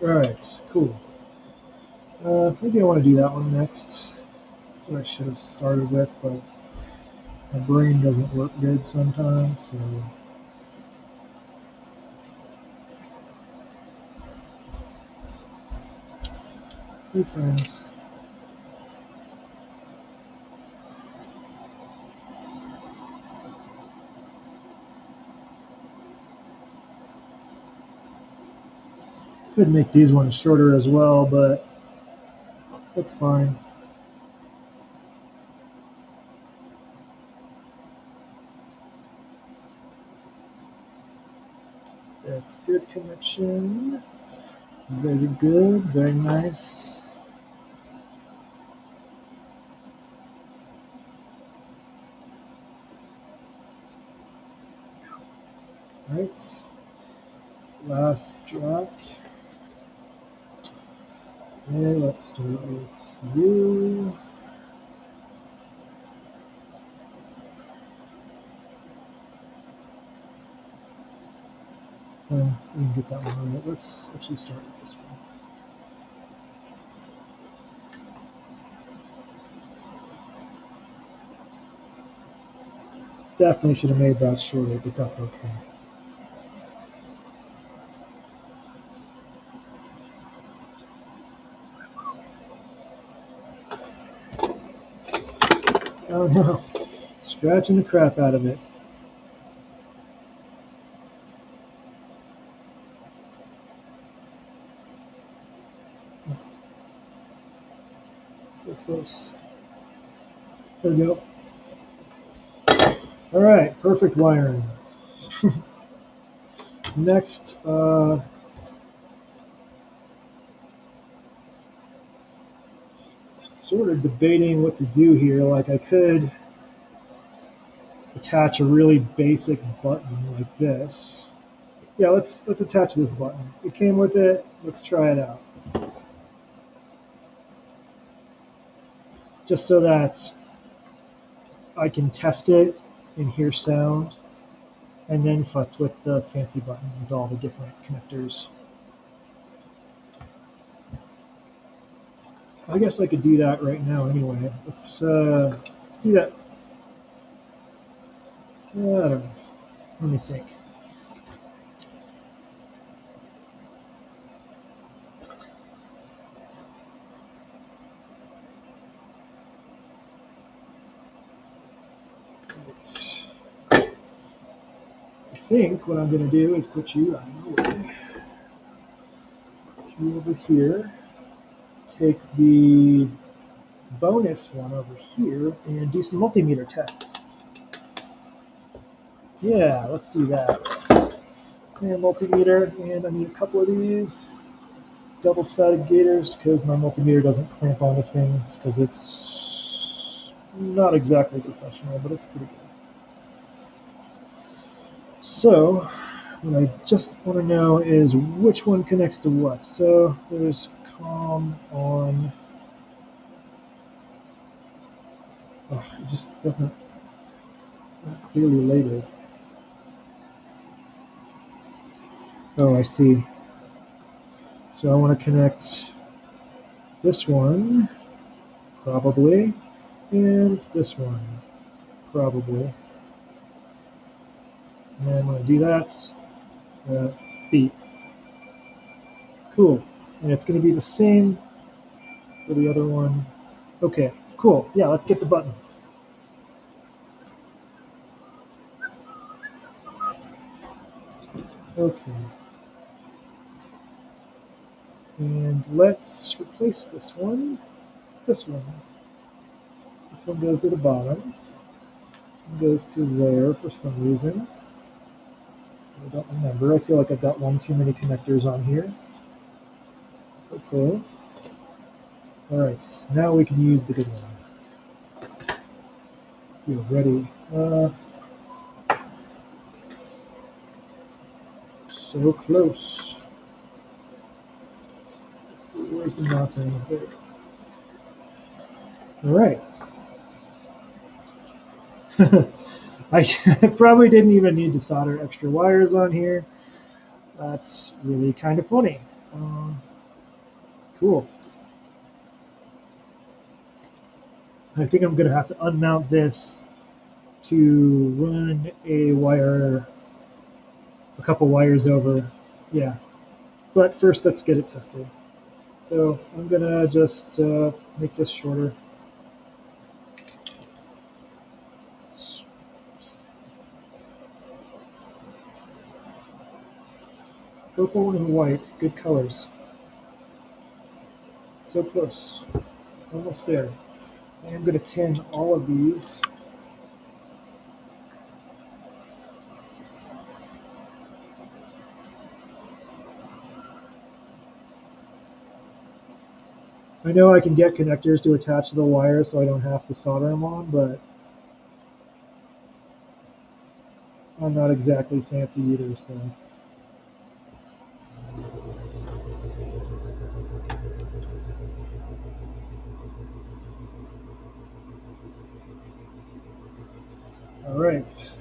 Alright, cool. Maybe I want to do that one next. That's what I should have started with, but my brain doesn't work good sometimes, so. Hey friends. Could make these ones shorter as well, but that's fine. That's good connection. Very good, very nice. Right. Last jack. Okay, let's start with you. We can get that one right. Let's actually start with this one. Definitely should have made that shorter, but that's okay. Oh no, scratching the crap out of it. So close. There we go. All right, perfect wiring. Next, sort of debating what to do here. Like I could attach a really basic button like this. Yeah, let's attach this button. It came with it. Let's try it out. Just so that I can test it and hear sound, and then futz with the fancy button with all the different connectors. I guess I could do that right now anyway. Let's do that. I don't know. Let me think. I think what I'm going to do is put you out of the way. Put you over here. Take the bonus one over here and do some multimeter tests. Yeah, let's do that. And multimeter, and I need a couple of these double-sided gaiters because my multimeter doesn't clamp onto things because it's not exactly professional, but it's pretty good. So what I just want to know is which one connects to what. So there's COM on. Oh, it just doesn't not clearly labeled. Oh, I see. So I want to connect this one, probably, and this one, probably. And when I do that, beep. Cool. And it's going to be the same for the other one. Okay, cool. Yeah, let's get the button. Okay. And let's replace this one. This one. This one goes to the bottom. This one goes to there for some reason. I don't remember. I feel like I've got one too many connectors on here. It's okay. Alright, now we can use the good one. We're ready. So close. Let's see, where's the mountain? There we go. Alright. I probably didn't even need to solder extra wires on here. That's really kind of funny. Cool. I think I'm going to have to unmount this to run a couple wires over. Yeah. But first, let's get it tested. So I'm going to just make this shorter. Purple and white, good colors. So close. Almost there. And I'm going to tin all of these. I know I can get connectors to attach to the wire so I don't have to solder them on, but I'm not exactly fancy either, so. All right.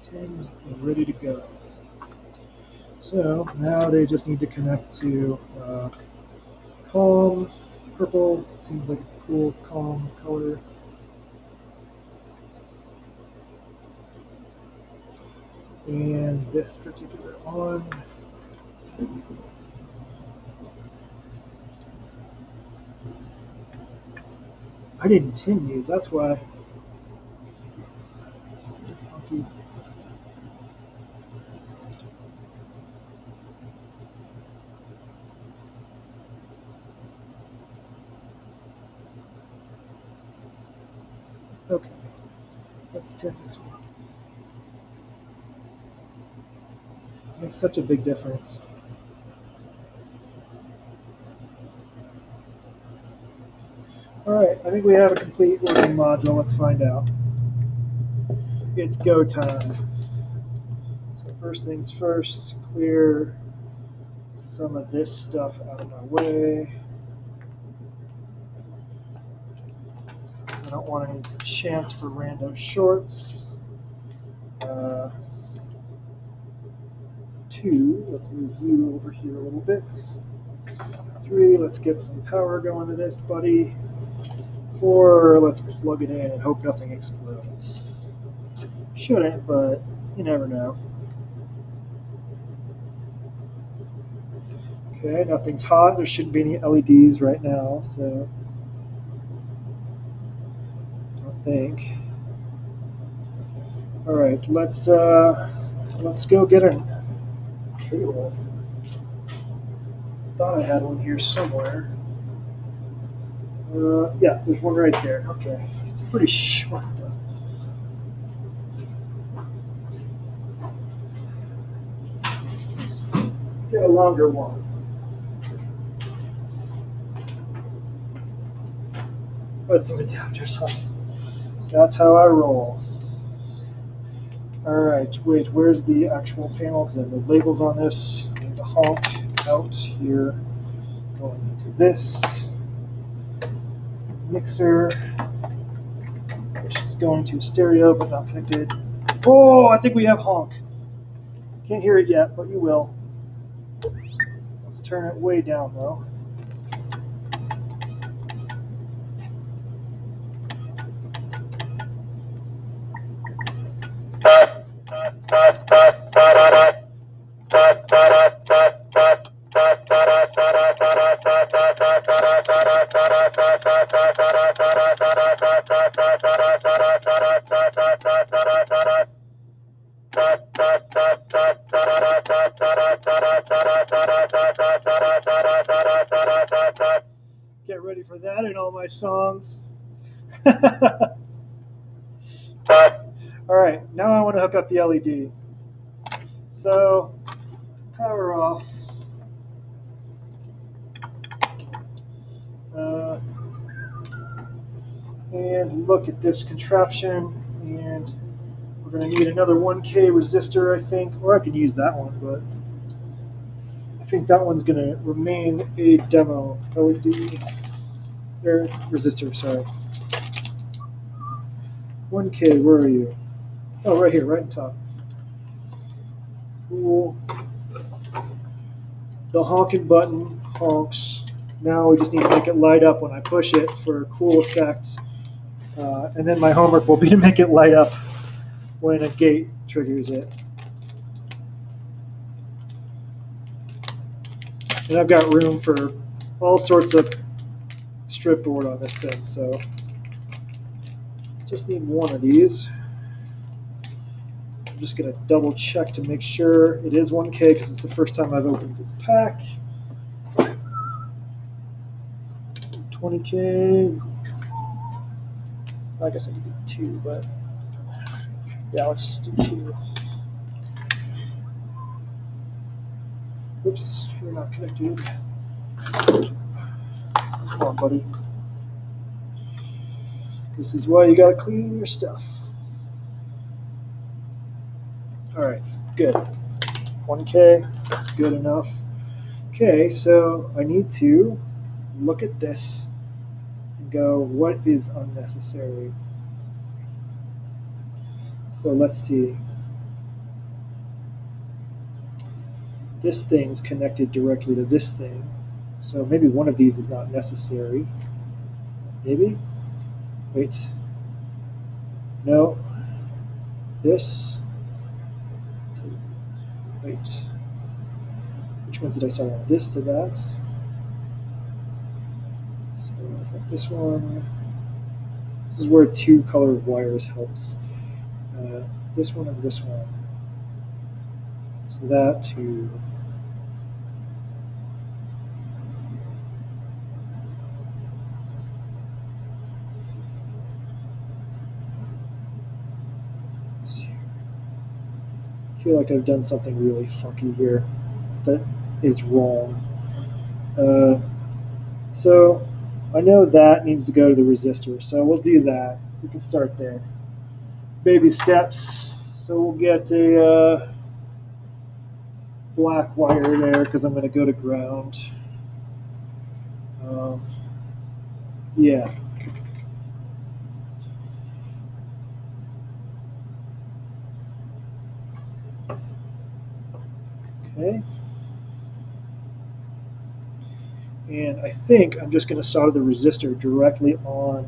Tinned and ready to go. So now they just need to connect to calm. Purple seems like a cool, calm color. And this particular on. I didn't tin these, that's why. Funky. Okay, let's tin this one. It makes such a big difference. Alright, I think we have a complete working module. Let's find out. It's go time. So first things first, clear some of this stuff out of my way. I don't want any chance for random shorts. 2, let's move you over here a little bit. 3, let's get some power going to this buddy. 4, let's plug it in and hope nothing explodes. Shouldn't, but you never know. Okay, nothing's hot. There shouldn't be any LEDs right now, so I don't think. All right, let's go get a cable. Thought I had one here somewhere. Yeah, there's one right there. Okay, it's pretty short though. Let's get a longer one. Put some adapters on. So that's how I roll. Alright, wait, where's the actual panel? Because I have the labels on this. I need to honk out here. Going into this mixer, which is going to stereo but not connected. Oh, I think we have honk. Can't hear it yet, but you will. Let's turn it way down though. Get ready for that in all my songs. All right, now I want to hook up the LED. So, power off. And look at this contraption. And we're going to need another 1K resistor, I think. Or I could use that one, but I think that one's going to remain a demo LED. Or resistor, sorry. 1K, where are you? Oh, right here, right on top. Cool. The honking button honks. Now we just need to make it light up when I push it for a cool effect. And then my homework will be to make it light up when a gate triggers it. And I've got room for all sorts of strip board on this thing, so just need one of these. I'm just going to double check to make sure it is 1K because it's the first time I've opened this pack. 20K. I guess I could do 2, but yeah, let's just do 2. Oops, you're not connected. Come on, buddy. This is why you gotta clean your stuff. Alright, good. 1K, good enough. Okay, so I need to look at this and go, what is unnecessary? So let's see. This thing's connected directly to this thing. So maybe one of these is not necessary. Maybe? Wait. No. This. Wait. Which ones did I start on? This to that. So I've got this one. This is where 2 colored wires helps. This one and this one. So that to I feel like I've done something really funky here that is wrong. So I know that needs to go to the resistor, so we'll do that. We can start there. Baby steps. So we'll get a black wire there because I'm going to go to ground. Yeah. Okay. And I think I'm just going to solder the resistor directly on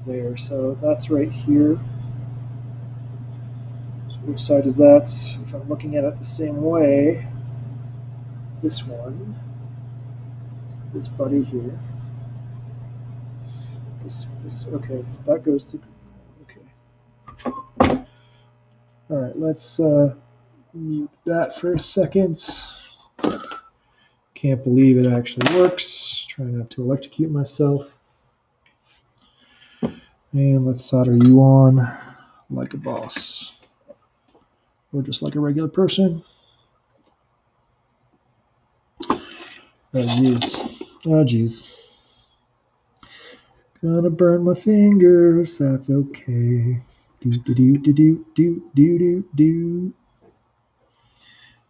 there. So that's right here. So which side is that? If I'm looking at it the same way, it's this one. It's this buddy here. This, okay, that goes to, okay. All right, let's mute that for a second. Can't believe it actually works. Trying not to electrocute myself. And let's solder you on like a boss. Or just like a regular person. Oh, jeez. Oh, jeez. Gonna burn my fingers. That's okay. Do, do, do, do, do, do, do, do, do.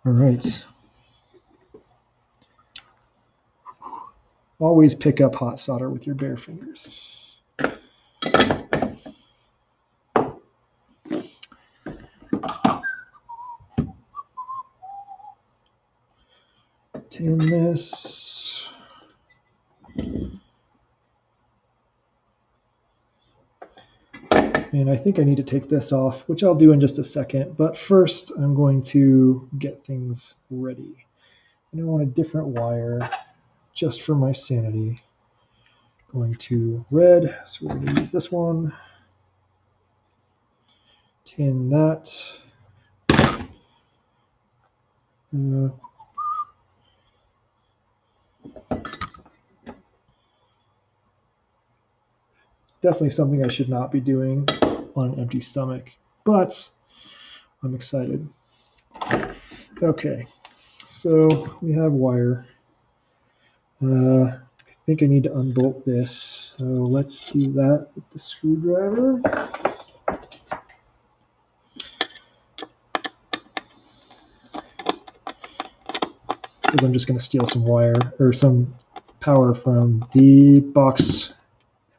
All right. Always pick up hot solder with your bare fingers. Tin this. And I think I need to take this off, which I'll do in just a second. But first, I'm going to get things ready. And I want a different wire just for my sanity. Going to red, so we're going to use this one. Tin that. definitely something I should not be doing on an empty stomach, but I'm excited. Okay, so we have wire. I think I need to unbolt this, so let's do that with the screwdriver. Because I'm just going to steal some wire or some power from the box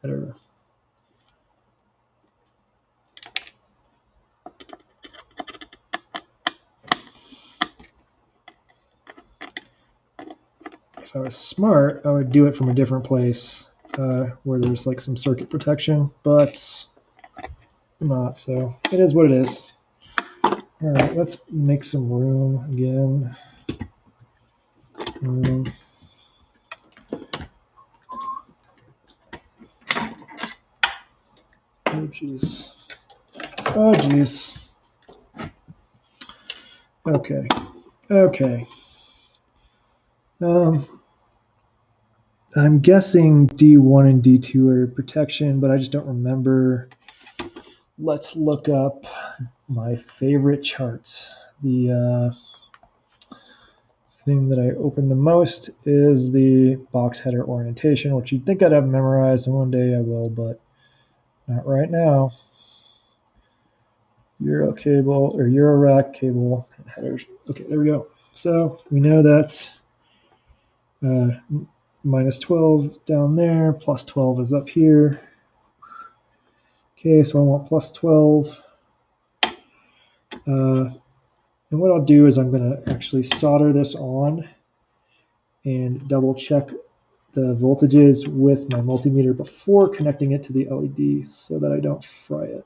header. If I was smart, I would do it from a different place where there's like some circuit protection, but I'm not, so it is what it is. All right, let's make some room again. Oh jeez. Oh jeez. Okay. Okay. I'm guessing D1 and D2 are protection, but I just don't remember. Let's look up my favorite charts. The thing that I open the most is the box header orientation, which you'd think I'd have memorized, and one day I will, but not right now. Euro cable or Euro rack cable and headers. Okay, there we go. So we know that minus 12 is down there, plus 12 is up here. Okay, so I want plus 12. And what I'll do is I'm going to actually solder this on and double check the voltages with my multimeter before connecting it to the LED so that I don't fry it.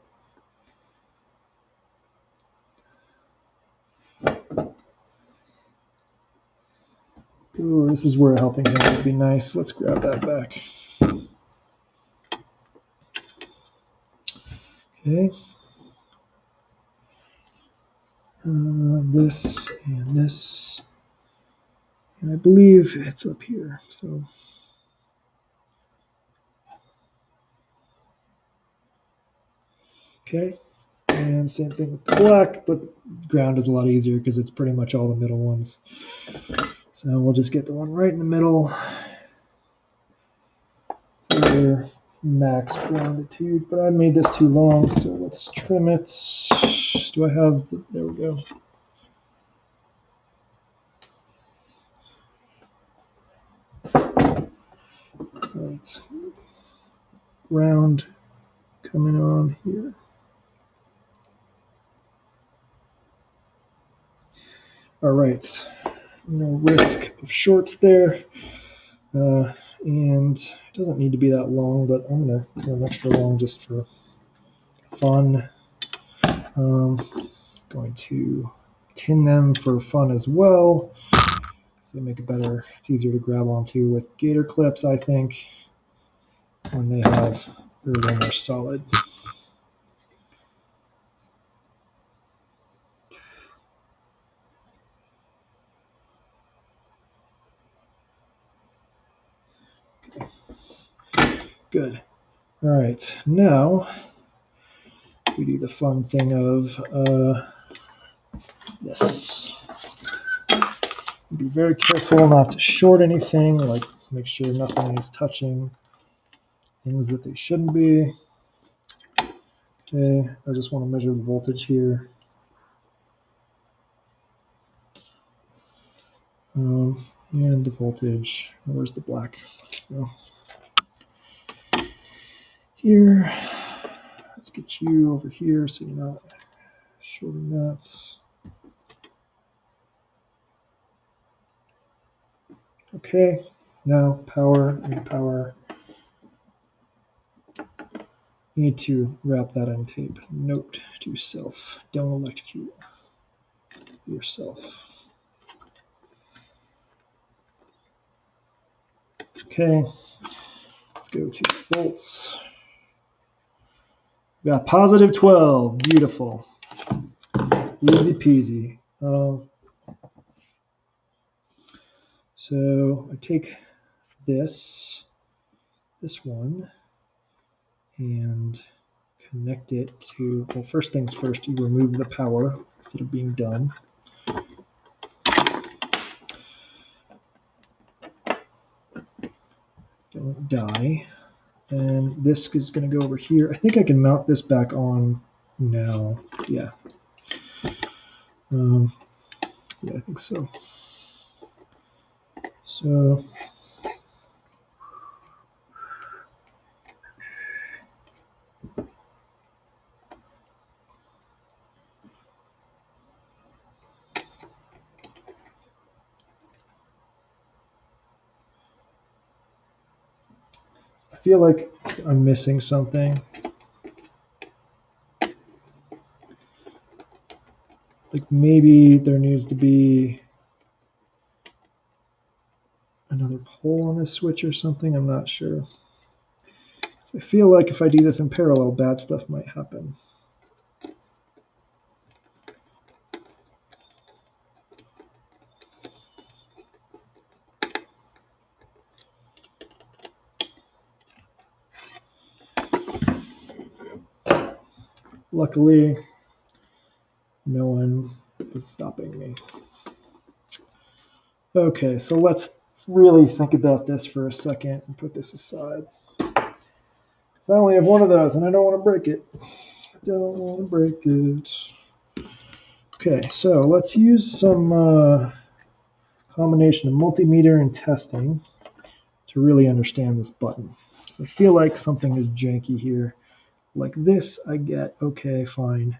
Ooh, this is where a helping hand would be nice. Let's grab that back. Okay. This and this. And I believe it's up here. So okay. And same thing with the black, but ground is a lot easier because it's pretty much all the middle ones. So we'll just get the one right in the middle for max longitude, but I made this too long, so let's trim it. Do I have, there we go. All right, ground coming on here. All right, no risk of shorts there. And it doesn't need to be that long, but I'm gonna go an extra long just for fun. Going to tin them for fun as well. So they make it better. It's easier to grab onto with gator clips, I think, when they have or when they're solid. Good. All right, now we do the fun thing of this. Be very careful not to short anything, like make sure nothing is touching things that they shouldn't be. Okay, I just want to measure the voltage here. And the voltage, where's the black? Oh. Here, let's get you over here so you're not shorting that. Okay, now power and power. You need to wrap that in tape. Note to self, don't electrocute yourself. Okay, let's go to volts. We got positive 12, beautiful. Easy peasy. So I take this one, and connect it to, well, first things first, you remove the power instead of being done. Don't die. And this is going to go over here. I think I can mount this back on now. Yeah. Yeah, I think so. So I feel like I'm missing something. Like maybe there needs to be another pole on this switch or something. I'm not sure. So I feel like if I do this in parallel, bad stuff might happen. Luckily, no one is stopping me. Okay, so let's really think about this for a second and put this aside. Because I only have one of those and I don't want to break it. I don't want to break it. Okay, so let's use some combination of multimeter and testing to really understand this button. So I feel like something is janky here. Like this, I get, okay, fine.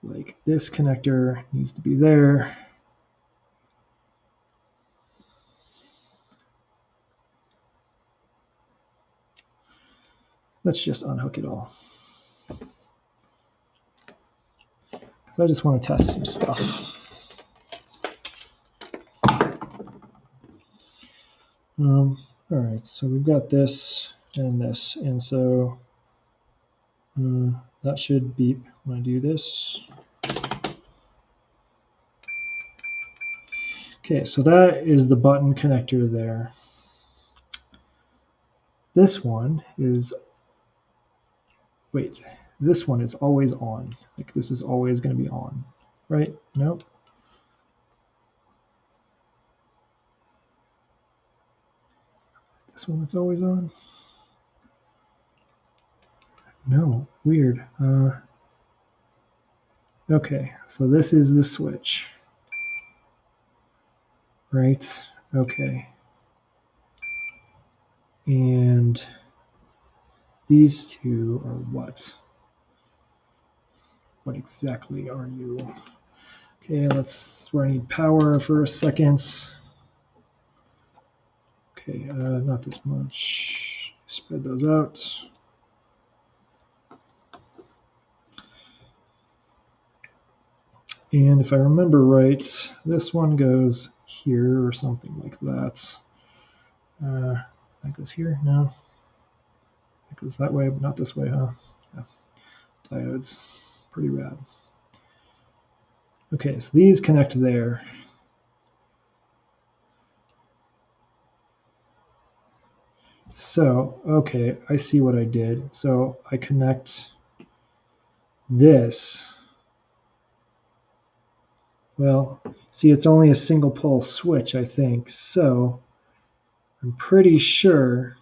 Like this connector needs to be there. Let's just unhook it all. So I just want to test some stuff. All right, so we've got this and this, and so that should beep when I do this. Okay, so that is the button connector there. This one is, wait, this one is always on. Like this is always going to be on, right? Nope. This one that's always on? No, weird. Okay, so this is the switch. Right, okay. And these two are what? What exactly are you? Okay, let's, where I need power for a second. Okay, not this much. Spread those out. And if I remember right, this one goes here or something like that. That goes here? No. It goes that way, but not this way, huh? Yeah. Diodes. Pretty rad. Okay, so these connect there. So, okay, I see what I did. So I connect this. Well, see, it's only a single pole switch, I think. So I'm pretty sure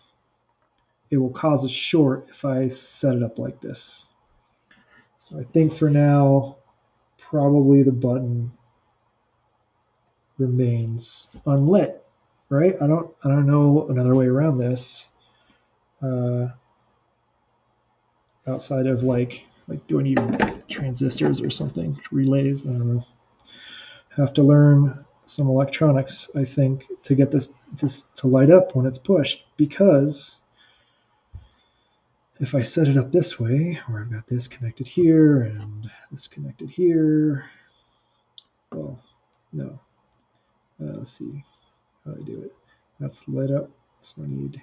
it will cause a short if I set it up like this. So I think for now, probably the button remains unlit, right? I don't know another way around this. Outside of like do I need transistors or something, relays? I don't know. Have to learn some electronics, I think, to get this to light up when it's pushed, because if I set it up this way, where I've got this connected here and this connected here, well, no. Let's see how I do it. That's lit up, so I need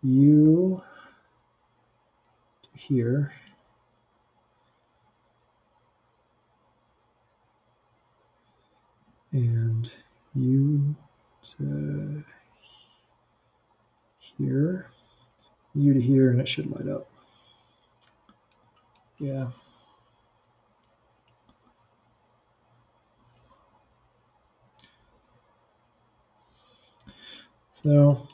you here. And U to here, U to here, and it should light up. Yeah. So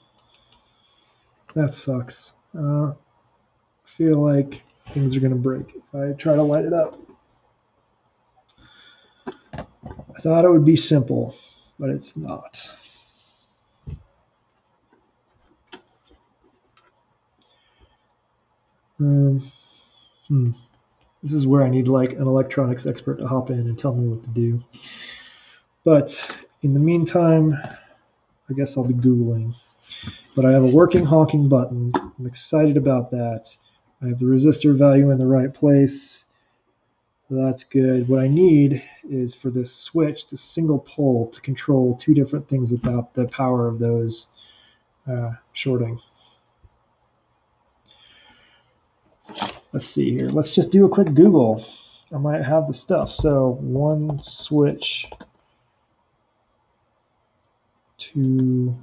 that sucks. I feel like things are going to break if I try to light it up. I thought it would be simple, but it's not. This is where I need like an electronics expert to hop in and tell me what to do. But in the meantime, I guess I'll be Googling. But I have a working honking button. I'm excited about that. I have the resistor value in the right place. So that's good. What I need is for this switch, this single pole, to control two different things without the power of those shorting. Let's see here. Let's just do a quick Google. I might have the stuff. So one switch, two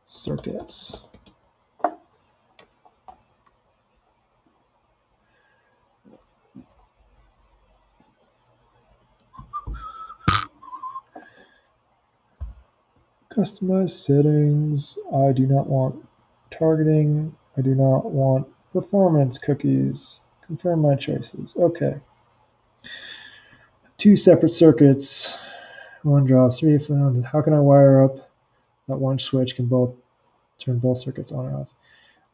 circuits. Customize settings. I do not want targeting. I do not want performance cookies. Confirm my choices. Okay. Two separate circuits. One draws three. Found. How can I wire up that one switch can both turn both circuits on and off?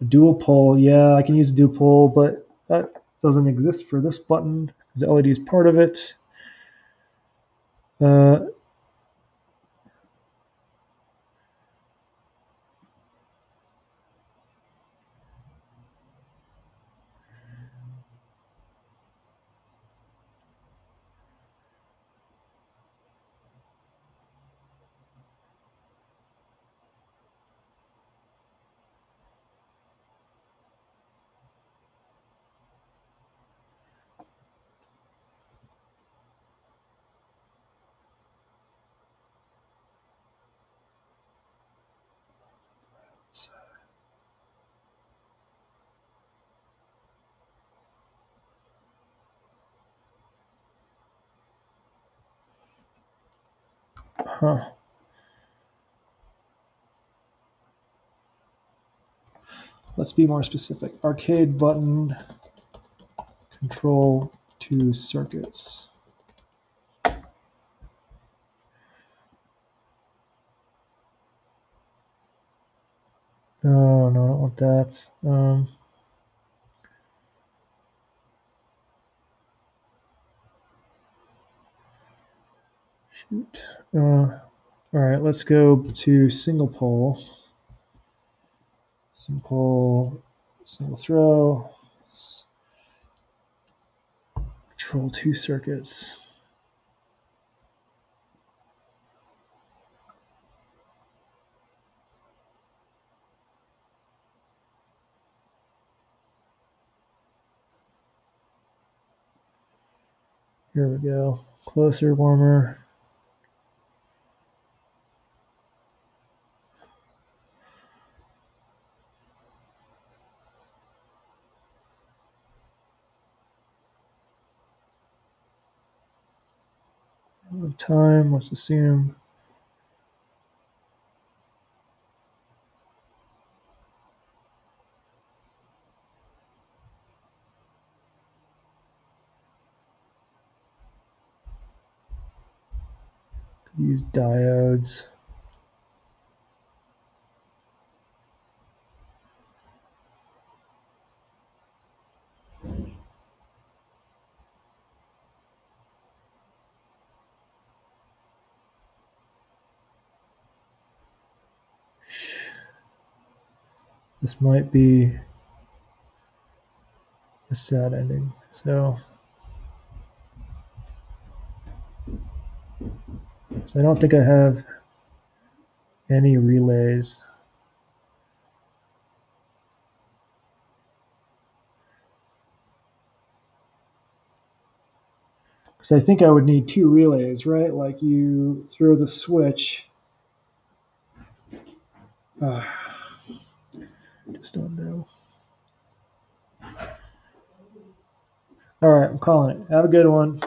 A dual pole. Yeah, I can use a dual pole, but that doesn't exist for this button because the LED is part of it. Huh. Let's be more specific. Arcade button, control two circuits. Oh, no, I don't want that. Shoot. All right, let's go to single pole. Single pole, single throw. Control two circuits. Here we go. Closer, warmer. Time, let's assume. Could use diodes. This might be a sad ending. So I don't think I have any relays. Because I think I would need 2 relays, right? Like you throw the switch. Just don't know. All right, I'm calling it. Have a good one.